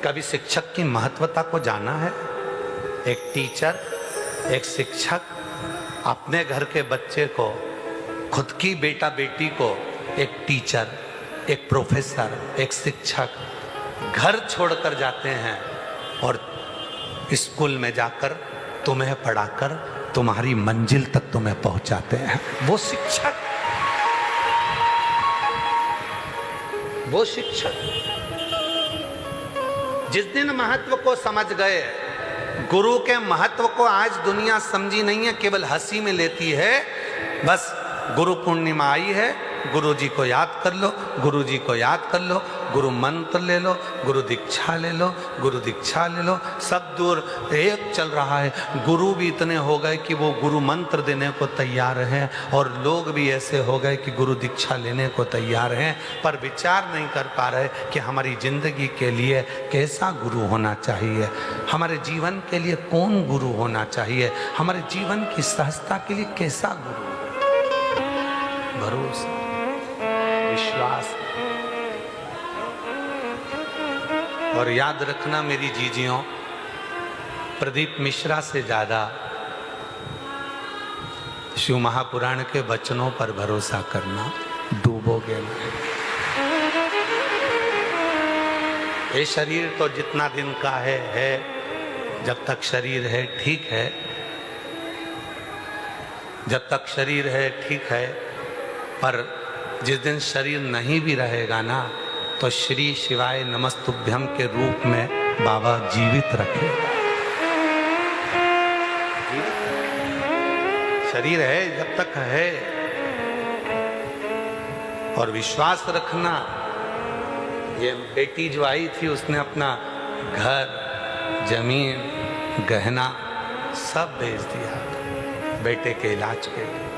कभी शिक्षक की महत्वता को जाना है? एक टीचर, एक शिक्षक अपने घर के बच्चे को, खुद की बेटा बेटी को एक टीचर, एक प्रोफेसर, एक शिक्षक घर छोड़कर जाते हैं और स्कूल में जाकर तुम्हें पढ़ाकर तुम्हारी मंजिल तक तुम्हें पहुंचाते हैं। वो शिक्षक, वो शिक्षक जिस दिन महत्व को समझ गए, गुरु के महत्व को आज दुनिया समझी नहीं है, केवल हंसी में लेती है। बस गुरु पूर्णिमा आई है, गुरु जी को याद कर लो, गुरु जी को याद कर लो, गुरु मंत्र ले लो, गुरु दीक्षा ले लो, गुरु दीक्षा ले लो। सब दूर एक चल रहा है। गुरु भी इतने हो गए कि वो गुरु मंत्र देने को तैयार हैं और लोग भी ऐसे हो गए कि गुरु दीक्षा लेने को तैयार हैं, पर विचार नहीं कर पा रहे कि हमारी जिंदगी के लिए कैसा गुरु होना चाहिए, हमारे जीवन के लिए कौन गुरु होना चाहिए, हमारे जीवन की सहजता के लिए कैसा गुरु। भरोसा, विश्वास। और याद रखना मेरी जीजियों, प्रदीप मिश्रा से ज्यादा शिव महापुराण के वचनों पर भरोसा करना, डूबोगे नहीं। ये शरीर तो जितना दिन का है, जब तक शरीर है ठीक है, जब तक शरीर है ठीक है, पर जिस दिन शरीर नहीं भी रहेगा ना, तो श्री शिवाय नमस्तुभ्यम के रूप में बाबा जीवित रखेगा। शरीर है जब तक है। और विश्वास रखना, ये बेटी जो आई थी उसने अपना घर, जमीन, गहना सब बेच दिया बेटे के इलाज के लिए।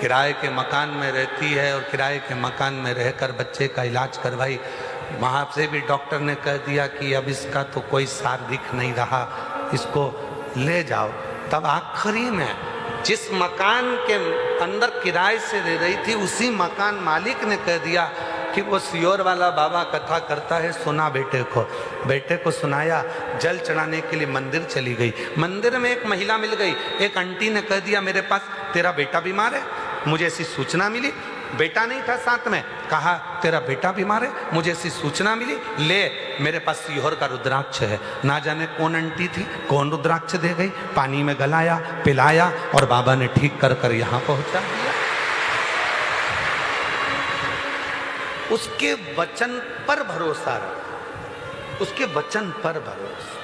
किराए के मकान में रहती है और किराए के मकान में रहकर बच्चे का इलाज करवाई। वहाँ से भी डॉक्टर ने कह दिया कि अब इसका तो कोई सार दिख नहीं रहा, इसको ले जाओ। तब आखिरी में जिस मकान के अंदर किराए से रह रही थी, उसी मकान मालिक ने कह दिया कि वो सियोर वाला बाबा कथा करता है, सुना बेटे को। बेटे को सुनाया, जल चढ़ाने के लिए मंदिर चली गई। मंदिर में एक महिला मिल गई, एक आंटी ने कह दिया मेरे पास तेरा बेटा बीमार है, मुझे ऐसी सूचना मिली। बेटा नहीं था साथ में, कहा तेरा बेटा बीमार है, मुझे ऐसी सूचना मिली, ले मेरे पास सीहोर का रुद्राक्ष है। ना जाने कौन आंटी थी, कौन रुद्राक्ष दे गई, पानी में गलाया, पिलाया और बाबा ने ठीक कर कर यहाँ पहुंचा दिया। उसके वचन पर भरोसा रख, उसके वचन पर भरोसा।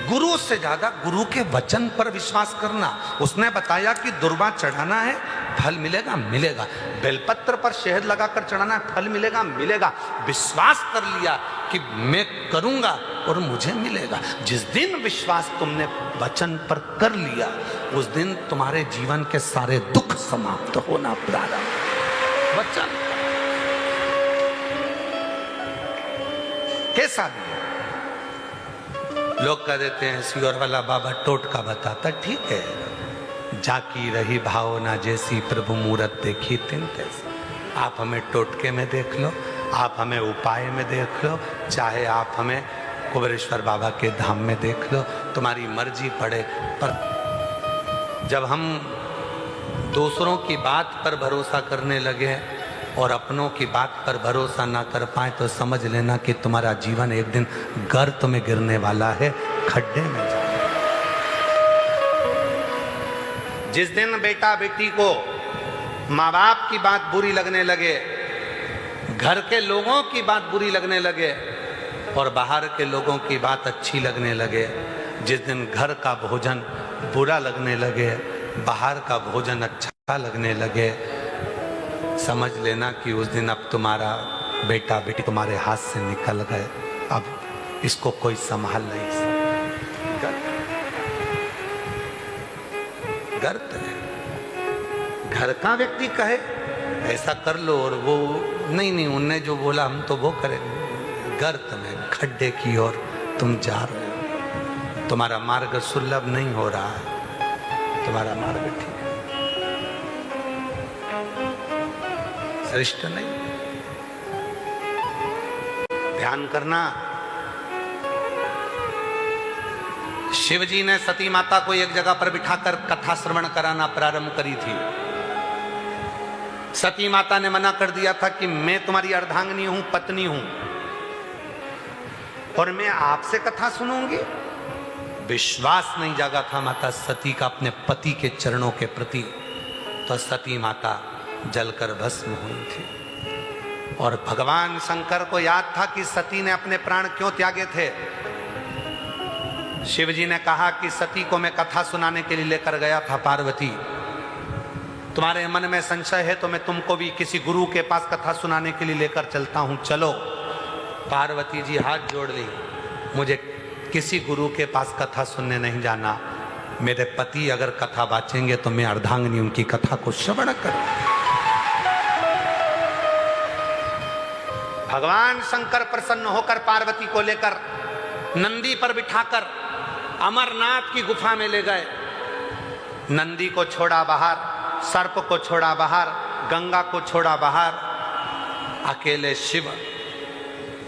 गुरु से ज्यादा गुरु के वचन पर विश्वास करना। उसने बताया कि दुर्वा चढ़ाना है, फल मिलेगा, मिलेगा। बेलपत्र पर शहद लगाकर चढ़ाना है, फल मिलेगा, मिलेगा। विश्वास कर लिया कि मैं करूंगा और मुझे मिलेगा। जिस दिन विश्वास तुमने वचन पर कर लिया, उस दिन तुम्हारे जीवन के सारे दुख समाप्त होना प्रारंभ। वचन कैसा भी है। लोग कह देते हैं सियोर वाला बाबा टोटका बताता, ठीक है। जाकी रही भावना जैसी प्रभु मूरत देखी तिन तैसी। आप हमें टोटके में देख लो, आप हमें उपाय में देख लो, चाहे आप हमें कुबेरेश्वर बाबा के धाम में देख लो, तुम्हारी मर्जी पड़े। पर जब हम दूसरों की बात पर भरोसा करने लगे और अपनों की बात पर भरोसा ना कर पाए, तो समझ लेना कि तुम्हारा जीवन एक दिन गर्त में गिरने वाला है, खड्डे में जाएगा। जिस दिन बेटा बेटी को माँ बाप की बात बुरी लगने लगे, घर के लोगों की बात बुरी लगने लगे और बाहर के लोगों की बात अच्छी लगने लगे, जिस दिन घर का भोजन बुरा लगने लगे, बाहर का भोजन अच्छा लगने लगे, समझ लेना कि उस दिन अब तुम्हारा बेटा बेटी तुम्हारे हाथ से निकल गए, अब इसको कोई संभाल नहीं सकता। गर्त है। घर का व्यक्ति कहे ऐसा कर लो और वो नहीं, उनने जो बोला हम तो वो करेंगे। गर्त में खड्डे की ओर तुम जा रहे हो, तुम्हारा मार्ग सुलभ नहीं हो रहा है, तुम्हारा मार्ग ठीक है, श्रेष्ठ नहीं। ध्यान करना, शिव जी ने सती माता को एक जगह पर बिठाकर कथा श्रवण कराना प्रारंभ करी थी। सती माता ने मना कर दिया था कि मैं तुम्हारी अर्धांगिनी हूं, पत्नी हूं, और मैं आपसे कथा सुनूंगी। विश्वास नहीं जागा था माता सती का अपने पति के चरणों के प्रति, तो सती माता जलकर भस्म हुई थी। और भगवान शंकर को याद था कि सती ने अपने प्राण क्यों त्यागे थे। शिव जी ने कहा कि सती को मैं कथा सुनाने के लिए लेकर गया था। पार्वती, तुम्हारे मन में संशय है तो मैं तुमको भी किसी गुरु के पास कथा सुनाने के लिए लेकर चलता हूं, चलो। पार्वती जी हाथ जोड़ ली, मुझे किसी गुरु के पास कथा सुनने नहीं जाना, मेरे पति अगर कथा बाचेंगे तो मैं अर्धांगिनी उनकी कथा को श्रवण करूं। भगवान शंकर प्रसन्न होकर पार्वती को लेकर नंदी पर बिठाकर अमरनाथ की गुफा में ले गए। नंदी को छोड़ा बाहर, सर्प को छोड़ा बाहर, गंगा को छोड़ा बाहर, अकेले शिव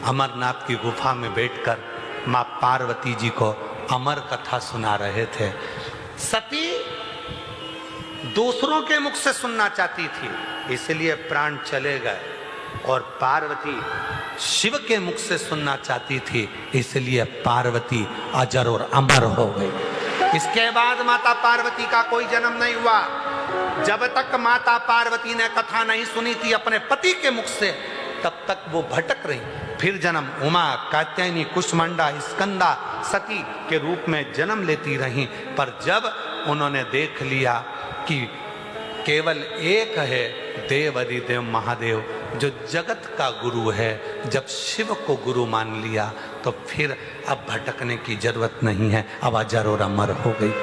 अमरनाथ की गुफा में बैठकर मां पार्वती जी को अमर कथा सुना रहे थे। सती दूसरों के मुख से सुनना चाहती थी, इसलिए प्राण चले गए, और पार्वती शिव के मुख से सुनना चाहती थी, इसलिए पार्वती अजर और अमर हो गई। इसके बाद माता पार्वती का कोई जन्म नहीं हुआ। जब तक माता पार्वती ने कथा नहीं सुनी थी अपने पति के मुख से, तब तक वो भटक रही। फिर जन्म उमा, कात्यायनी, कुष्मांडा, स्कंदा, सती के रूप में जन्म लेती रही। पर जब उन्होंने देख लिया कि केवल एक है देव अधिदेव महादेव जो जगत का गुरु है, जब शिव को गुरु मान लिया तो फिर अब भटकने की जरूरत नहीं है, अब अजर और अमर हो गई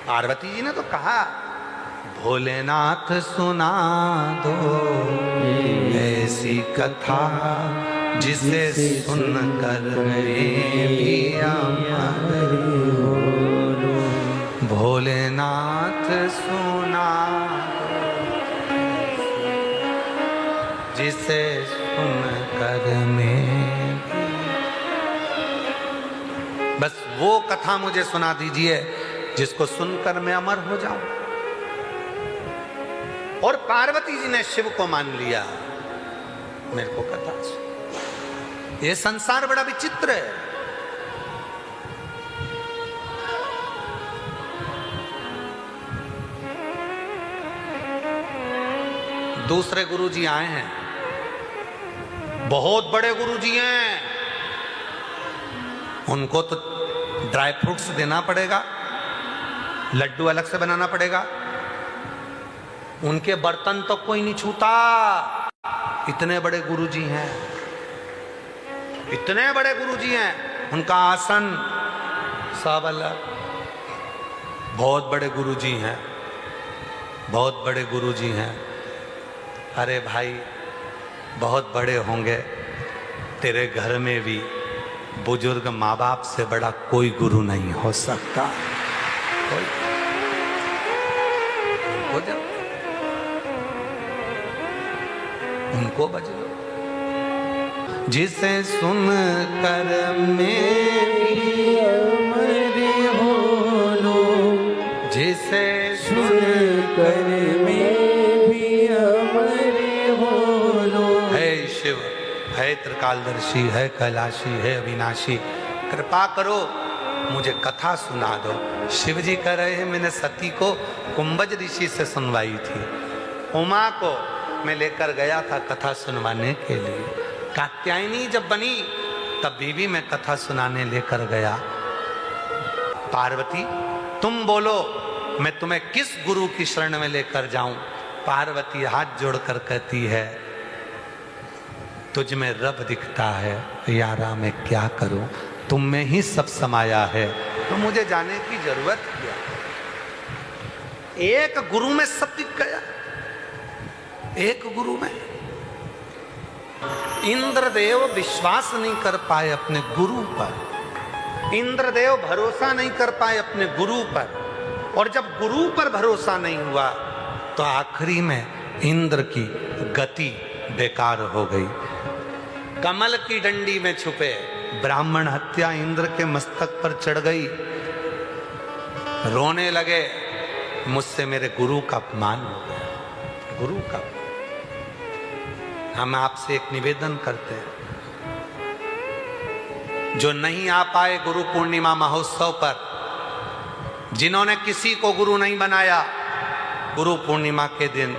पार्वती जी ने तो कहा, भोलेनाथ सुना दो ऐसी कथा जिसे सुनकर भी अमर हो। भोलेनाथ सुना जिसे सुनकर में, बस वो कथा मुझे सुना दीजिए जिसको सुनकर मैं अमर हो जाऊं। और पार्वती जी ने शिव को मान लिया, मेरे को कथा सुन। ये संसार बड़ा विचित्र है। दूसरे गुरुजी आए हैं, बहुत बड़े गुरुजी हैं, उनको तो ड्राई फ्रूट्स देना पड़ेगा, लड्डू अलग से बनाना पड़ेगा, उनके बर्तन तो कोई नहीं छूता। इतने बड़े गुरुजी हैं, इतने बड़े गुरुजी हैं, उनका आसन सब अलग। बहुत बड़े गुरुजी हैं, बहुत बड़े गुरुजी हैं। अरे भाई, बहुत बड़े होंगे, तेरे घर में भी बुजुर्ग माँ बाप से बड़ा कोई गुरु नहीं हो सकता। कोई हो जा, उनको बज लो। जिसे सुन कर मेरी अमर हो लो, जिसे सुन कर मेरी अमर हो लो। है शिव, है त्रिकालदर्शी, है कैलाशी, है अविनाशी, कृपा करो मुझे कथा सुना दो। शिव जी कह रहे हैं, मैंने सती को कुंभज ऋषि से सुनवाई थी, उमा को मैं लेकर गया था कथा सुनवाने के लिए। कात्यायनी जब बनी तब भी मैं कथा सुनाने लेकर गया। पार्वती तुम बोलो मैं तुम्हें किस गुरु की शरण में लेकर जाऊं? पार्वती हाथ जोड़कर कहती है तुझ में रब दिखता है यारा, मैं क्या करूं, तुम में ही सब समाया है, तो मुझे जाने की जरूरत क्या? एक गुरु में सब दिख गया, एक गुरु में। इंद्रदेव विश्वास नहीं कर पाए अपने गुरु पर, इंद्रदेव भरोसा नहीं कर पाए अपने गुरु पर, और जब गुरु पर भरोसा नहीं हुआ तो आखिरी में इंद्र की गति बेकार हो गई। कमल की डंडी में छुपे ब्राह्मण हत्या इंद्र के मस्तक पर चढ़ गई। रोने लगे, मुझसे मेरे गुरु का अपमान हो गया, गुरु का। हम आपसे एक निवेदन करते हैं, जो नहीं आ पाए गुरु पूर्णिमा महोत्सव पर, जिन्होंने किसी को गुरु नहीं बनाया, गुरु पूर्णिमा के दिन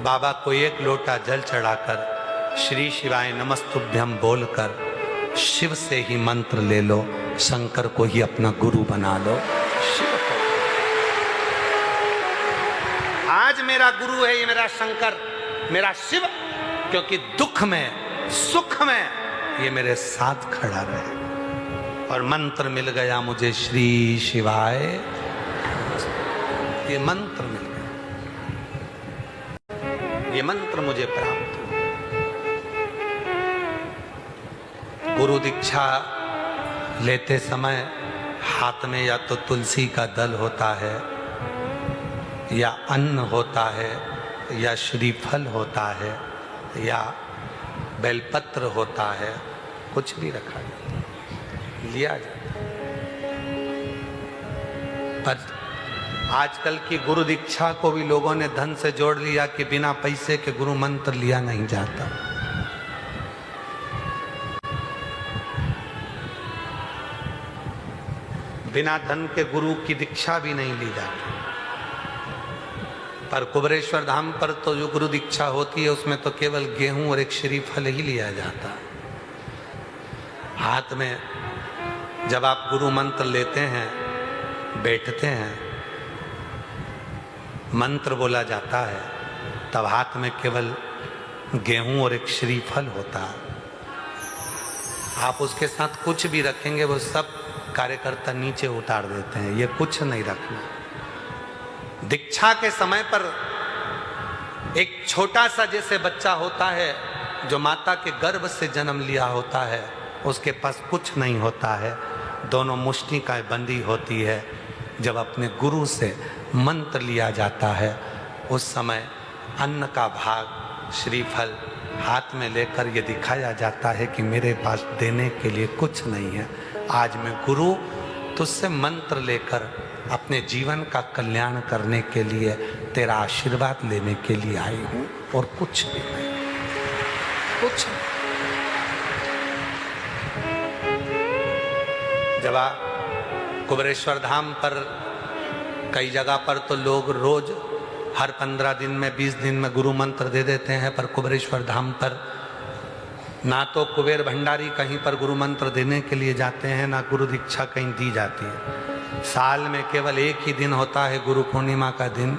बाबा को एक लोटा जल चढ़ाकर श्री शिवाय नमस्तुभ्यं बोलकर शिव से ही मंत्र ले लो, शंकर को ही अपना गुरु बना लो। शिव को आज मेरा गुरु है, ये मेरा शंकर, मेरा शिव, क्योंकि दुख में सुख में ये मेरे साथ खड़ा रहे। और मंत्र मिल गया मुझे श्री शिवाय, ये मंत्र मिल गया, ये मंत्र मुझे प्राप्त। गुरु दीक्षा लेते समय हाथ में या तो तुलसी का दल होता है, या अन्न होता है, या श्रीफल होता है, या बेलपत्र होता है, कुछ भी रखा जाता है, लिया जाता है। पर आजकल की गुरु दीक्षा को भी लोगों ने धन से जोड़ लिया कि बिना पैसे के गुरु मंत्र लिया नहीं जाता। बिना धन के गुरु की दीक्षा भी नहीं ली जाती। पर कुबरेश्वर धाम पर तो जो गुरु दीक्षा होती है उसमें तो केवल गेहूं और एक श्रीफल ही लिया जाता। हाथ में जब आप गुरु मंत्र लेते हैं, बैठते हैं, मंत्र बोला जाता है, तब हाथ में केवल गेहूं और एक श्रीफल होता है। आप उसके साथ कुछ भी रखेंगे वो सब कार्यकर्ता नीचे उतार देते हैं, ये कुछ नहीं रखना। दीक्षा के समय पर एक छोटा सा जैसे बच्चा होता है जो माता के गर्भ से जन्म लिया होता है, उसके पास कुछ नहीं होता है, दोनों मुष्टि का बंदी होती है। जब अपने गुरु से मंत्र लिया जाता है उस समय अन्न का भाग श्रीफल हाथ में लेकर ये दिखाया जाता है कि मेरे पास देने के लिए कुछ नहीं है, आज मैं गुरु तुझसे मंत्र लेकर अपने जीवन का कल्याण करने के लिए, तेरा आशीर्वाद लेने के लिए आई हूं, और कुछ भी नहीं, कुछ नहीं। जब कुबरेश्वर धाम पर कई जगह पर तो लोग रोज हर 15 दिन में 20 दिन में गुरु मंत्र दे देते हैं, पर कुबरेश्वर धाम पर ना तो कुबेर भंडारी कहीं पर गुरु मंत्र देने के लिए जाते हैं, ना गुरु दीक्षा कहीं दी जाती है। साल में केवल एक ही दिन होता है गुरु पूर्णिमा का दिन,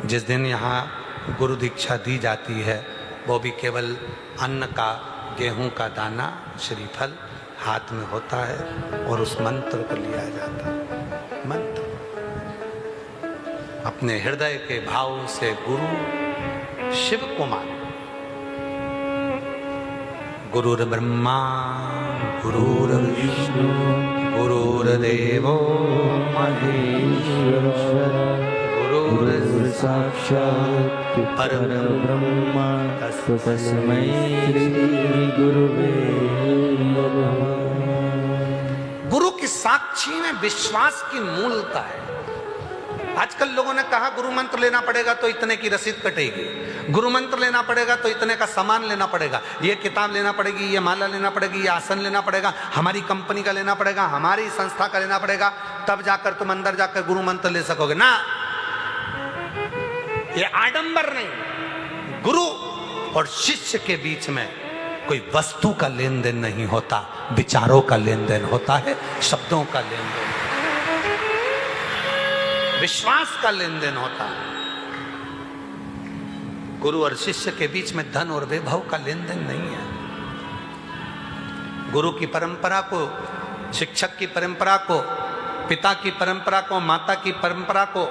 जिस दिन यहाँ गुरु दीक्षा दी जाती है, वो भी केवल अन्न का, गेहूं का दाना, श्रीफल हाथ में होता है और उस मंत्र को लिया जाता है। मंत्र अपने हृदय के भाव से गुरु शिव को मान। गुरुर् ब्रह्मा गुरुर्विष्णु गुरुर्देवो महेश्वर गुरुर् साक्षात् परब्रह्म तस्मै श्री गुरुवे नमः। गुरु की साक्षी में विश्वास की मूलता है। आजकल लोगों ने कहा गुरु मंत्र लेना पड़ेगा तो इतने की रसीद कटेगी, गुरु मंत्र लेना पड़ेगा तो इतने का सामान लेना पड़ेगा, ये किताब लेना पड़ेगी, ये माला लेना पड़ेगी, ये आसन लेना पड़ेगा, हमारी कंपनी का लेना पड़ेगा, हमारी संस्था का लेना पड़ेगा, तब जाकर तुम अंदर जाकर गुरु मंत्र ले सकोगे ना। ये आडंबर नहीं। गुरु और शिष्य के बीच में कोई वस्तु का लेन देन नहीं होता, विचारों का लेन देन होता है, शब्दों का लेन देन, विश्वास का लेन देन होता है। गुरु और शिष्य के बीच में धन और वैभव का लेन देन नहीं है। गुरु की परंपरा को, शिक्षक की परंपरा को, पिता की परंपरा को, माता की परंपरा को,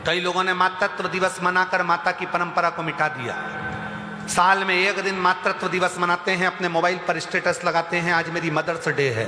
कई लोगों ने मातृत्व दिवस मनाकर माता की परंपरा को मिटा दिया। साल में एक दिन मातृत्व दिवस मनाते हैं, अपने मोबाइल पर स्टेटस लगाते हैं, आज मेरी मदर्स डे है।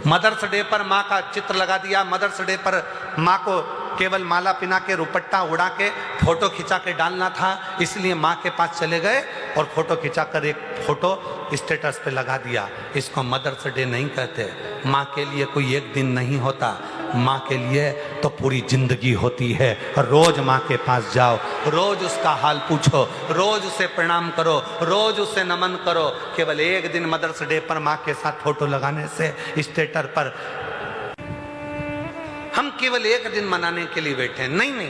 मदर्स डे पर माँ का चित्र लगा दिया, मदर्स डे पर माँ को केवल माला पिना के, रुपट्टा उड़ा के, फोटो खिंचा के डालना था, इसलिए माँ के पास चले गए और फोटो खिंचाकर एक फोटो स्टेटस पे लगा दिया। इसको मदर्स डे नहीं कहते। माँ के लिए कोई एक दिन नहीं होता, माँ के लिए तो पूरी जिंदगी होती है। रोज माँ के पास जाओ, रोज उसका हाल पूछो, रोज उसे प्रणाम करो, रोज उसे नमन करो। केवल एक दिन मदर्स डे पर माँ के साथ फोटो लगाने से, स्टेटस पर हम केवल एक दिन मनाने के लिए बैठे हैं। नहीं,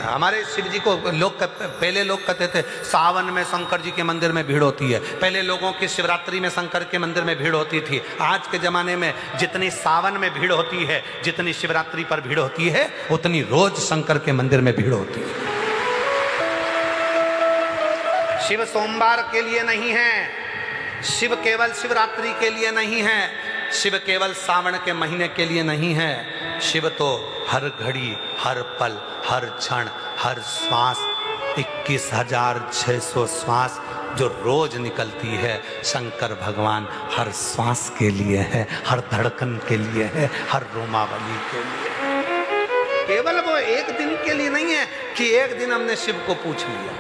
हमारे शिव जी को पहले लोग कहते थे सावन में शंकर जी के मंदिर में भीड़ होती है। पहले लोगों की शिवरात्रि में शंकर के मंदिर में भीड़ होती थी। आज के जमाने में जितनी सावन में भीड़ होती है, जितनी शिवरात्रि पर भीड़ होती है, उतनी रोज शंकर के मंदिर में भीड़ होती है। शिव सोमवार के लिए नहीं है, शिव केवल शिवरात्रि के लिए नहीं है, शिव केवल सावन के महीने के लिए नहीं है। शिव तो हर घड़ी, हर पल, हर क्षण, हर श्वास, 21,600 श्वास जो रोज निकलती है, शंकर भगवान हर श्वास के लिए है, हर धड़कन के लिए है, हर रोमावली के लिए। केवल वो एक दिन के लिए नहीं है कि एक दिन हमने शिव को पूछ लिया,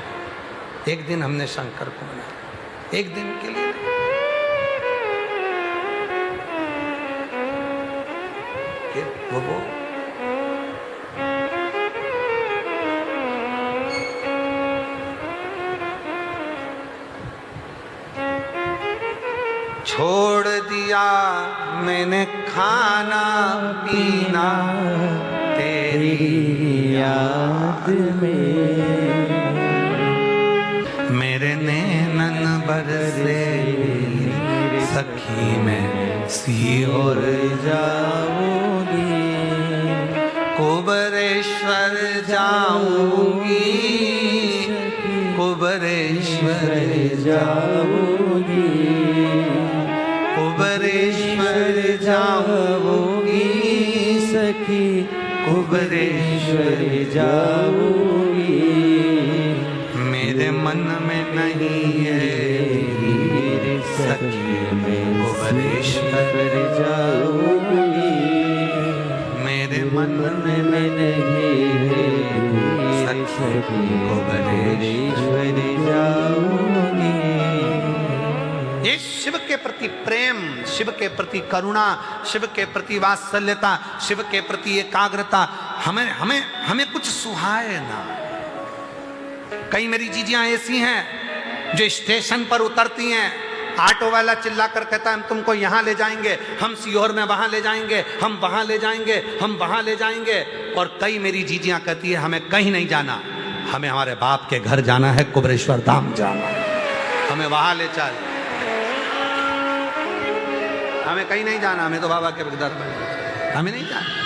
एक दिन हमने शंकर को मनाया, एक दिन के लिए नहीं। वो छोड़ दिया मैंने खाना पीना तेरी याद में, मेरे नैनन बरसे सखी में सियोर जाऊंगी, कुबरेश्वर जाऊंगी, कुबरेश्वर जाऊंगी, कुबरेश्वर जाऊंगी सखी, कुबरेश्वर जाऊंगी। मेरे मन में नहीं है सखी में कुबरेश्वर जाऊंगी, मेरे मन में नहीं है सखी कुबरेश्वर जाऊंगी। ये शिव के प्रति प्रेम, शिव के प्रति करुणा, शिव के प्रति वात्सल्यता, शिव के प्रति एकाग्रता हमें हमें हमें कुछ सुहाए ना। कई मेरी जीजियां ऐसी हैं जो स्टेशन पर उतरती हैं, ऑटो वाला चिल्लाकर कहता है हम तुमको यहाँ ले जाएंगे, हम सीहोर में वहाँ ले जाएंगे, हम वहाँ ले जाएंगे, हम वहाँ ले जाएंगे। और कई मेरी जीजियाँ कहती है हमें कहीं नहीं जाना, हमें हमारे बाप के घर जाना है, कुबरेश्वर धाम जाना है, हमें वहाँ ले चल, हमें कहीं नहीं जाना, हमें तो बाबा के दर पर, हमें नहीं जाना।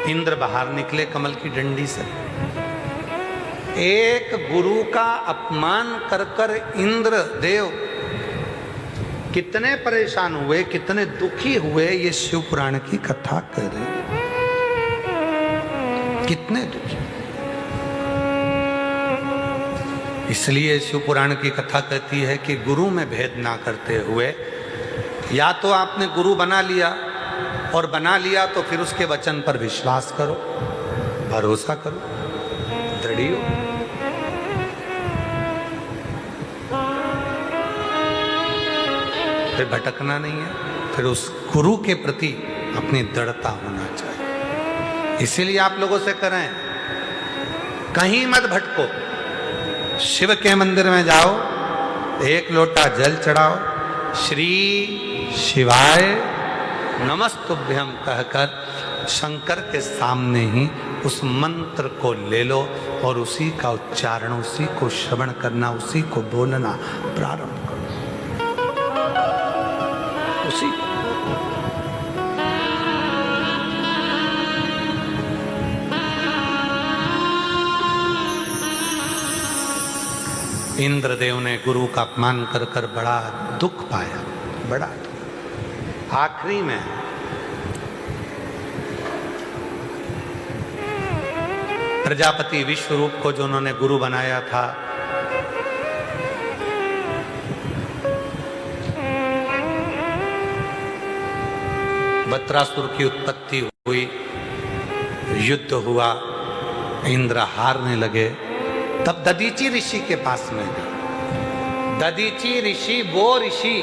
इंद्र बाहर निकले कमल की डंडी से। एक गुरु का अपमान कर कर इंद्र देव कितने परेशान हुए, कितने दुखी हुए, ये शिव पुराण की कथा कर रहे, कितने दुखी। इसलिए शिव पुराण की कथा कहती है कि गुरु में भेद ना करते हुए, या तो आपने गुरु बना लिया, और बना लिया तो फिर उसके वचन पर विश्वास करो, भरोसा करो, दृढ़ हो। फिर भटकना नहीं है, फिर उस गुरु के प्रति अपनी दृढ़ता होना चाहिए। इसीलिए आप लोगों से करें, कहीं मत भटको, शिव के मंदिर में जाओ, एक लोटा जल चढ़ाओ, श्री शिवाय नमस्तुभ्यम कहकर शंकर के सामने ही उस मंत्र को ले लो और उसी का उच्चारण, उसी को श्रवण करना, उसी को बोलना प्रारंभ करो। उसी को इंद्रदेव ने गुरु का अपमान कर कर बड़ा दुख पाया, बड़ा दुख। आखिरी में प्रजापति विश्वरूप को जो उन्होंने गुरु बनाया था, वत्रासुर की उत्पत्ति हुई, युद्ध हुआ, इंद्र हारने लगे। तब दधीचि ऋषि के पास में गए। दधीचि ऋषि वो ऋषि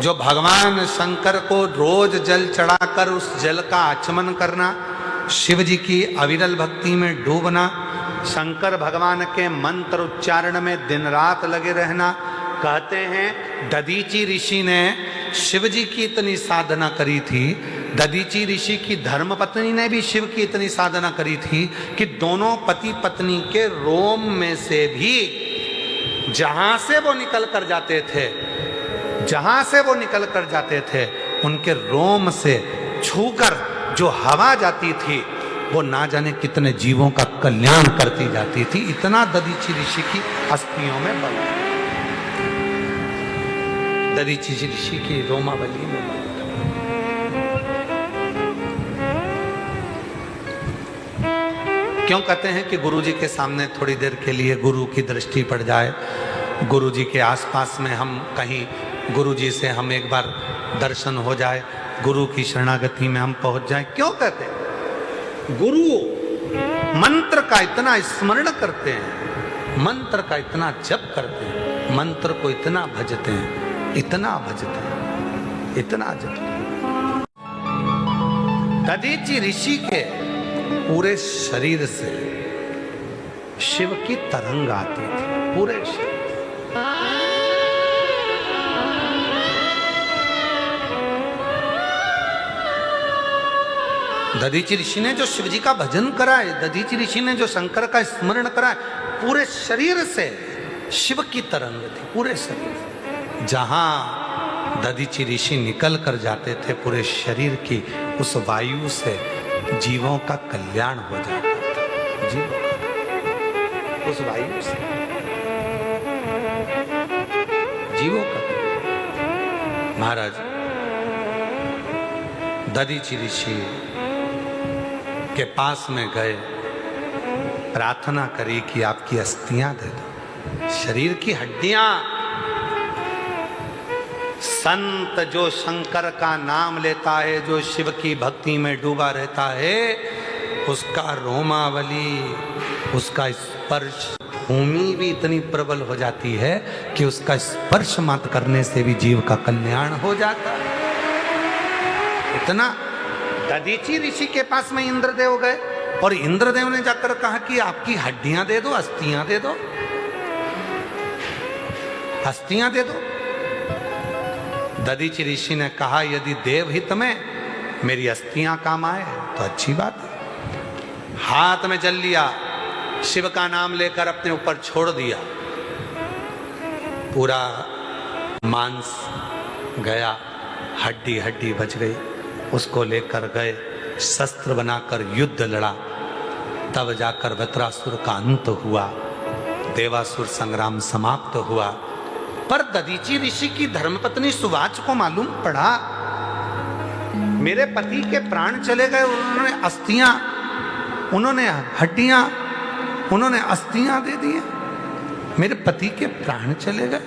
जो भगवान शंकर को रोज जल चढ़ाकर उस जल का आचमन करना, शिव जी की अविरल भक्ति में डूबना, शंकर भगवान के मंत्र उच्चारण में दिन रात लगे रहना। कहते हैं दधीचि ऋषि ने शिव जी की इतनी साधना करी थी, दधीचि ऋषि की धर्मपत्नी ने भी शिव की इतनी साधना करी थी कि दोनों पति पत्नी के रोम में से भी जहां से वो निकल कर जाते थे, जहां से वो निकल कर जाते थे, उनके रोम से छूकर जो हवा जाती थी वो ना जाने कितने जीवों का कल्याण करती जाती थी। इतना दधीचि ऋषि की अस्थियों में बल, दधीचि ऋषि की रोमावली में बल। क्यों कहते हैं कि गुरु जी के सामने थोड़ी देर के लिए गुरु की दृष्टि पड़ जाए, गुरु जी के आसपास में हम कहीं, गुरु जी से हम एक बार दर्शन हो जाए, गुरु की शरणागति में हम पहुंच जाएं। क्यों कहते हैं? गुरु मंत्र का इतना स्मरण करते हैं, मंत्र का इतना जप करते हैं, मंत्र को इतना भजते हैं, इतना भजते हैं, इतना जपते हैं। दधीचि ऋषि के पूरे शरीर से शिव की तरंग आती थी, पूरे शरीर। दधीचि ऋषि ने जो शिव जी का भजन कराए, दधीचि ऋषि ने जो शंकर का स्मरण कराए, पूरे शरीर से शिव की तरंग थी, पूरे शरीर से। जहां दधीचि ऋषि निकल कर जाते थे, पूरे शरीर की उस वायु से जीवों का कल्याण हो जाता था, जीवों का, उस वायु से जीवों का। महाराज दधीचि ऋषि के पास में गए, प्रार्थना करी कि आपकी अस्थियां दे दो, शरीर की हड्डियां। संत जो शंकर का नाम लेता है, जो शिव की भक्ति में डूबा रहता है, उसका रोमावली, उसका स्पर्श, भूमि भी इतनी प्रबल हो जाती है कि उसका स्पर्श मात्र करने से भी जीव का कल्याण हो जाता है। इतना दधीचि ऋषि के पास में इंद्रदेव गए और इंद्रदेव ने जाकर कहा कि आपकी हड्डियां दे दो, अस्थियां दे दो, अस्थियां दे दो। दधीचि ऋषि ने कहा यदि देवहित में मेरी अस्थियां काम आए तो अच्छी बात है। हाथ में जल लिया, शिव का नाम लेकर अपने ऊपर छोड़ दिया, पूरा मांस गया, हड्डी हड्डी बच गई। उसको लेकर गए, शस्त्र बनाकर युद्ध लड़ा, तब जाकर वत्रासुर का अंत हुआ, देवासुर संग्राम समाप्त हुआ। पर दधीचि ऋषि की धर्मपत्नी सुवाच को मालूम पड़ा मेरे पति के प्राण चले गए, उन्होंने अस्थियां, उन्होंने हड्डियां, उन्होंने अस्थियां दे दी, मेरे पति के प्राण चले गए,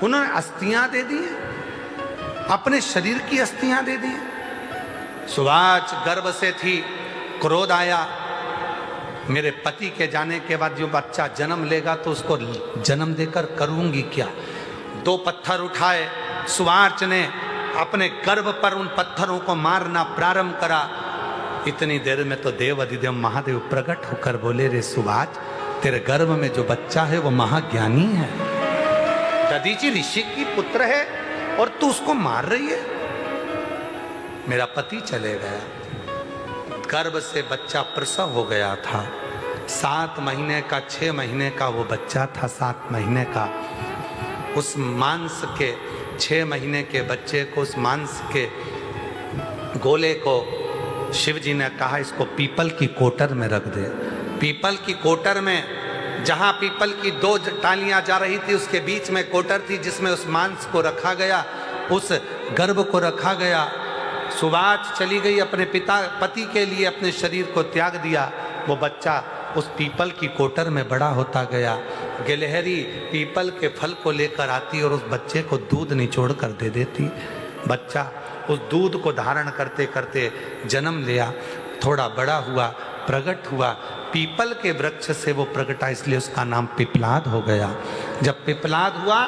उन्होंने अस्थियां दे दी, अपने शरीर की अस्थियां दे दी। सुवाच गर्भ से थी, क्रोध आया, मेरे पति के जाने के बाद जो बच्चा जन्म लेगा तो उसको जन्म देकर करूंगी क्या। 2 पत्थर उठाए, सुवाच ने अपने गर्भ पर उन पत्थरों को मारना प्रारंभ करा। इतनी देर में तो देव अधिदेव महादेव प्रकट होकर बोले, रे सुभाष, तेरे गर्भ में जो बच्चा है वो महाज्ञानी है, दधीचि ऋषि की पुत्र है और तू उसको मार रही है। मेरा पति चले गया, गर्भ से बच्चा प्रसव हो गया था, 7 महीने का 6 महीने का वो बच्चा था, 7 महीने का। उस मांस के 6 महीने के बच्चे को, उस मांस के गोले को शिव जी ने कहा इसको पीपल की कोटर में रख दे। पीपल की कोटर में, जहां पीपल की 2 टालियां जा रही थी उसके बीच में कोटर थी जिसमें उस मांस को रखा गया, उस गर्भ को रखा गया। सुभाष चली गई अपने पति के लिए, अपने शरीर को त्याग दिया। वो बच्चा उस पीपल की कोटर में बड़ा होता गया। गिलहरी पीपल के फल को लेकर आती और उस बच्चे को दूध निचोड़ कर दे देती। बच्चा उस दूध को धारण करते करते जन्म लिया, थोड़ा बड़ा हुआ, प्रकट हुआ। पीपल के वृक्ष से वो प्रकटा, इसलिए उसका नाम पिपलाद हो गया। जब पिपलाद हुआ,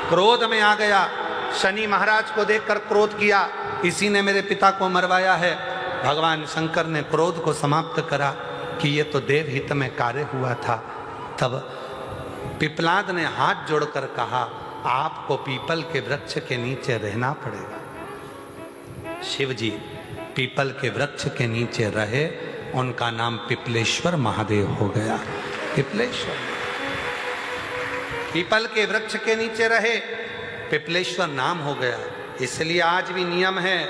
क्रोध में आ गया, शनि महाराज को देखकर क्रोध किया, इसी ने मेरे पिता को मरवाया है। भगवान शंकर ने क्रोध को समाप्त करा कि ये तो देव हित में कार्य हुआ था। तब पिपलाद ने हाथ जोड़कर कहा, आपको पीपल के वृक्ष के नीचे रहना पड़ेगा। शिव जी पीपल के वृक्ष के नीचे रहे, उनका नाम पिपलेश्वर महादेव हो गया। पिपलेश्वर, पीपल के वृक्ष के नीचे रहे, पिपलेश्वर नाम हो गया। इसलिए आज भी नियम है,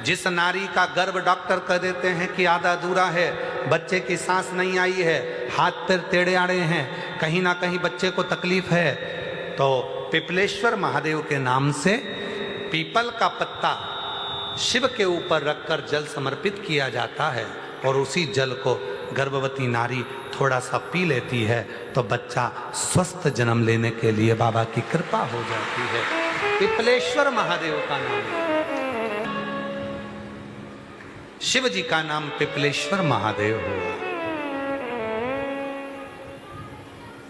जिस नारी का गर्भ डॉक्टर कह देते हैं कि आधा अधूरा है, बच्चे की सांस नहीं आई है, हाथ पैर टेढ़े आड़े हैं, कहीं ना कहीं बच्चे को तकलीफ है, तो पिपलेश्वर महादेव के नाम से पीपल का पत्ता शिव के ऊपर रखकर जल समर्पित किया जाता है और उसी जल को गर्भवती नारी थोड़ा सा पी लेती है तो बच्चा स्वस्थ जन्म लेने के लिए बाबा की कृपा हो जाती है। पिपलेश्वर महादेव का नाम है। शिव जी का नाम पिपलेश्वर महादेव हुआ।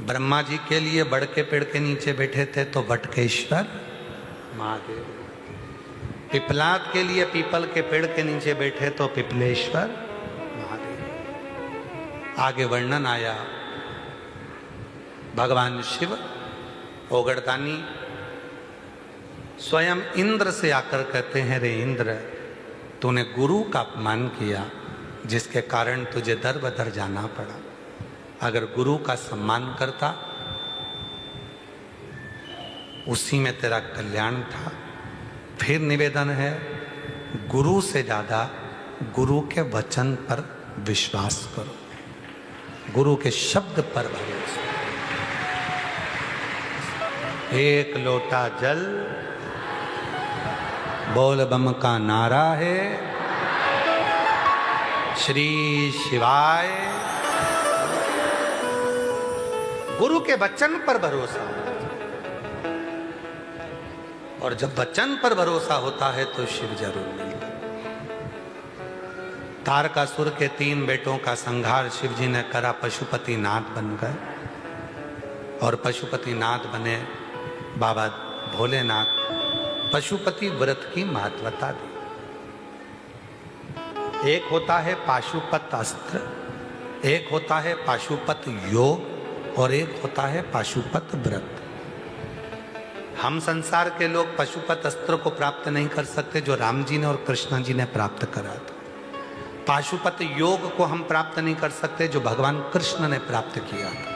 ब्रह्मा जी के लिए बड़ के पेड़ के नीचे बैठे थे तो बटकेश्वर महादेव। पिपलाद के लिए पीपल के पेड़ के नीचे बैठे तो पिपलेश्वर महादेव। आगे वर्णन आया, भगवान शिव ओगड़दानी स्वयं इंद्र से आकर कहते हैं, रे इंद्र, तूने गुरु का अपमान किया जिसके कारण तुझे दर बदर जाना पड़ा। अगर गुरु का सम्मान करता उसी में तेरा कल्याण था। फिर निवेदन है, गुरु से ज्यादा गुरु के वचन पर विश्वास करो, गुरु के शब्द पर भरोसा। एक लोटा जल, बोल बम का नारा है, श्री शिवाय। गुरु के वचन पर भरोसा, और जब वचन पर भरोसा होता है तो शिव जरूर मिलता। तारकासुर के 3 बेटों का संहार शिव जी ने करा, पशुपति नाथ बन गए और पशुपति नाथ बने बाबा भोलेनाथ। पशुपति व्रत की महत्वता दी। एक होता है पाशुपत अस्त्र, एक होता है पाशुपत योग और एक होता है पाशुपत व्रत। हम संसार के लोग पशुपत अस्त्र को प्राप्त नहीं कर सकते जो राम जी ने और कृष्ण जी ने प्राप्त करा था। पाशुपत योग को हम प्राप्त नहीं कर सकते जो भगवान कृष्ण ने प्राप्त किया था।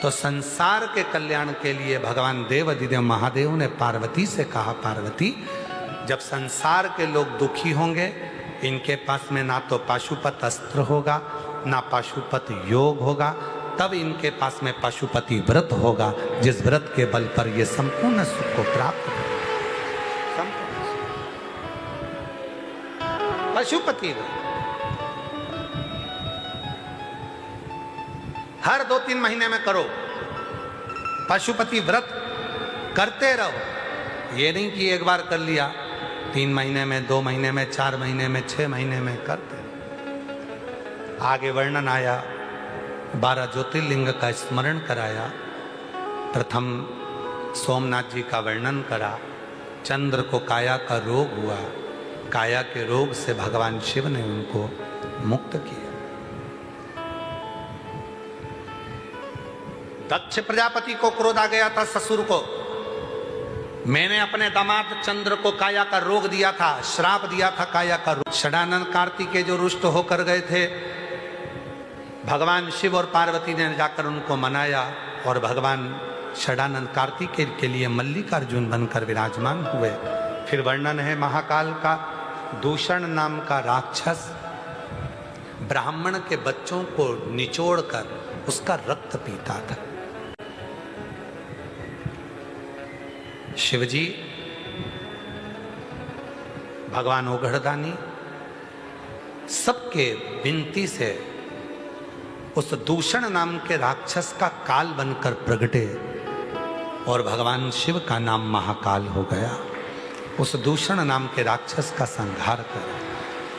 तो संसार के कल्याण के लिए भगवान देव अधिदेव महादेव ने पार्वती से कहा, पार्वती, जब संसार के लोग दुखी होंगे, इनके पास में ना तो पाशुपत अस्त्र होगा ना पाशुपत योग होगा, तब इनके पास में पशुपति व्रत होगा, जिस व्रत के बल पर ये संपूर्ण सुख को प्राप्त करेंगे। पशुपति व्रत हर 2-3 महीने में करो, पशुपति व्रत करते रहो। ये नहीं कि एक बार कर लिया, 3 महीने में, 2 महीने में, 4 महीने में, 6 महीने में करते। आगे वर्णन आया, 12 ज्योतिर्लिंग का स्मरण कराया। प्रथम सोमनाथ जी का वर्णन करा। चंद्र को काया का रोग हुआ, काया के रोग से भगवान शिव ने उनको मुक्त किया। दक्ष प्रजापति को क्रोध आ गया था ससुर को, मैंने अपने दामाद चंद्र को काया का रोग दिया था, श्राप दिया था काया का रोग। षडानंद कार्तिकेय जो रुष्ट होकर गए थे, भगवान शिव और पार्वती ने जाकर उनको मनाया और भगवान षडानंद कार्तिकेय के लिए मल्लिकार्जुन बनकर विराजमान हुए। फिर वर्णन है महाकाल का, दूषण नाम का राक्षस ब्राह्मण के बच्चों को निचोड़कर उसका रक्त पीता था। शिवजी भगवान ओघड़दानी सबके विनती से उस दूषण नाम के राक्षस का काल बनकर प्रगटे और भगवान शिव का नाम महाकाल हो गया। उस दूषण नाम के राक्षस का संहार कर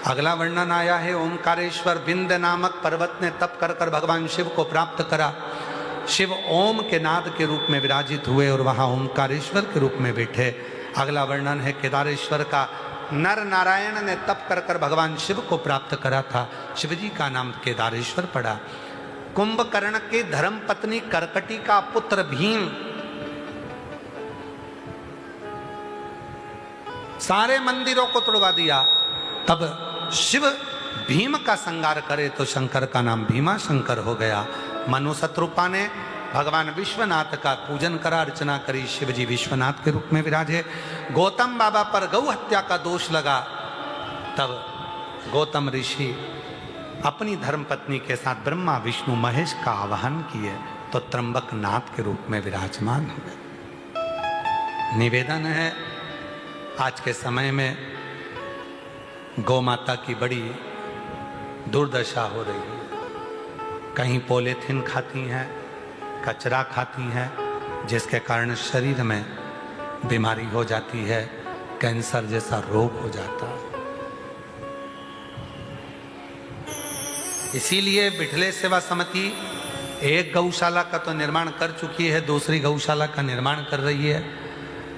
अगला वर्णन आया है, ओमकारेश्वर विंध्य नामक पर्वत ने तप कर कर भगवान शिव को प्राप्त करा। शिव ओम के नाद के रूप में विराजित हुए और वहां ओमकारेश्वर के रूप में बैठे। अगला वर्णन है केदारेश्वर का, नर नारायण ने तप कर कर भगवान शिव को प्राप्त करा था, शिवजी का नाम केदारेश्वर पड़ा। कुंभकर्ण की धर्म पत्नी करकटी का पुत्र भीम सारे मंदिरों को तोड़वा दिया, तब शिव भीम का संहार करे तो शंकर का नाम भीमा शंकर हो गया। मनु शत्रुपा ने भगवान विश्वनाथ का पूजन करा, अर्चना करी, शिवजी विश्वनाथ के रूप में विराजे। गौतम बाबा पर गौ हत्या का दोष लगा, तब गौतम ऋषि अपनी धर्मपत्नी के साथ ब्रह्मा विष्णु महेश का आवाहन किए तो त्र्यंबक नाथ के रूप में विराजमान हुए। निवेदन है, आज के समय में गौ माता की बड़ी दुर्दशा हो रही है। कहीं पॉलीथीन खाती हैं, कचरा खाती हैं, जिसके कारण शरीर में बीमारी हो जाती है, कैंसर जैसा रोग हो जाता है। इसीलिए बिठले सेवा समिति एक गौशाला का तो निर्माण कर चुकी है, दूसरी गौशाला का निर्माण कर रही है,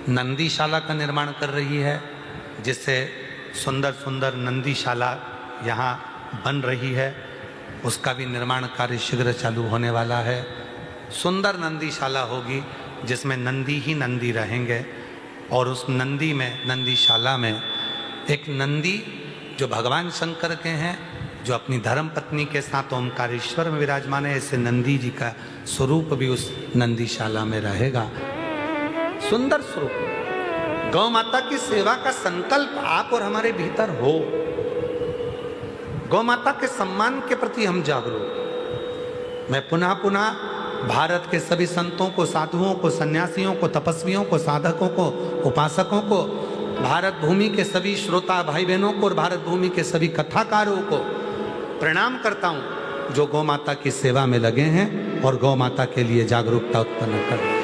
नंदीशाला का निर्माण कर रही है, जिससे सुंदर सुंदर नंदीशाला यहाँ बन रही है। उसका भी निर्माण कार्य शीघ्र चालू होने वाला है। सुंदर नंदीशाला होगी जिसमें नंदी ही नंदी रहेंगे और उस नंदी में, नंदीशाला में एक नंदी जो भगवान शंकर के हैं, जो अपनी धर्म पत्नी के साथ ओमकारेश्वर में विराजमान है, ऐसे नंदी जी का स्वरूप भी उस नंदीशाला में रहेगा। सुंदर स्वरूप। गौ माता की सेवा का संकल्प आप और हमारे भीतर हो। गौ माता के सम्मान के प्रति हम जागरूक। मैं पुनः पुनः भारत के सभी संतों को, साधुओं को, सन्यासियों को, तपस्वियों को, साधकों को, उपासकों को, भारत भूमि के सभी श्रोता भाई बहनों को और भारत भूमि के सभी कथाकारों को प्रणाम करता हूं, जो गौ माता की सेवा में लगे हैं और गौ माता के लिए जागरूकता उत्पन्न कर रहे हैं।